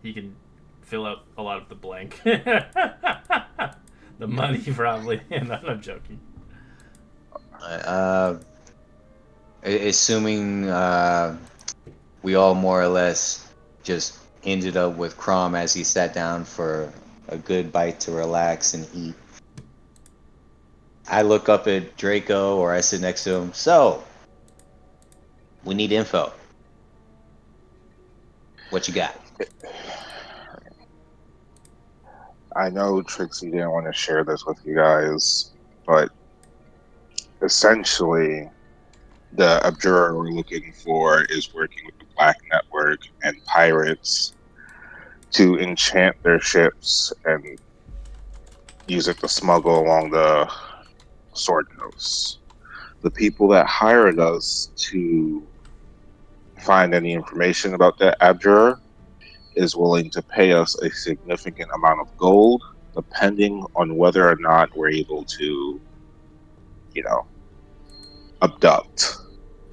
Speaker 2: He can fill out a lot of the blank. The money, probably. And I'm joking.
Speaker 4: Assuming we all more or less just ended up with Crom as he sat down for a good bite to relax and eat. I look up at Draco, or I sit next to him. So, we need info. What you got?
Speaker 1: I know Trixie didn't want to share this with you guys, but essentially, the Abjurer we're looking for is working with the Black Network and pirates to enchant their ships and use it to smuggle along the Sword Coast. The people that hired us to find any information about that Abjurer is willing to pay us a significant amount of gold, depending on whether or not we're able to, abduct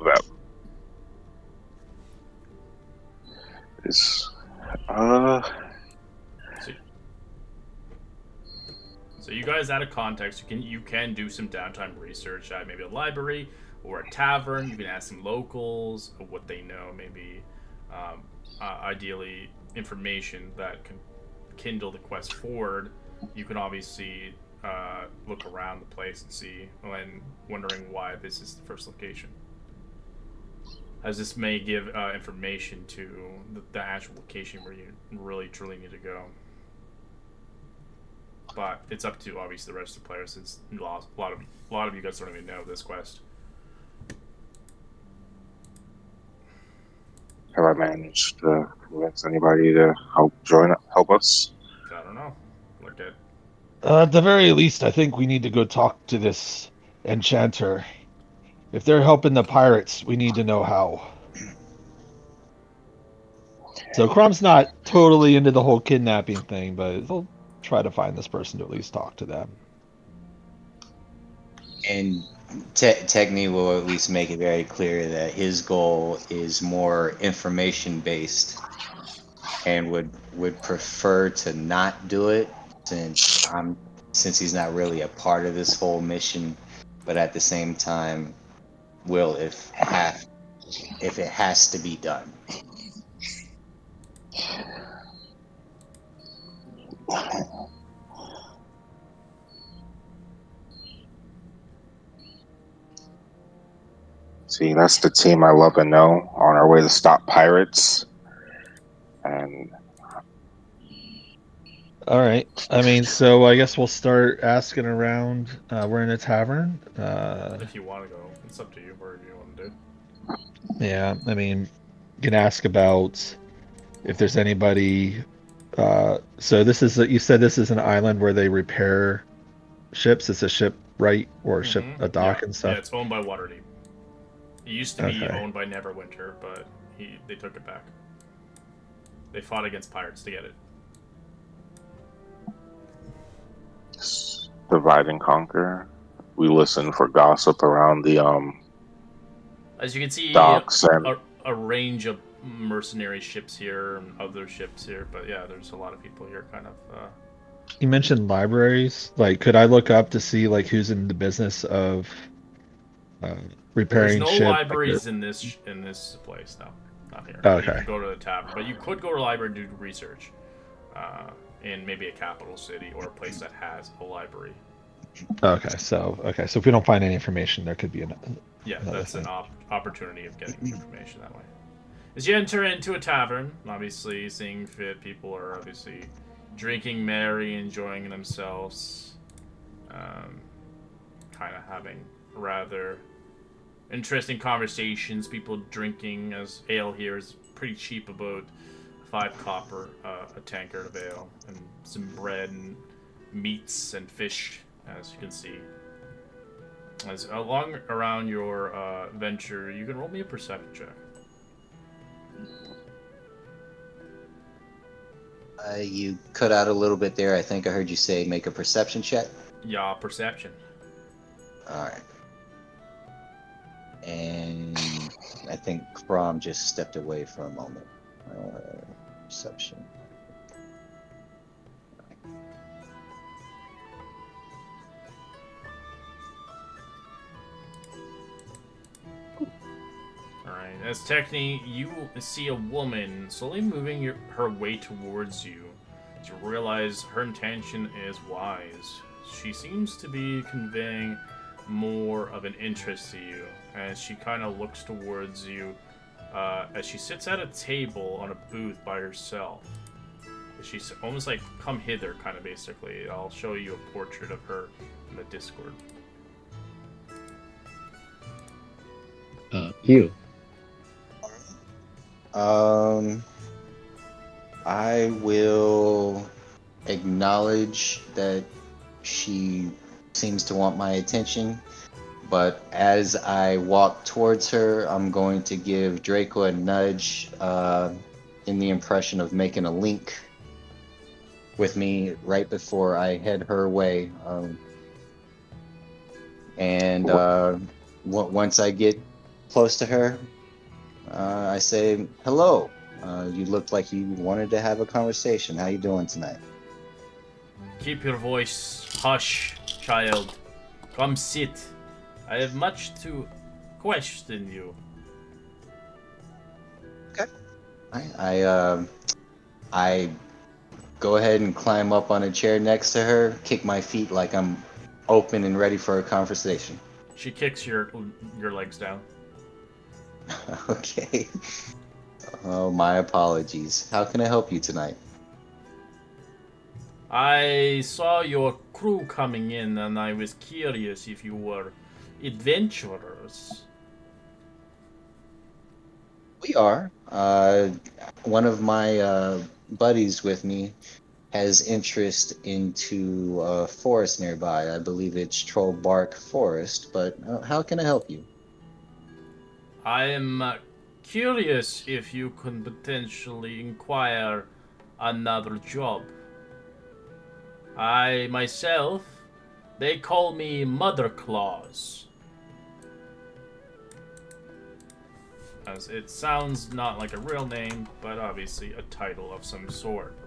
Speaker 1: them. It's,
Speaker 2: So you guys, out of context, you can do some downtime research at maybe a library or a tavern. You can ask some locals of what they know. Maybe, ideally, information that can kindle the quest forward. You can obviously look around the place and see, when wondering why this is the first location, as this may give information to the actual location where you really truly need to go. But it's up to obviously the rest of the players, since a lot of you guys don't even know this quest.
Speaker 1: have I managed to convince anybody to help us?
Speaker 2: I don't know. Look at
Speaker 3: At the very least, I think we need to go talk to this enchanter. If they're helping the pirates, we need to know how. So Crom's not totally into the whole kidnapping thing, but they'll try to find this person to at least talk to them.
Speaker 4: And Techni will at least make it very clear that his goal is more information based, and would prefer to not do it since he's not really a part of this whole mission, but at the same time will if it has to be done.
Speaker 1: See, that's the team I love and know on our way to stop pirates. And
Speaker 3: All right. I mean, so I guess we'll start asking around. We're in a tavern.
Speaker 2: if you want to go. It's up to you wherever you want to do.
Speaker 3: Yeah, I mean, you can ask about if there's anybody. So you said this is an island where they repair ships. It's a ship, right? Or a dock
Speaker 2: Yeah,
Speaker 3: and stuff.
Speaker 2: yeah, it's owned by Waterdeep. It used to be
Speaker 3: Okay.
Speaker 2: owned by Neverwinter, but they took it back. They fought against pirates to get it.
Speaker 1: divide and conquer. We listen for gossip around the
Speaker 2: As you can see,
Speaker 1: docks and
Speaker 2: a range of mercenary ships here and other ships here, but yeah, there's a lot of people here kind of
Speaker 3: You mentioned libraries. Like, could I look up to see like who's in the business of
Speaker 2: There's
Speaker 3: repairing
Speaker 2: no
Speaker 3: ship.
Speaker 2: libraries in this place. No, not here. You
Speaker 3: Okay.
Speaker 2: can go to the tavern, but you could go to the library to do research in maybe a capital city or a place that has a library.
Speaker 3: Okay. So if we don't find any information, there could be
Speaker 2: Yeah,
Speaker 3: another
Speaker 2: that's
Speaker 3: thing.
Speaker 2: an opportunity of getting information that way. As you enter into a tavern, obviously seeing fit, people are obviously drinking merry, enjoying themselves, kind of having rather interesting conversations. People drinking, as ale here is pretty cheap, about 5 copper a tankard of ale, and some bread and meats and fish, as you can see. As along around your venture, you can roll me a perception check.
Speaker 4: You cut out a little bit there. I think I heard you say make a perception check.
Speaker 2: Yeah, perception.
Speaker 4: All right. And I think Crom just stepped away for a moment. Perception.
Speaker 2: Alright, as Techni, you see a woman slowly moving her way towards you. You realize her intention is wise. She seems to be conveying more of an interest to you, as she kind of looks towards you as she sits at a table on a booth by herself. She's almost like, come hither, kind of basically. I'll show you a portrait of her in the Discord.
Speaker 6: You.
Speaker 4: I will acknowledge that she seems to want my attention, but as I walk towards her, I'm going to give Draco a nudge in the impression of making a link with me right before I head her way. Once I get close to her, I say, hello. You looked like you wanted to have a conversation. How you doing tonight?
Speaker 2: Keep your voice hush, child. Come sit. I have much to question you.
Speaker 4: Okay. I go ahead and climb up on a chair next to her, kick my feet like I'm open and ready for a conversation.
Speaker 2: She kicks your legs down.
Speaker 4: Okay. Oh, my apologies. How can I help you tonight?
Speaker 2: I saw your crew coming in, and I was curious if you were adventurers.
Speaker 4: We are. One of my buddies with me has interest into a forest nearby. I believe it's Troll Bark Forest, but how can I help you?
Speaker 2: I am curious if you can potentially inquire another job. I myself, they call me Mother Claus. As it sounds not like a real name, but obviously a title of some sort.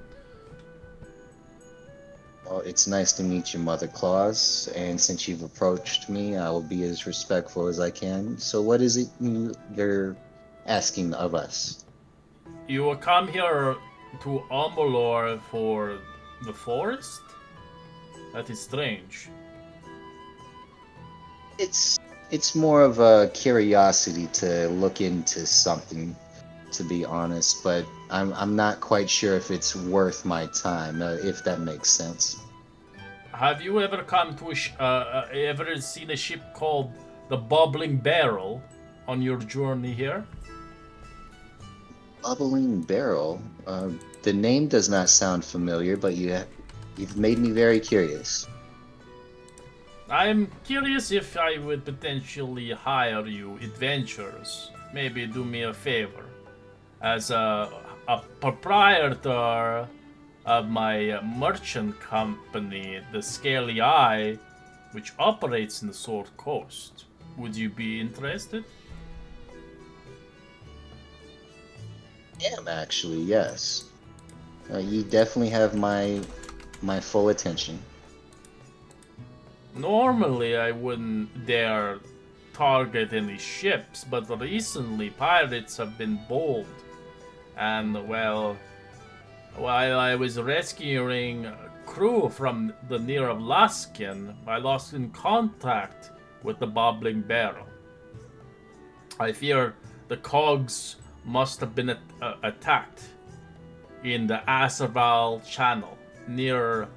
Speaker 4: Well, it's nice to meet you, Mother Claus, and since you've approached me, I will be as respectful as I can. So what is it you're asking of us?
Speaker 2: You will come here to Amalur for the forest? That is strange.
Speaker 4: It's more of a curiosity to look into something, to be honest, but I'm not quite sure if it's worth my time, if that makes sense.
Speaker 2: Have you ever come to ever seen a ship called the Bubbling Barrel on your journey here?
Speaker 4: Bubbling Barrel. The name does not sound familiar, but you've made me very curious.
Speaker 2: I'm curious if I would potentially hire you adventurers. Maybe do me a favor. As a proprietor of my merchant company, the Scaly Eye, which operates in the Sword Coast. Would you be interested?
Speaker 4: I am actually, yes. You definitely have my full attention.
Speaker 2: Normally, I wouldn't dare target any ships, but recently pirates have been bold. And, well, while I was rescuing crew from the near of Laskin, I lost in contact with the Bobbling Barrel. I fear the cogs must have been attacked in the Asaval Channel near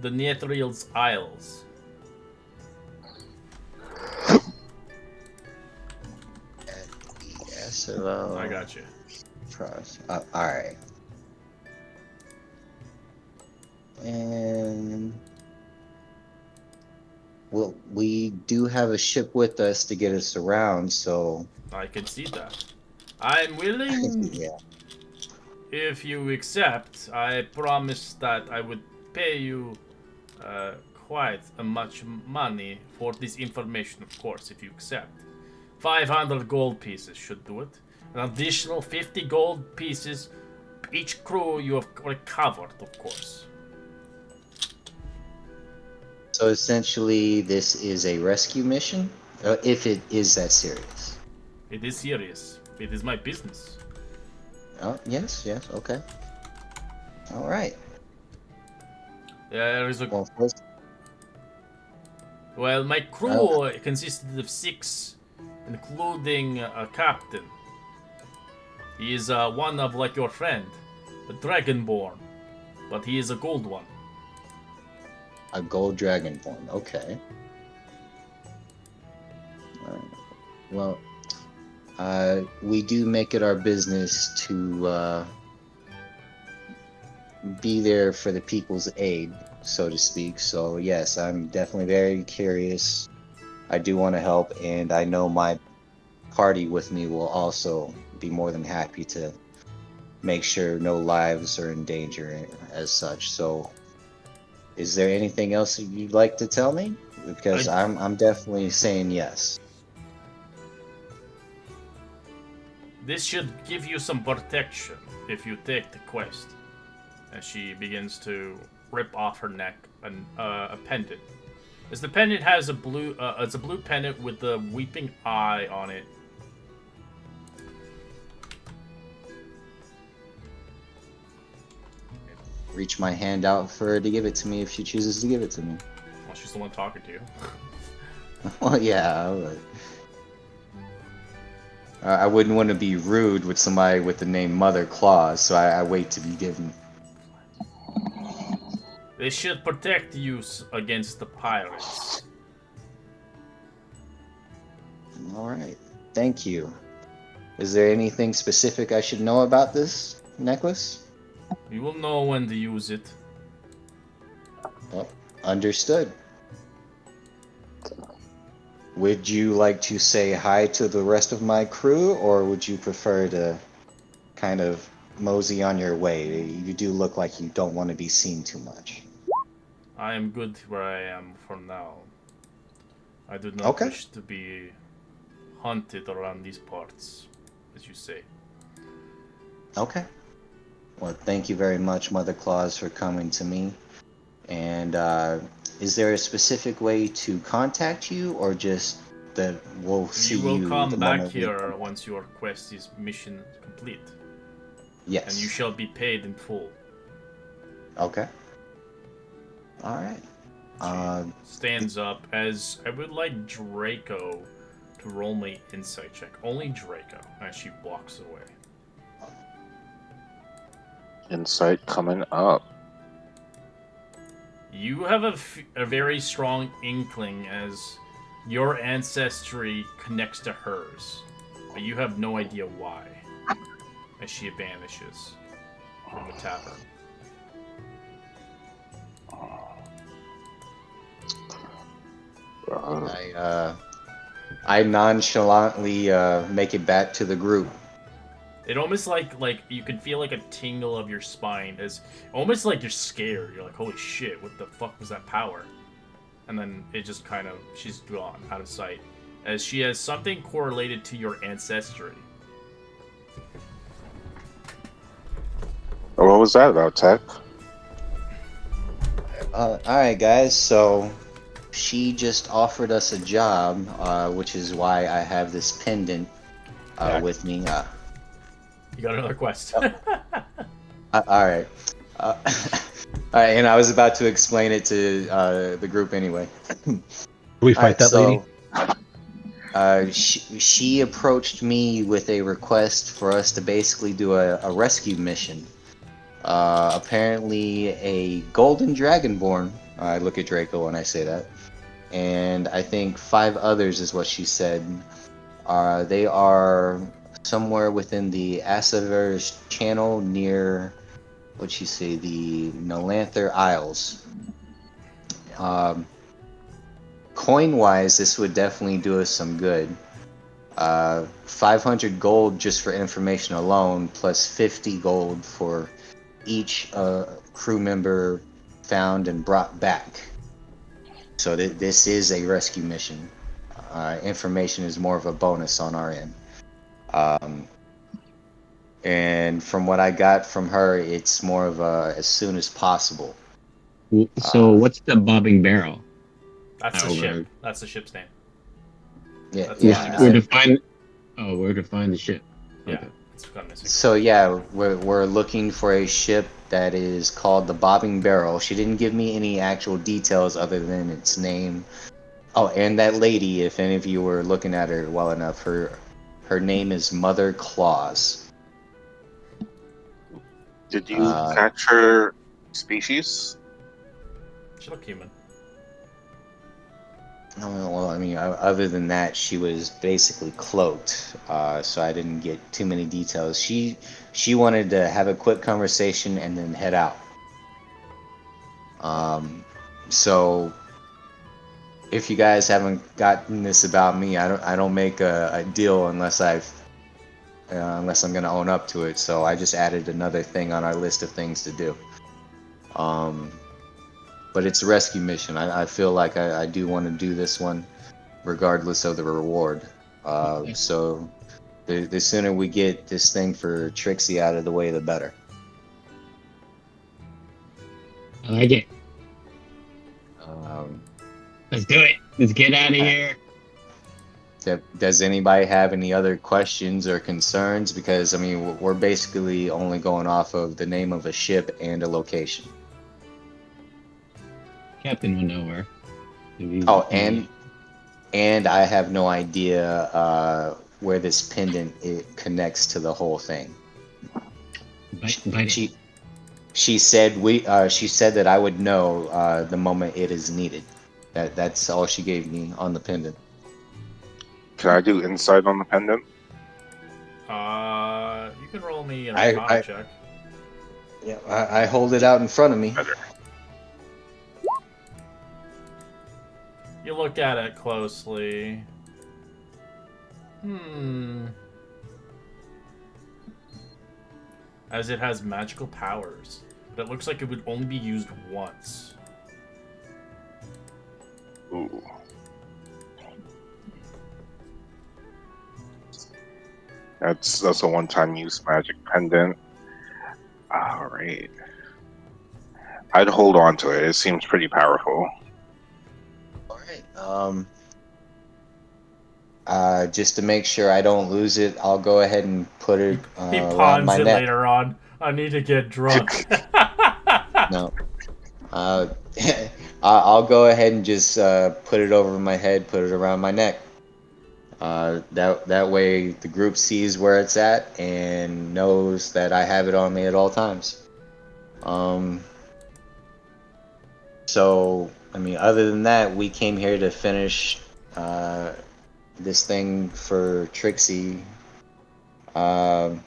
Speaker 2: the Neathriel's Isles.
Speaker 4: SRL.
Speaker 2: I got you.
Speaker 4: Alright. And well, we do have a ship with us to get us around, so
Speaker 2: I can see that. I'm willing.
Speaker 4: yeah.
Speaker 2: If you accept, I promised that I would pay you quite a much money for this information, of course, if you accept. 500 gold pieces should do it. An additional 50 gold pieces each crew you have recovered, of course.
Speaker 4: So essentially, this is a rescue mission, if it is that serious.
Speaker 2: It is serious. It is my business.
Speaker 4: Oh, yes, okay. All right.
Speaker 2: There is a
Speaker 4: Well, first,
Speaker 2: Well, my crew consisted of 6, including a captain. He is one of like your friend, a dragonborn, but he is a gold one.
Speaker 4: a gold dragonborn. Okay. All right. Well, we do make it our business to be there for the people's aid, so to speak. So yes, I'm definitely very curious. I do want to help, and I know my party with me will also be more than happy to make sure no lives are in danger as such. So is there anything else you'd like to tell me? Because I'm definitely saying yes.
Speaker 2: This should give you some protection if you take the quest. As she begins to rip off her neck a pendant. As the pendant has it's a blue pendant with the weeping eye on it.
Speaker 4: Reach my hand out for her to give it to me if she chooses to give it to me.
Speaker 2: Well, she's the one talking to you.
Speaker 4: Well, yeah, I wouldn't want to be rude with somebody with the name Mother Claus, so I wait to be given.
Speaker 2: They should protect you against the pirates.
Speaker 4: All right, thank you. Is there anything specific I should know about this necklace?
Speaker 2: You will know when to use it.
Speaker 4: Oh, understood. Would you like to say hi to the rest of my crew, or would you prefer to kind of mosey on your way? You do look like you don't want to be seen too much.
Speaker 2: I am good where I am for now. I do not wish to be hunted around these parts, as you say.
Speaker 4: Okay. Well, thank you very much, Mother Claus, for coming to me. And is there a specific way to contact you, or just that we'll see you?
Speaker 2: You will come
Speaker 4: the
Speaker 2: back
Speaker 4: moment
Speaker 2: here once your quest is mission complete.
Speaker 4: Yes.
Speaker 2: And you shall be paid in full.
Speaker 4: Okay. All right.
Speaker 2: Stands up as I would like Draco to roll me insight check. Only Draco, as she walks away.
Speaker 1: Insight coming up.
Speaker 2: You have a very strong inkling as your ancestry connects to hers, but you have no idea why, as she vanishes from the tavern.
Speaker 4: I nonchalantly make it back to the group.
Speaker 2: It almost like you can feel like a tingle of your spine, as almost like you're scared. You're like, holy shit, what the fuck was that power? And then it just kind of, she's gone out of sight, as she has something correlated to your ancestry.
Speaker 1: What was that about, Tech?
Speaker 4: All right, guys. So she just offered us a job, which is why I have this pendant
Speaker 2: Yeah.
Speaker 4: with me.
Speaker 2: You got another quest.
Speaker 4: All right. All right, and I was about to explain it to the group anyway.
Speaker 3: Do we
Speaker 4: All
Speaker 3: fight
Speaker 4: right,
Speaker 3: that lady?
Speaker 4: she approached me with a request for us to basically do a rescue mission. Apparently, a golden dragonborn. I look at Draco when I say that, and I think 5 others is what she said. They are somewhere within the Asavers Channel near, what'd she say, the Nolanther Isles. Um, Coin-wise, this would definitely do us some good. 500 gold just for information alone, plus 50 gold for each crew member found and brought back. So this is a rescue mission. Information is more of a bonus on our end. And from what I got from her, it's more of a as soon as possible.
Speaker 6: So what's the bobbing barrel?
Speaker 2: That's the
Speaker 6: Over.
Speaker 2: ship. That's the ship's name.
Speaker 4: Yeah,
Speaker 2: That's
Speaker 4: yeah.
Speaker 6: Where to find? Oh, where to find the ship?
Speaker 2: Yeah,
Speaker 6: Okay.
Speaker 2: it's gone missing.
Speaker 4: So yeah, we're looking for a ship that is called the Bobbing Barrel. She didn't give me any actual details other than its name. Oh, and that lady, if any of you were looking at her well enough, her name is Mother Claus.
Speaker 1: Did you catch her species?
Speaker 2: She looked human.
Speaker 4: Well, I mean, other than that, she was basically cloaked, so I didn't get too many details. She wanted to have a quick conversation and then head out. So if you guys haven't gotten this about me, I don't make a deal unless unless I'm gonna own up to it. So I just added another thing on our list of things to do. But it's a rescue mission. I feel like I do want to do this one, regardless of the reward. So the sooner we get this thing for Trixie out of the way, the better.
Speaker 6: I like it.
Speaker 4: Um,
Speaker 6: Let's do it. Let's get out of here.
Speaker 4: does anybody have any other questions or concerns? Because I mean, we're basically only going off of the name of a ship and a location.
Speaker 6: Captain will know her.
Speaker 4: Oh, and I have no idea where this pendant it connects to the whole thing.
Speaker 6: Bite it.
Speaker 4: She said she said that I would know the moment it is needed. That's all she gave me on the pendant.
Speaker 1: Can I do insight on the pendant?
Speaker 2: You can roll me an
Speaker 4: I-
Speaker 2: Arcana check.
Speaker 4: Yeah, I hold it out in front of me.
Speaker 1: Better.
Speaker 2: You look at it closely. As it has magical powers, but it looks like it would only be used once.
Speaker 1: Ooh. That's a one-time use magic pendant. All right. I'd hold on to it. It seems pretty powerful.
Speaker 4: All right. Just to make sure I don't lose it, I'll go ahead and put it
Speaker 2: He
Speaker 4: around
Speaker 2: pawns
Speaker 4: my
Speaker 2: it
Speaker 4: neck.
Speaker 2: later on. I need to get drunk.
Speaker 4: No. I'll go ahead and just put it over my head, put it around my neck. That way the group sees where it's at and knows that I have it on me at all times. So I mean, other than that, we came here to finish this thing for Trixie. I'll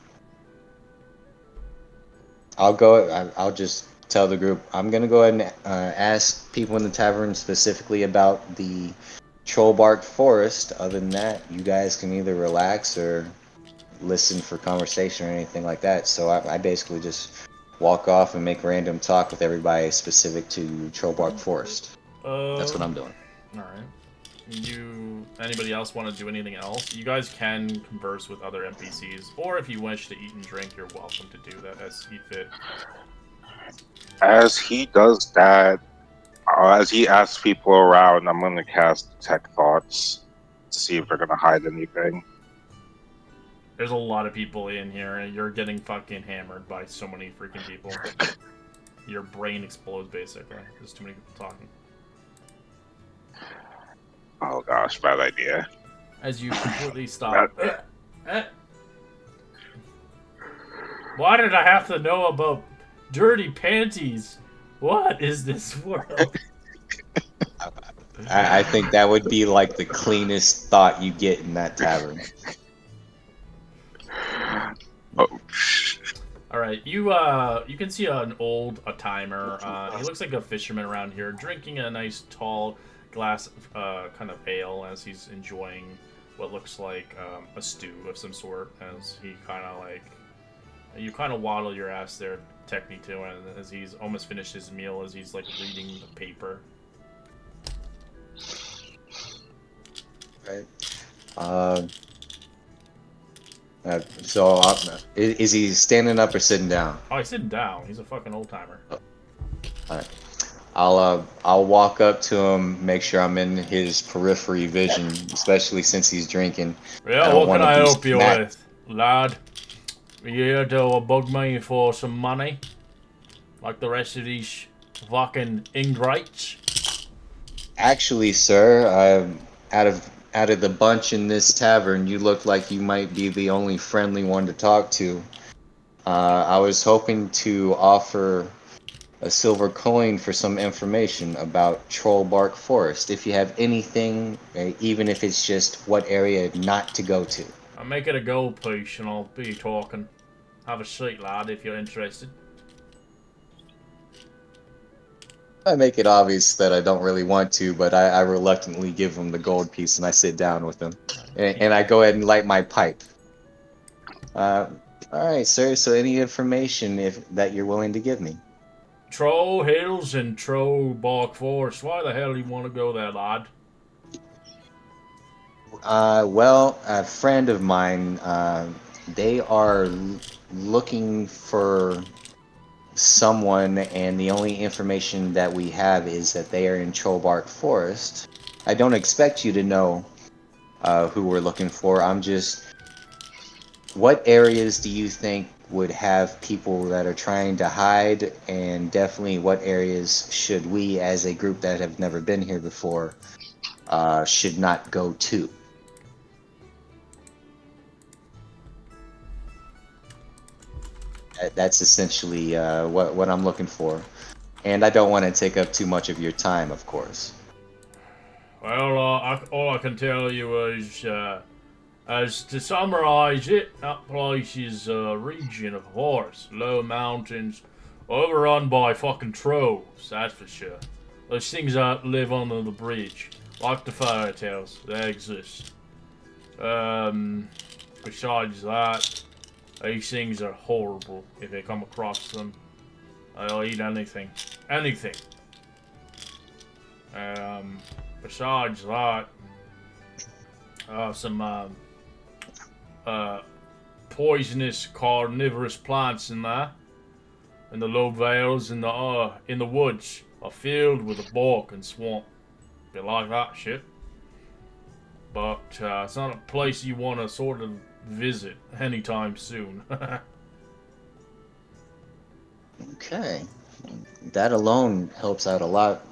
Speaker 4: just tell the group. I'm gonna go ahead and ask people in the tavern specifically about the Trollbark Forest. Other than that, you guys can either relax or listen for conversation or anything like that. So I basically just walk off and make random talk with everybody specific to Trollbark Forest. That's what I'm doing.
Speaker 2: All right. Anybody else want to do anything else? You guys can converse with other NPCs, or if you wish to eat and drink, you're welcome to do that as you fit.
Speaker 1: As he does that, As he asks people around, I'm gonna cast Detect Thoughts to see if they're gonna hide anything.
Speaker 2: There's a lot of people in here, and you're getting fucking hammered by so many freaking people. Your brain explodes, basically. There's too many people talking.
Speaker 1: Oh gosh, bad idea.
Speaker 2: As you completely stop. Why did I have to know about dirty panties? What is this world?
Speaker 4: I think that would be like the cleanest thought you get in that tavern.
Speaker 1: Oh,
Speaker 2: All right, you can see a timer. He looks like a fisherman around here, drinking a nice tall glass kind of ale as he's enjoying what looks like a stew of some sort. As he kind of like you kind of waddle your ass there, technically to him, as he's almost finished his meal, as he's like reading the paper.
Speaker 4: Right. Is he standing up or sitting down?
Speaker 2: Oh, he's sitting down. He's a fucking old timer.
Speaker 4: Alright. I'll walk up to him, make sure I'm in his periphery vision, especially since he's drinking.
Speaker 2: Yeah,
Speaker 4: don't
Speaker 2: what can
Speaker 4: wanna
Speaker 2: I
Speaker 4: be
Speaker 2: help you
Speaker 4: smacked.
Speaker 2: with, lad? You here to bug me for some money? Like the rest of these fucking ingrates?
Speaker 4: Actually, sir, out of the bunch in this tavern, you look like you might be the only friendly one to talk to. I was hoping to offer a silver coin for some information about Trollbark Forest. If you have anything, even if it's just what area not to go to.
Speaker 2: I'll make it a gold piece and I'll be talking. Have a seat, lad, if you're interested.
Speaker 4: I make it obvious that I don't really want to, but I reluctantly give him the gold piece and I sit down with him. And I go ahead and light my pipe. Alright, sir, so any information that you're willing to give me?
Speaker 2: Troll Hills and Trollbark Forest. Why the hell do you want to go there, lad?
Speaker 4: Well, a friend of mine, they are looking for someone, and the only information that we have is that they are in Trollbark Forest. I don't expect you to know who we're looking for. What areas do you think would have people that are trying to hide, and definitely what areas should we, as a group that have never been here before, should not go to? That's essentially what I'm looking for. And I don't want to take up too much of your time, of course.
Speaker 2: Well, all I can tell you is, as to summarize it, that place is a region of forest, low mountains, overrun by fucking trolls, that's for sure. Those things that live under the bridge, like the fairy tales, they exist. Besides that, these things are horrible if they come across them. They'll eat anything. Anything. Besides that, some poisonous carnivorous plants in there. And the low vales in the woods are filled with bark and swamp. If you like that shit. But it's not a place you want to sort of visit anytime soon.
Speaker 4: Okay. That alone helps out a lot.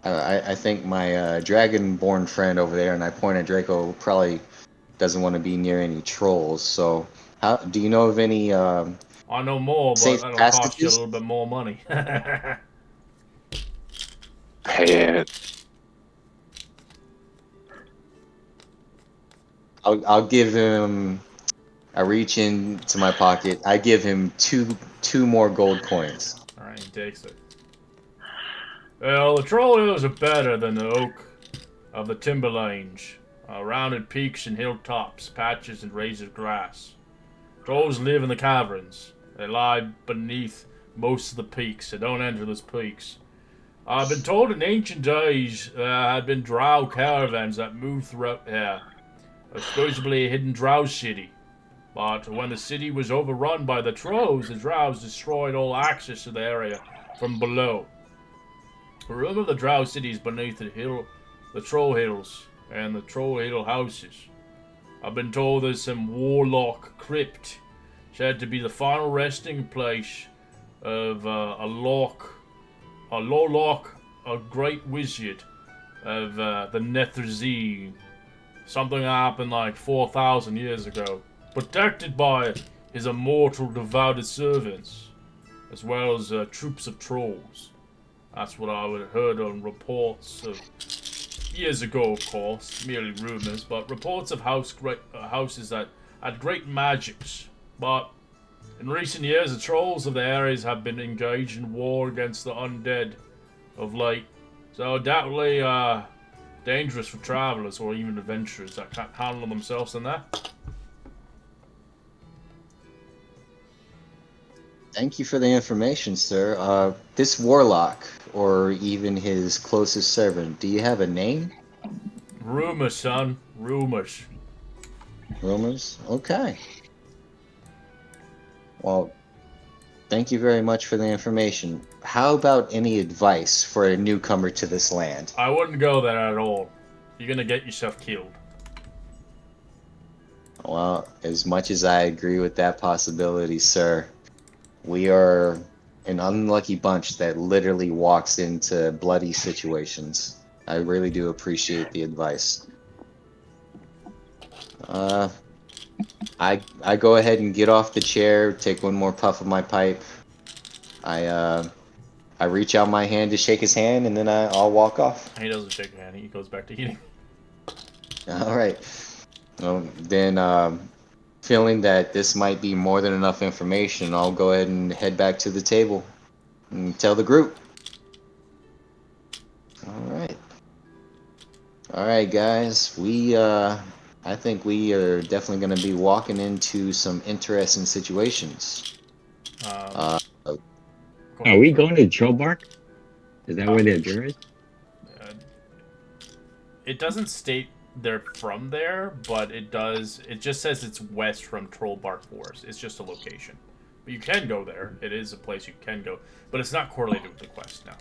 Speaker 4: I think my dragonborn friend over there, and I point at Draco, probably doesn't want to be near any trolls. So, how do you know of any
Speaker 2: I know more, but
Speaker 4: safe
Speaker 2: that'll cost you a
Speaker 4: passages?
Speaker 2: little bit more money.
Speaker 1: pay it.
Speaker 4: I'll give him. I reach into my pocket. I give him two more gold coins.
Speaker 2: Alright, he takes it. Well, the troll hills are better than the oak of the timberlands. Rounded peaks and hilltops, patches and raised grass. Trolls live in the caverns. They lie beneath most of the peaks, so don't enter those peaks. I've been told in ancient days there had been drow caravans that moved throughout here. Supposedly a hidden drow city. But when the city was overrun by the trolls, the drows destroyed all access to the area from below. Remember the drow cities beneath the troll hills, and the troll hill houses. I've been told there's some warlock crypt said to be the final resting place of a Lorlock, a great wizard of the Netherze. Something happened like 4,000 years ago, protected by his immortal devoted servants, as well as troops of trolls. That's what I would heard on reports of years ago, of course, merely rumors, but reports of houses that had great magics. But in recent years, the trolls of the areas have been engaged in war against the undead of late, so doubtfully dangerous for travelers or even adventurers that can't handle themselves in there.
Speaker 4: Thank you for the information, sir. This warlock, or even his closest servant, do you have a name?
Speaker 2: Rumors, son. Rumors.
Speaker 4: Rumors? Okay. Well, thank you very much for the information. How about any advice for a newcomer to this land?
Speaker 2: I wouldn't go there at all. You're gonna get yourself killed.
Speaker 4: Well, as much as I agree with that possibility, sir, we are an unlucky bunch that literally walks into bloody situations. I really do appreciate the advice. Uh, I go ahead and get off the chair, take one more puff of my pipe. I reach out my hand to shake his hand, and then I'll walk off.
Speaker 2: He doesn't shake your hand. He goes back to eating.
Speaker 4: All right. Well, then, feeling that this might be more than enough information, I'll go ahead and head back to the table and tell the group. All right. All right, guys. I think we are definitely going to be walking into some interesting situations.
Speaker 2: Um,
Speaker 6: Are we going to Trollbark? Is that where the adjourn is?
Speaker 2: Uh, it doesn't state they're from there, but it does. It just says it's west from Trollbark Forest. It's just a location. But you can go there. It is a place you can go, but it's not correlated with the quest now.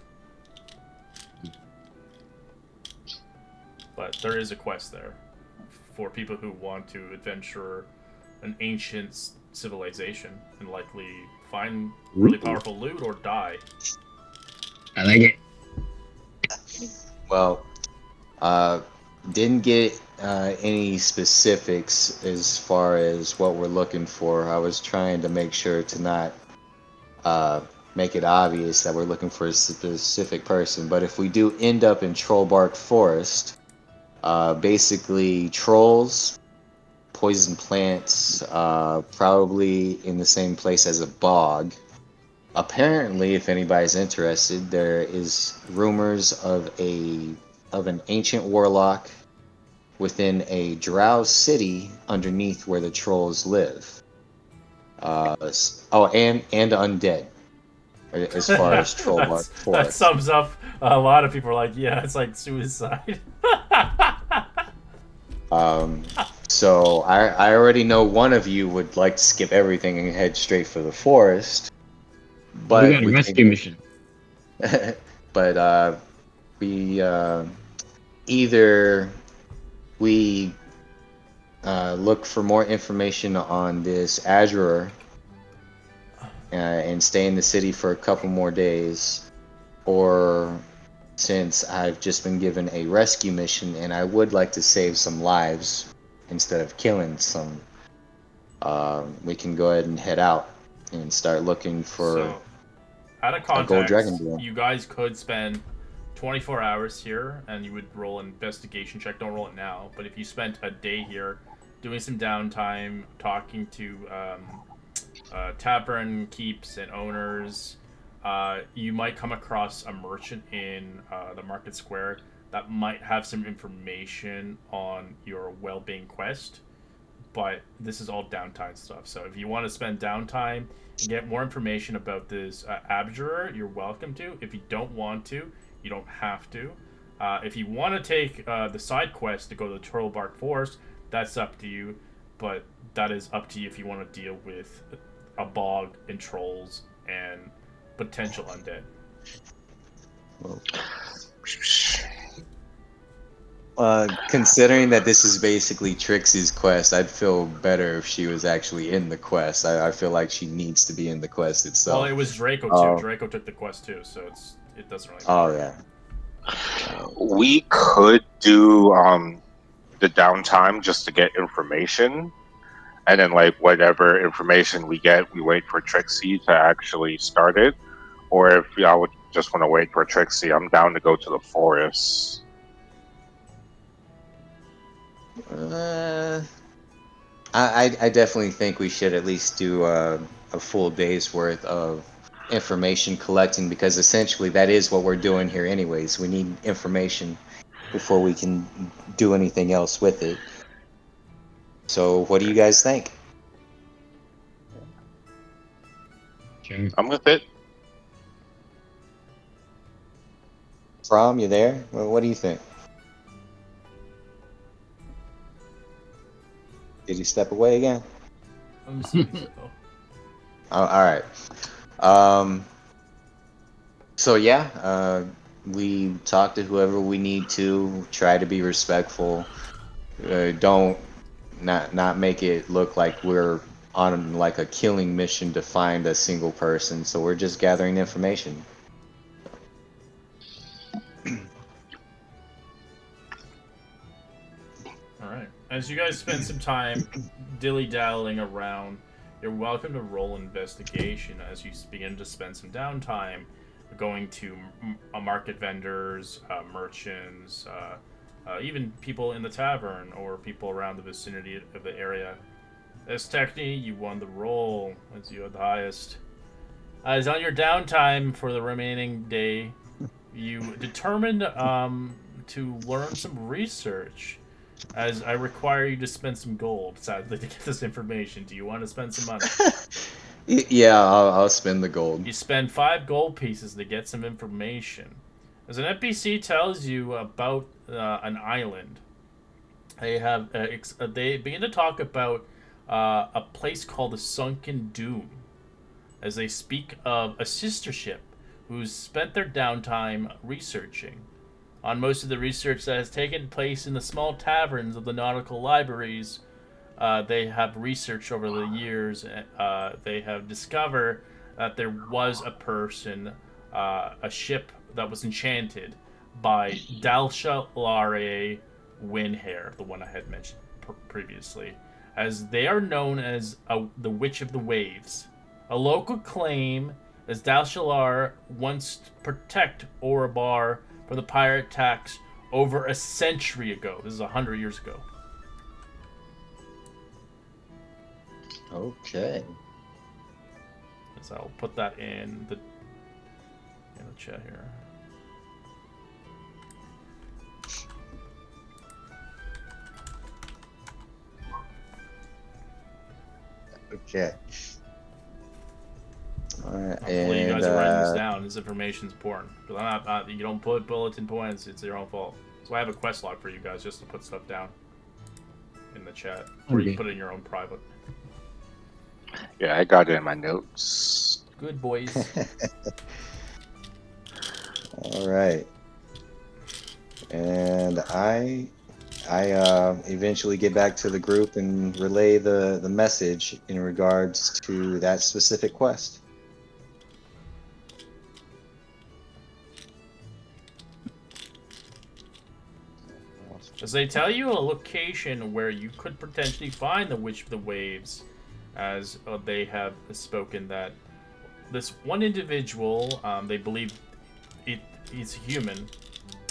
Speaker 2: But there is a quest there for people who want to adventure an ancient civilization and likely find really powerful loot or die.
Speaker 6: I like it.
Speaker 4: Well, didn't get any specifics as far as what we're looking for. I was trying to make sure to not make it obvious that we're looking for a specific person. But if we do end up in Trollbark Forest, basically trolls, poison plants, probably in the same place as a bog. Apparently, if anybody's interested, there is rumors of an ancient warlock within a drow city underneath where the trolls live. And undead, as far as Trollbark
Speaker 2: That
Speaker 4: Forest.
Speaker 2: sums up a lot of people are like, yeah, it's like suicide.
Speaker 4: So I already know one of you would like to skip everything and head straight for the forest. But
Speaker 6: We got a rescue mission.
Speaker 4: but we either we look for more information on this ashore and stay in the city for a couple more days, or since I've just been given a rescue mission and I would like to save some lives instead of killing some, we can go ahead and head out and start looking for
Speaker 2: So, out of
Speaker 4: a gold dragon
Speaker 2: context,
Speaker 4: deal.
Speaker 2: you guys could spend 24 hours here and you would roll an investigation check. Don't roll it now, but if you spent a day here doing some downtime, talking to tavern keeps and owners, you might come across a merchant in the market square that might have some information on your well-being quest. But this is all downtime stuff. So if you want to spend downtime and get more information about this abjurer, you're welcome to. If you don't want to, you don't have to. If you want to take the side quest to go to the Trollbark Forest, that's up to you. But that is up to you if you want to deal with a bog and trolls and potential undead.
Speaker 4: Considering that this is basically Trixie's quest, I'd feel better if she was actually in the quest. I feel like she needs to be in the quest
Speaker 2: Well,
Speaker 4: itself.
Speaker 2: it was Draco too.
Speaker 4: Oh,
Speaker 2: Draco took the quest too, so it doesn't really
Speaker 4: oh
Speaker 2: matter.
Speaker 4: yeah.
Speaker 1: We could do the downtime just to get information, and then like whatever information we get, we wait for Trixie to actually start it. Or if y'all would just want to wait for Trixie, I'm down to go to the forest.
Speaker 4: Uh, I definitely think we should at least do a full day's worth of information collecting because essentially that is what we're doing here anyways. We need information before we can do anything else with it. So what do you guys think?
Speaker 6: Sure.
Speaker 1: I'm with it.
Speaker 4: Prom, you there? Well, what do you think? Did you step away again?
Speaker 2: Let me see what he said though.
Speaker 4: Oh, all right. Um, so yeah, we talk to whoever we need to. Try to be respectful. Don't not make it look like we're on like a killing mission to find a single person. So we're just gathering information.
Speaker 2: All right. As you guys spend some time dilly-dallying around, you're welcome to roll investigation as you begin to spend some downtime going to market vendors, merchants, even people in the tavern or people around the vicinity of the area. As Techni, you won the roll as you had the highest. As on your downtime for the remaining day, you determined to learn some research. As I require you to spend some gold, sadly, to get this information. Do you want to spend some money?
Speaker 4: Yeah, I'll spend the gold.
Speaker 2: You spend 5 gold pieces to get some information. As an NPC tells you about an island, they begin to talk about a place called the Sunken Doom, as they speak of a sister ship who's spent their downtime researching. On most of the research that has taken place in the small taverns of the nautical libraries, they have researched over the years. They have discovered that there was a person, a ship that was enchanted by Dalshalare Windhair, the one I had mentioned previously, as they are known as the Witch of the Waves. A local claim as Dalshalar wants to protect Orabar from the pirate attacks over a century ago. This is 100 years ago.
Speaker 4: Okay.
Speaker 2: So I'll put that in the chat here.
Speaker 4: Okay. All right.
Speaker 2: Hopefully, you
Speaker 4: And
Speaker 2: guys are writing this down. This information is important. Because you don't put bulletin points, it's your own fault. So I have a quest log for you guys just to put stuff down in the chat. Or you
Speaker 6: Okay.
Speaker 2: can put it in your own private.
Speaker 1: Yeah, I got it in my notes.
Speaker 2: Good boys.
Speaker 4: all right. And I eventually get back to the group and relay the message in regards to that specific quest.
Speaker 2: As they tell you a location where you could potentially find the Witch of the Waves, as they have spoken that this one individual, they believe he's human,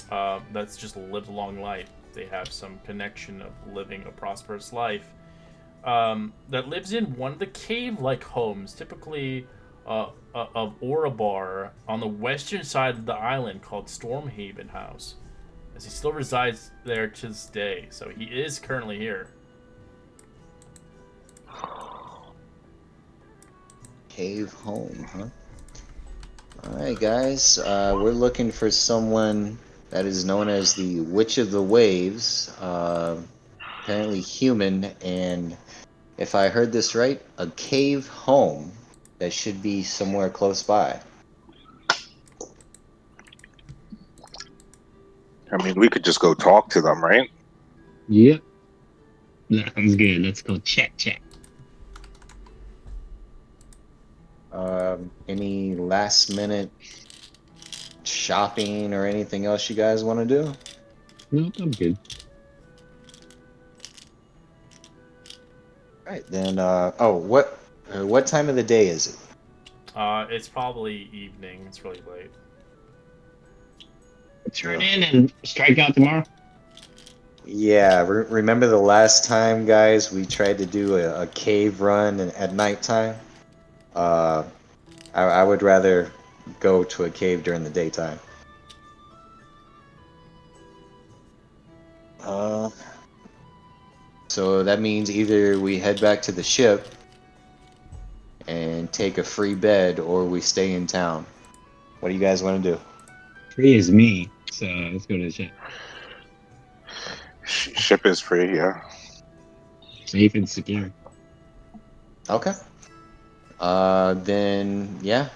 Speaker 2: that's just lived a long life. They have some connection of living a prosperous life, that lives in one of the cave-like homes, typically of Orabar, on the western side of the island called Stormhaven House. As he still resides there to this day, so he is currently here.
Speaker 4: Cave home, huh? All right, guys. We're looking for someone that is known as the Witch of the Waves. Apparently human, and if I heard this right, a cave home that should be somewhere close by.
Speaker 1: I mean, we could just go talk to them, right?
Speaker 6: Yep. That sounds good. Let's go chat.
Speaker 4: Any last minute shopping or anything else you guys want to do?
Speaker 6: Nope, I'm good.
Speaker 4: All right, then. What time of the day is it?
Speaker 2: It's probably evening. It's really late.
Speaker 6: Turn in and strike out tomorrow.
Speaker 4: Yeah, remember the last time, guys, we tried to do a cave run at nighttime? Uh, I would rather go to a cave during the daytime. Uh, so that means either we head back to the ship and take a free bed, or we stay in town. What do you guys want to do?
Speaker 6: Free is me, so let's go to the ship.
Speaker 1: Ship is free, yeah.
Speaker 6: Safe and secure.
Speaker 4: Okay. Then yeah.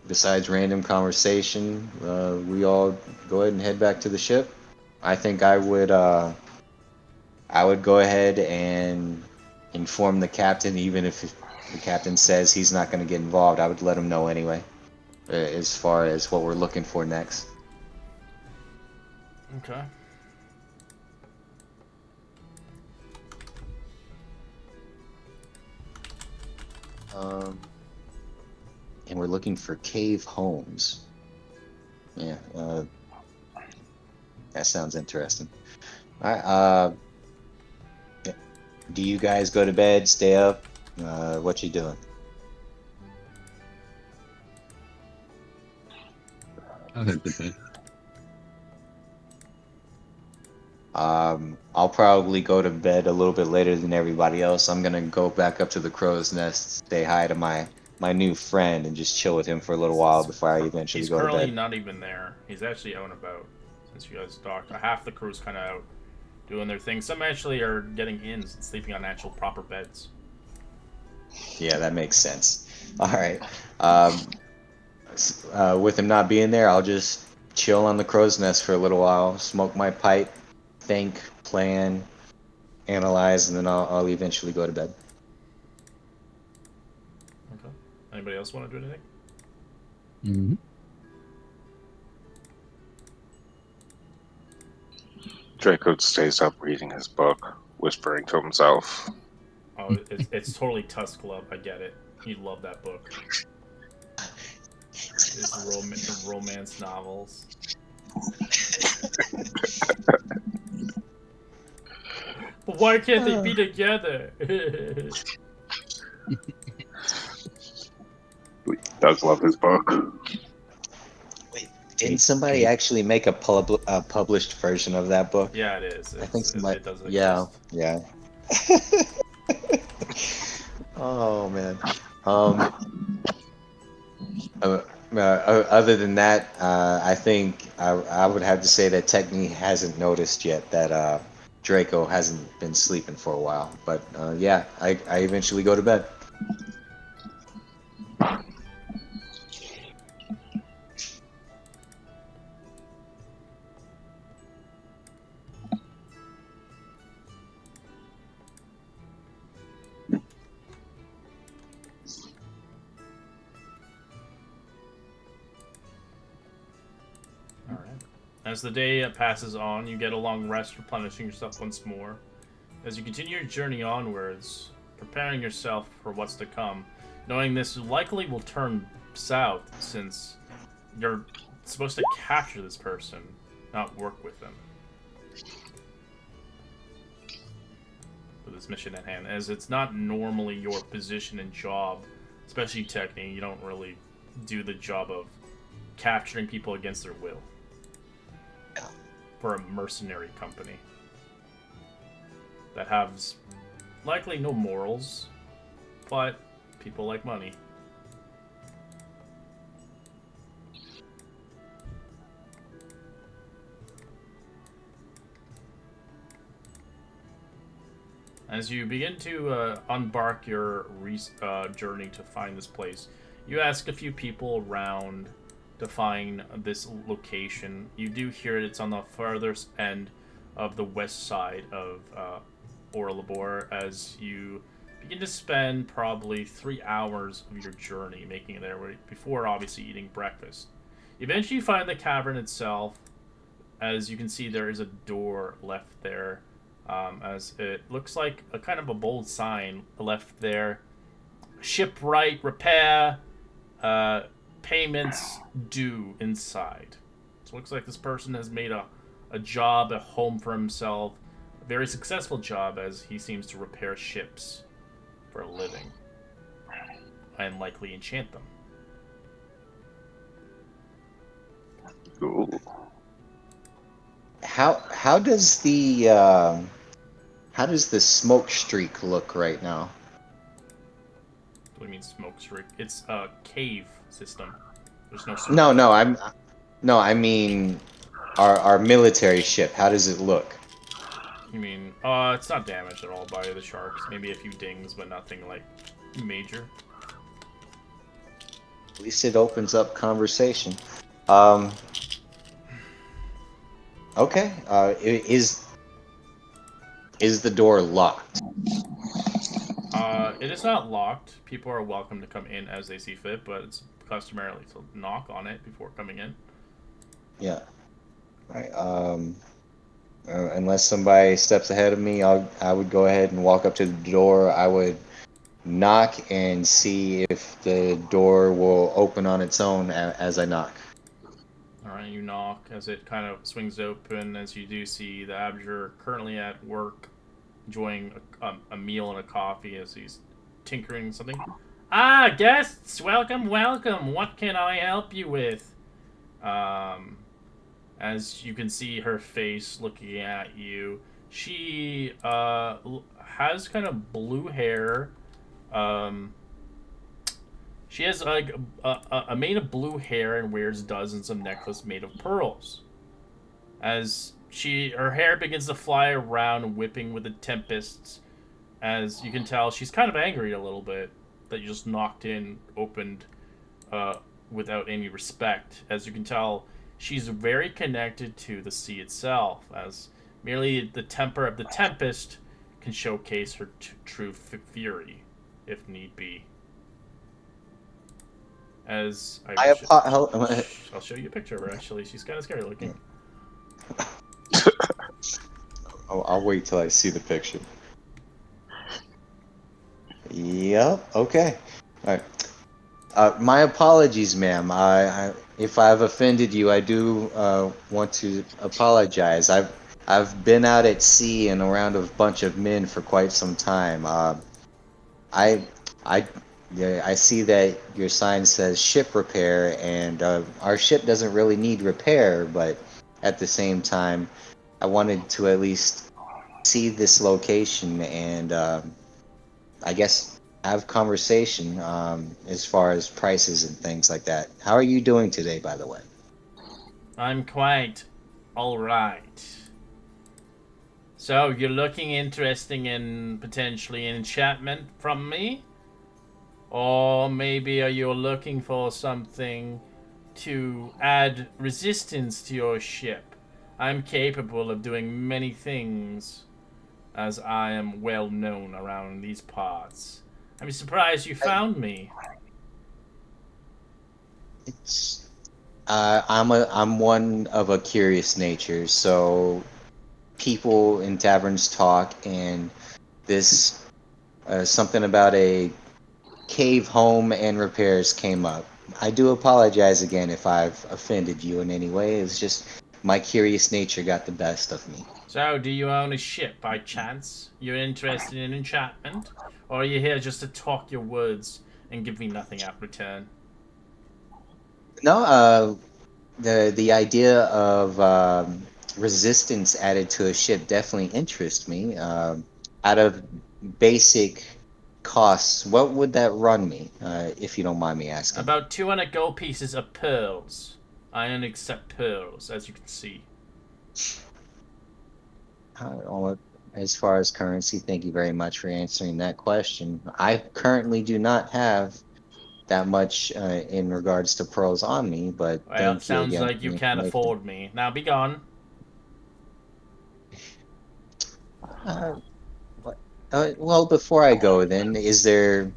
Speaker 4: Besides random conversation, we all go ahead and head back to the ship. I think I would go ahead and inform the captain, even if the captain says he's not going to get involved. I would let him know anyway, as far as what we're looking for next.
Speaker 2: Okay.
Speaker 4: Um, and we're looking for cave homes. Yeah, that sounds interesting. All right. Do you guys go to bed? Stay up? What you doing?
Speaker 6: I'll head to bed.
Speaker 4: I'll probably go to bed a little bit later than everybody else. I'm gonna go back up to the crow's nest, say hi to my new friend, and just chill with him for a little while before I eventually
Speaker 2: He's
Speaker 4: go to
Speaker 2: currently
Speaker 4: bed.
Speaker 2: not even there. He's actually out and about since you guys docked. Half the crew's kind of out doing their thing. Some actually are getting inns and sleeping on actual proper beds.
Speaker 4: Yeah, that makes sense. All right. With him not being there, I'll just chill on the crow's nest for a little while, smoke my pipe, think, plan, analyze, and then I'll eventually go to bed.
Speaker 2: Okay. Anybody else want to do anything?
Speaker 6: Mm-hmm.
Speaker 1: Draco stays up reading his book, whispering to himself.
Speaker 2: Oh, it's totally Tusk Club. I get it. You love that book. It's romance novels. But why can't they be together?
Speaker 1: He does love his book.
Speaker 4: Wait, didn't somebody actually make a published version of that book?
Speaker 2: Yeah, it is.
Speaker 4: I think somebody.
Speaker 2: It does
Speaker 4: Yeah,
Speaker 2: exist.
Speaker 4: yeah. Oh man. Um. Other than that, I think I would have to say that Techni hasn't noticed yet that Draco hasn't been sleeping for a while. But yeah, I eventually go to bed.
Speaker 2: All right. As the day passes on, you get a long rest, replenishing yourself once more. As you continue your journey onwards, preparing yourself for what's to come, knowing this likely will turn south since you're supposed to capture this person, not work with them. For this mission at hand, as it's not normally your position and job, especially Techni, you don't really do the job of capturing people against their will for a mercenary company that has likely no morals, but people like money. As you begin to embark your journey to find this place, you ask a few people around to find this location. You do hear it. It's on the farthest end of the west side of Orlabor as you begin to spend probably 3 hours of your journey making it there before obviously eating breakfast. Eventually, you find the cavern itself. As you can see, there is a door left there, as it looks like a kind of a bold sign left there. Shipwright repair, uh, payments due inside. So it looks like this person has made a job, a home for himself. A very successful job as he seems to repair ships for a living and likely enchant them.
Speaker 1: Cool.
Speaker 4: How does the smoke streak look right now?
Speaker 2: What do you mean smoke streak? It's a cave system. There's no smoke.
Speaker 4: No, no, I mean our military ship. How does it look?
Speaker 2: You mean, it's not damaged at all by the sharks. Maybe a few dings, but nothing like major.
Speaker 4: At least it opens up conversation. Um, okay. Is the door locked?
Speaker 2: It is not locked. People are welcome to come in as they see fit, but it's customarily to knock on it before coming in.
Speaker 4: Yeah. Right. Unless somebody steps ahead of me, I would go ahead and walk up to the door. I would knock and see if the door will open on its own as I knock.
Speaker 2: Alright, you knock as it kind of swings open, as you do see the Abjure currently at work, enjoying a meal and a coffee as he's tinkering something. Ah, guests! Welcome, welcome! What can I help you with? As you can see her face looking at you, she has kind of blue hair. Um, she has like a mane of blue hair and wears dozens of necklaces made of pearls. As her hair begins to fly around, whipping with the tempests. As you can tell, she's kind of angry a little bit that you just knocked in, opened uh, without any respect. As you can tell, she's very connected to the sea itself, as merely the temper of the tempest can showcase her true fury, if need be. As I'll show you a picture of her. Actually, she's kind of scary looking.
Speaker 4: I'll wait till I see the picture. Yep. Okay. All right. My apologies, ma'am. If I've offended you, I do want to apologize. I've been out at sea and around a bunch of men for quite some time. I I yeah, I see that your sign says ship repair, and our ship doesn't really need repair, but at the same time, I wanted to at least see this location and I guess have conversation as far as prices and things like that. How are you doing today, by the way?
Speaker 2: I'm quite alright. So, you're looking interesting in potentially enchantment from me? Or maybe are you looking for something to add resistance to your ship? I'm capable of doing many things, as I am well known around these parts. I'm surprised you found me.
Speaker 4: It's I'm one of a curious nature, so people in taverns talk, and this something about a cave home and repairs came up. I do apologize again if I've offended you in any way. It's just my curious nature got the best of me.
Speaker 2: So, do you own a ship by chance? You're interested in enchantment? Or are you here just to talk your words and give me nothing out return?
Speaker 4: No, the idea of resistance added to a ship definitely interests me. Out of basic costs, what would that run me, if you don't mind me asking?
Speaker 2: About 200 gold pieces of pearls. I only accept pearls, as you can see.
Speaker 4: As far as currency, thank you very much for answering that question. I currently do not have that much in regards to pearls on me, but
Speaker 2: Well, it
Speaker 4: thank you
Speaker 2: sounds
Speaker 4: again
Speaker 2: like
Speaker 4: for
Speaker 2: you
Speaker 4: the
Speaker 2: can't
Speaker 4: information.
Speaker 2: afford me. Now be gone.
Speaker 4: Uh, what? Well, before I go, then, is there?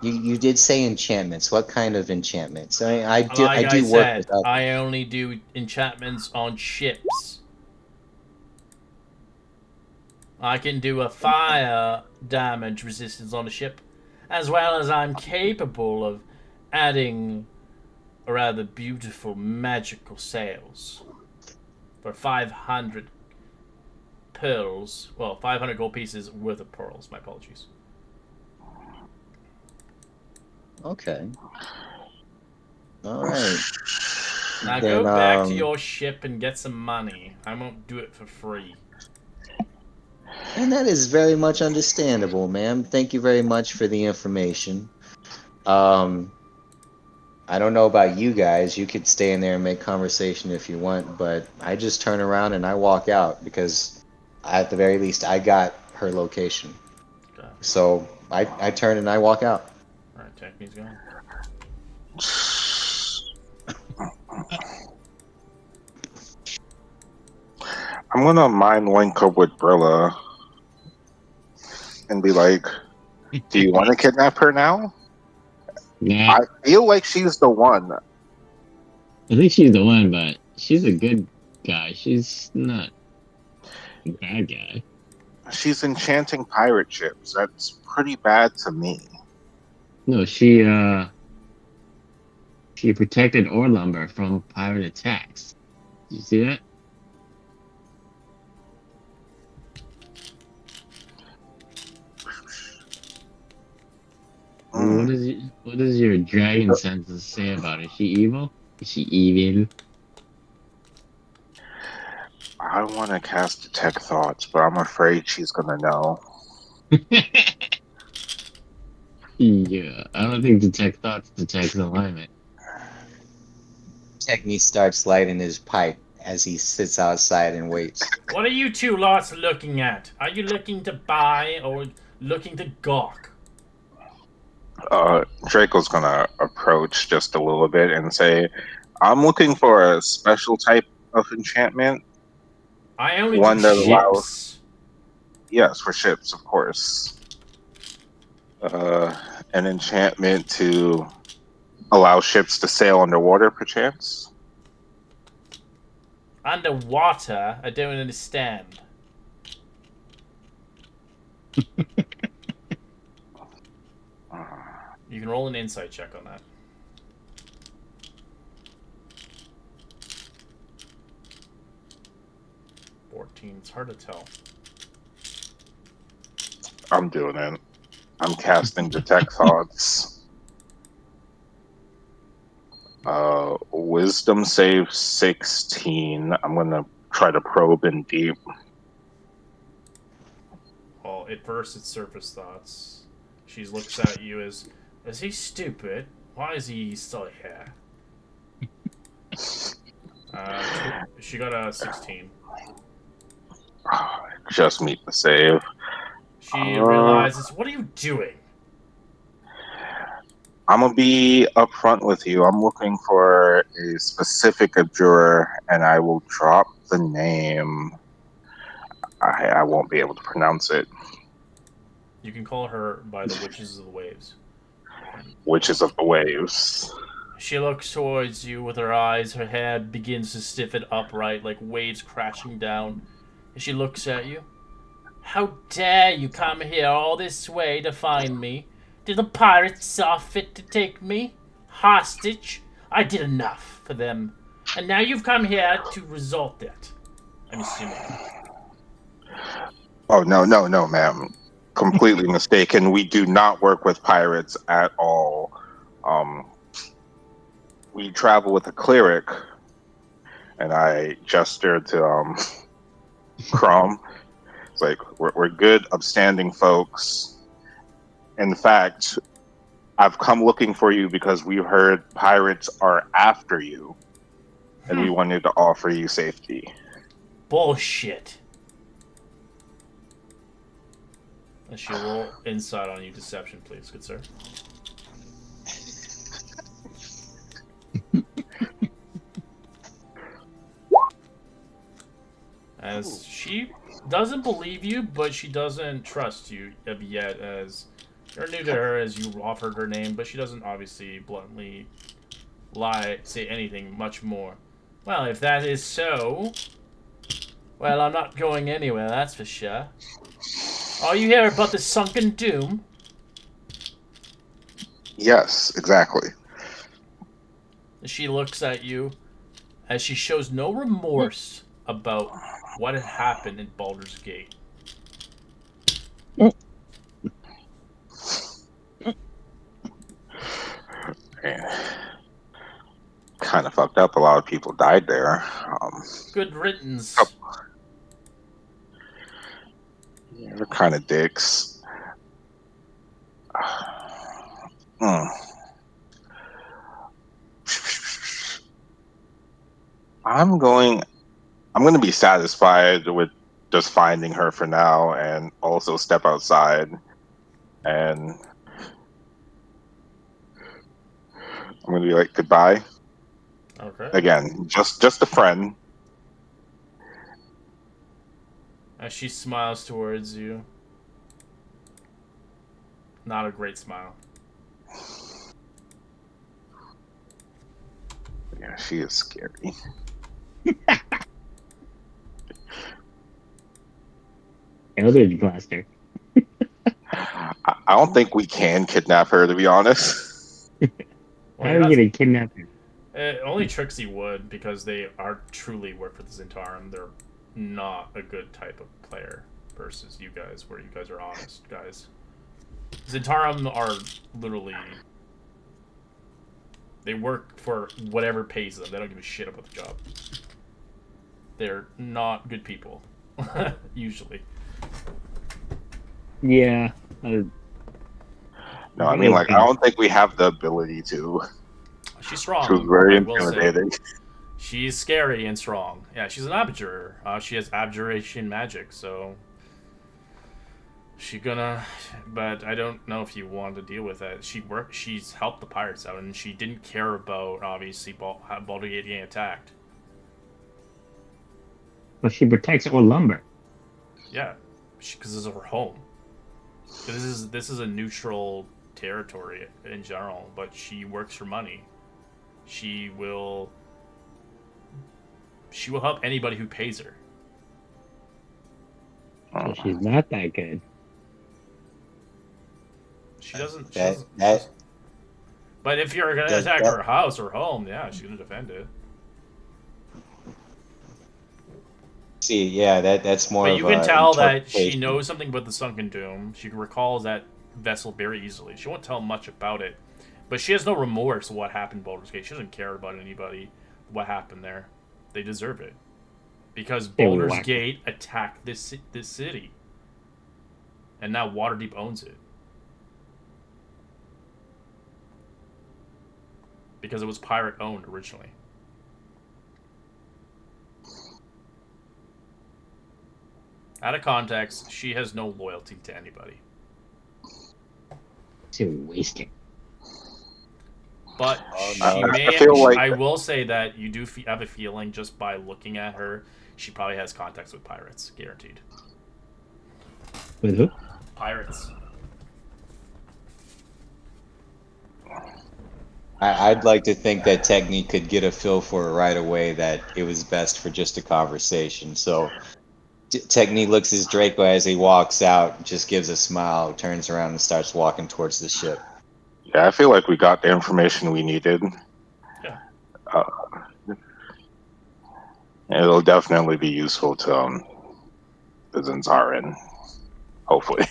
Speaker 4: You did say enchantments. What kind of enchantments? I
Speaker 2: Like I
Speaker 4: do work with
Speaker 2: said,
Speaker 4: others.
Speaker 2: I only do enchantments on ships. I can do a fire damage resistance on a ship, as well as I'm capable of adding rather beautiful magical sails for 500 pearls. Well, 500 gold pieces worth of pearls. My apologies.
Speaker 4: Okay. All right.
Speaker 2: Now go
Speaker 4: Then
Speaker 2: back to your ship and get some money. I won't do it for free.
Speaker 4: and that is very much understandable, ma'am. Thank you very much for the information. Um, I don't know about you guys. You could stay in there and make conversation if you want, but I just turn around and I walk out because at the very least I got her location.
Speaker 2: Okay.
Speaker 4: So I turn and I walk out.
Speaker 2: Alright, Technique's gone.
Speaker 1: I'm gonna mind link up with Brilla and be like, "Do you want to kidnap her now?"
Speaker 6: Nah,
Speaker 1: I feel like she's the one.
Speaker 6: I think she's the one, but she's a good guy. She's not a bad guy.
Speaker 1: She's enchanting pirate ships. That's pretty bad to me.
Speaker 6: No, she protected Orlumber from pirate attacks. Did you see that?
Speaker 1: Mm.
Speaker 6: What does your dragon senses say about her? Is she evil? Is she evil?
Speaker 1: I want to cast Detect Thoughts, but I'm afraid she's gonna know.
Speaker 6: Yeah, I don't think detect thoughts detects alignment.
Speaker 4: Techni starts lighting his pipe as he sits outside and waits.
Speaker 2: What are you two lots looking at? Are you looking to buy or looking to gawk?
Speaker 1: Draco's gonna approach just a little bit and say, "I'm looking for a special type of enchantment,
Speaker 2: I only do
Speaker 1: one that allows,
Speaker 2: ships.
Speaker 1: yes, for ships, of course, uh, an enchantment to allow ships to sail underwater, perchance."
Speaker 2: Underwater? I don't understand. You can roll an insight check on that. 14. It's hard to tell.
Speaker 1: I'm doing it. I'm casting Detect Thoughts. Wisdom save 16. I'm gonna try to probe in deep.
Speaker 2: Well, at first it's surface thoughts. She looks at you as, is he stupid? Why is he still here? She got a 16.
Speaker 1: Just meet the save.
Speaker 2: She
Speaker 1: Uh,
Speaker 2: realizes, what are you doing?
Speaker 1: I'm gonna be upfront with you. I'm looking for a specific abjurer, and I will drop the name. I won't be able to pronounce it.
Speaker 2: You can call her by the Witches of the Waves. And
Speaker 1: Witches of the Waves.
Speaker 2: she looks towards you with her eyes. Her head begins to stiffen upright like waves crashing down. And she looks at you. How dare you come here all this way to find me? Did the pirates saw fit to take me? Hostage? I did enough for them. And now you've come here to result it. I'm assuming.
Speaker 1: Oh, no, no, no, ma'am. Completely mistaken. We do not work with pirates at all. Um, we travel with a cleric, and I gestured to Crom. It's like we're good, upstanding folks. In fact, I've come looking for you because we heard pirates are after you, and we wanted to offer you safety.
Speaker 2: Bullshit. And she'll roll insight on you, deception, please, good sir. She doesn't believe you, but she doesn't trust you yet, as you're new to her, as you offered her name, but she doesn't obviously bluntly say anything much more. Well, if that is so, well, I'm not going anywhere, that's for sure. Are you here about the sunken doom?
Speaker 1: Yes, exactly.
Speaker 2: She looks at you as she shows no remorse about what had happened in Baldur's Gate.
Speaker 1: Kind of fucked up. A lot of people died there.
Speaker 2: Good riddance.
Speaker 1: Yeah, they're kind of dicks. Hmm. I'm going. I'm going to be satisfied with just finding her for now, and also step outside. And I'm going to be like goodbye
Speaker 2: Okay.
Speaker 1: again. Just a friend.
Speaker 2: As she smiles towards you. Not a great smile.
Speaker 1: Yeah, she is scary.
Speaker 6: Eldritch Blaster.
Speaker 1: I don't think we can kidnap her, to be honest.
Speaker 2: Well,
Speaker 6: How
Speaker 2: you're
Speaker 6: are we
Speaker 2: not.
Speaker 6: gonna kidnap her?
Speaker 2: Only Trixie would, because they are truly work for the Zentarum. They're not a good type of player versus you guys, where you guys are honest guys. Zentarum are literally. They work for whatever pays them. They don't give a shit about the job. They're not good people, usually.
Speaker 6: Yeah.
Speaker 1: No, I mean, like, I don't think we have the ability to.
Speaker 2: She's
Speaker 1: She was
Speaker 2: strong,
Speaker 1: very
Speaker 2: I will say.
Speaker 1: intimidating.
Speaker 2: She's scary and strong. Yeah, she's an abjurer. She has abjuration magic, so she gonna. But I don't know if you want to deal with that. She's helped the pirates out, and she didn't care about obviously Baldur's Gate getting attacked.
Speaker 6: But she protects all lumber.
Speaker 2: Yeah, because this is her home. This is a neutral territory in general, but she works for money. She will. She will help anybody who pays her.
Speaker 6: So she's not that good.
Speaker 2: She doesn't.
Speaker 4: That
Speaker 2: But if you're gonna attack
Speaker 4: that
Speaker 2: her house or home, yeah, she's gonna defend it.
Speaker 4: see, yeah, that's more
Speaker 2: But
Speaker 4: of
Speaker 2: you can
Speaker 4: a
Speaker 2: tell that she
Speaker 4: interpretation.
Speaker 2: knows something about the Sunken Doom. She recalls that vessel very easily. She won't tell much about it, but she has no remorse of what happened in Baldur's Gate. She doesn't care about anybody, what happened there. They deserve it because
Speaker 6: They were
Speaker 2: Baldur's
Speaker 6: whacked.
Speaker 2: Gate attacked this city, and now Waterdeep owns it because it was pirate owned originally. Out of context, she has no loyalty to anybody.
Speaker 6: To waste it.
Speaker 2: But
Speaker 4: Oh,
Speaker 2: she
Speaker 4: no.
Speaker 2: may.
Speaker 1: I feel like
Speaker 2: I will say that you do have a feeling just by looking at her, she probably has contacts with pirates, guaranteed.
Speaker 6: With who?
Speaker 2: Pirates.
Speaker 4: I'd like to think that Technique could get a feel for it right away that it was best for just a conversation. So Technique looks at Draco as he walks out, just gives a smile, turns around, and starts walking towards the ship.
Speaker 1: yeah, I feel like we got the information we needed.
Speaker 2: Yeah.
Speaker 1: Uh, It'll definitely be useful to the Zentaran, hopefully.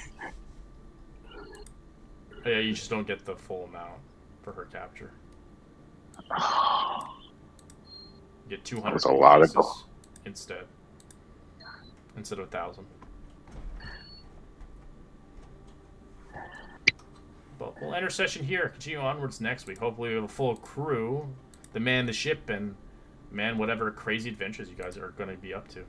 Speaker 2: Yeah, you just don't get the full amount for her capture. You get 200
Speaker 1: was a
Speaker 2: gold
Speaker 1: lot of
Speaker 2: pieces
Speaker 1: gold.
Speaker 2: instead of 1,000. But we'll end our session here. Continue onwards next week. Hopefully, we have a full crew to man the ship and man whatever crazy adventures you guys are going to be up to.